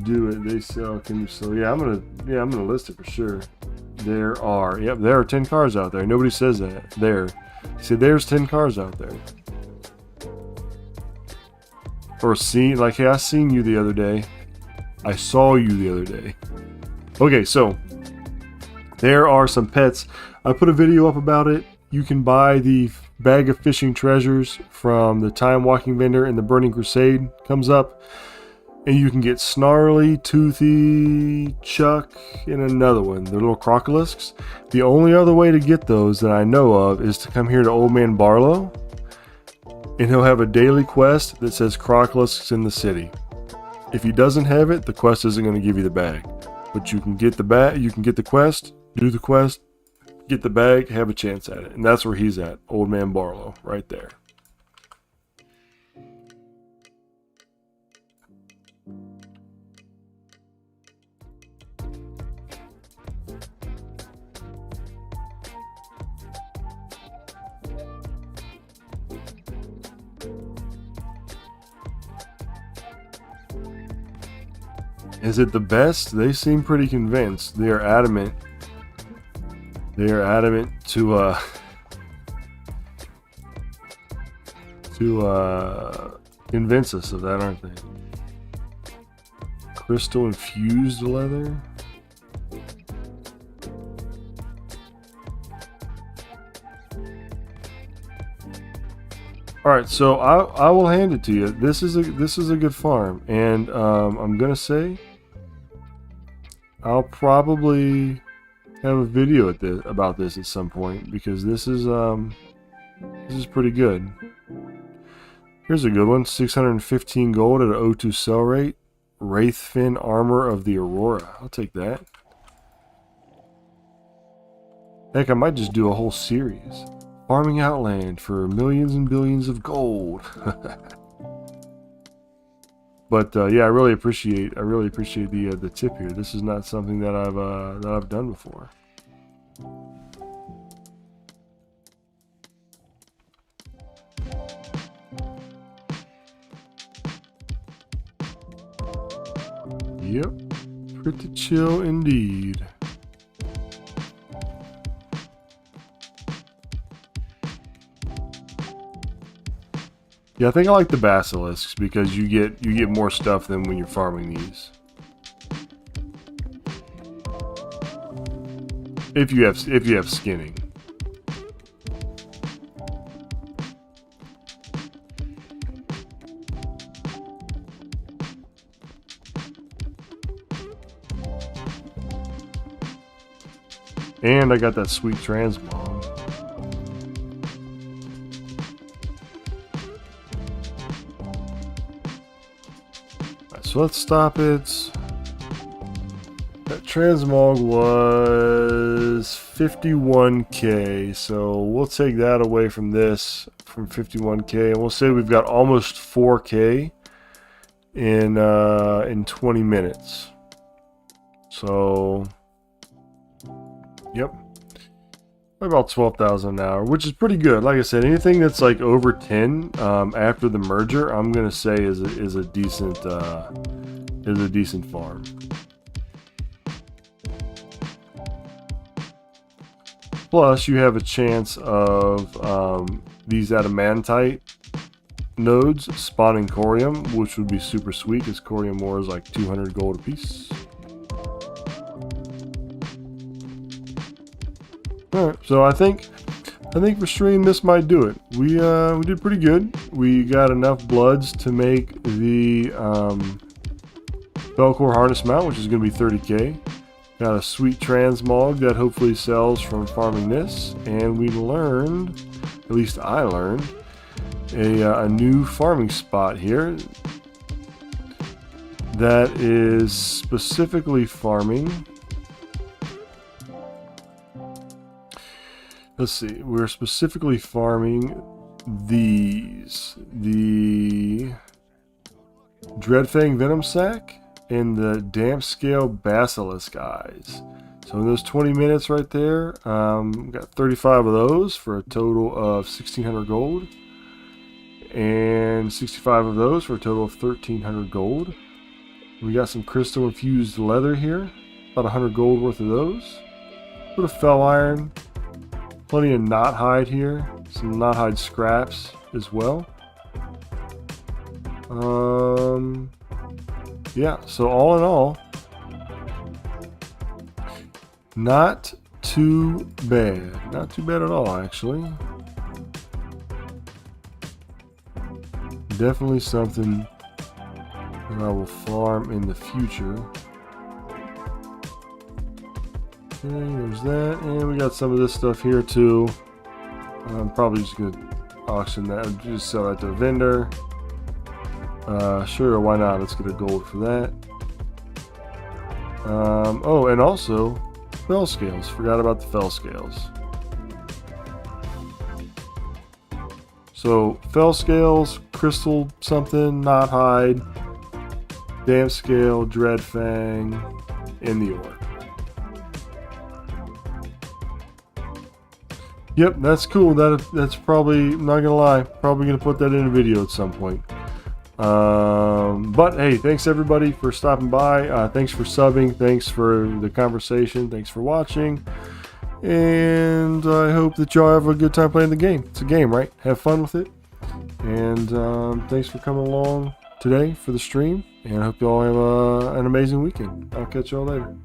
Do it. They sell. Can you sell? Yeah, I'm gonna list it for sure. There are 10 cars out there. Nobody says that. There. See, there's 10 cars out there. Or like, hey, I seen you the other day. I saw you the other day. Okay, so There are some pets. I put a video up about it. You can buy the bag of fishing treasures from the Time Walking vendor in the Burning Crusade. Comes up. And you can get Snarly, Toothy, Chuck, and another one. They're little crocolisks. The only other way to get those that I know of is to come here to Old Man Barlow. And he'll have a daily quest that says crocolisks in the city. If he doesn't have it, the quest isn't going to give you the bag. But you can get the bag, you can get the quest, do the quest, get the bag, have a chance at it. And that's where he's at, Old Man Barlow, right there. Is it the best? They seem pretty convinced. They are adamant. They are adamant to convince us of that, aren't they? Crystal infused leather. All right, so I will hand it to you. This is a good farm, and I'm gonna say I'll probably have a video about this at some point, because this is pretty good. Here's a good one: 615 gold at an O2 sell rate. Wraithfin armor of the Aurora. I'll take that. Heck, I might just do a whole series. Farming Outland for millions and billions of gold. But yeah, I really appreciate the tip here. This is not something that I've done before. Yep, pretty chill indeed. Yeah, I think I like the basilisks because you get more stuff than when you're farming these. If you have skinning. And I got that sweet transmog. So let's stop it. That transmog was 51k, so we'll take that away from this, from 51k, and we'll say we've got almost 4k in 20 minutes. So, yep, about 12,000 an hour, which is pretty good. Like I said, anything that's like over 10 after the merger, I'm gonna say is a decent farm. Plus, you have a chance of these adamantite nodes spawning corium, which would be super sweet because corium ore is like 200 gold a piece. Alright, so I think for stream this might do it. We did pretty good. We got enough bloods to make the Belcore harness mount, which is going to be 30k. Got a sweet transmog that hopefully sells from farming this, and we learned, at least I learned, a new farming spot here that is specifically farming. Let's see, we're specifically farming these, the Dreadfang Venom Sac and the Damp Scale Basilisk Eyes. So in those 20 minutes right there, got 35 of those for a total of 1,600 gold. And 65 of those for a total of 1,300 gold. We got some crystal infused leather here, about 100 gold worth of those. A bit of fell iron. Plenty of knot hide here, some knot hide scraps as well. Yeah, so all in all, not too bad. Not too bad at all, actually. Definitely something that I will farm in the future. Okay, there's that. And we got some of this stuff here too. I'm probably just going to auction that. Just sell that to a vendor. Sure, why not? Let's get a gold for that. Oh, and also fell scales. Forgot about the fell scales. So fell scales, crystal something, not hide, damp scale, dread fang, and the ore. Yep, that's cool. That's probably, I'm not gonna lie, probably gonna put that in a video at some point. But hey, thanks everybody for stopping by. Thanks for subbing. Thanks for the conversation. Thanks for watching. And I hope that y'all have a good time playing the game. It's a game, right? Have fun with it. And thanks for coming along today for the stream. And I hope y'all have an amazing weekend. I'll catch y'all later.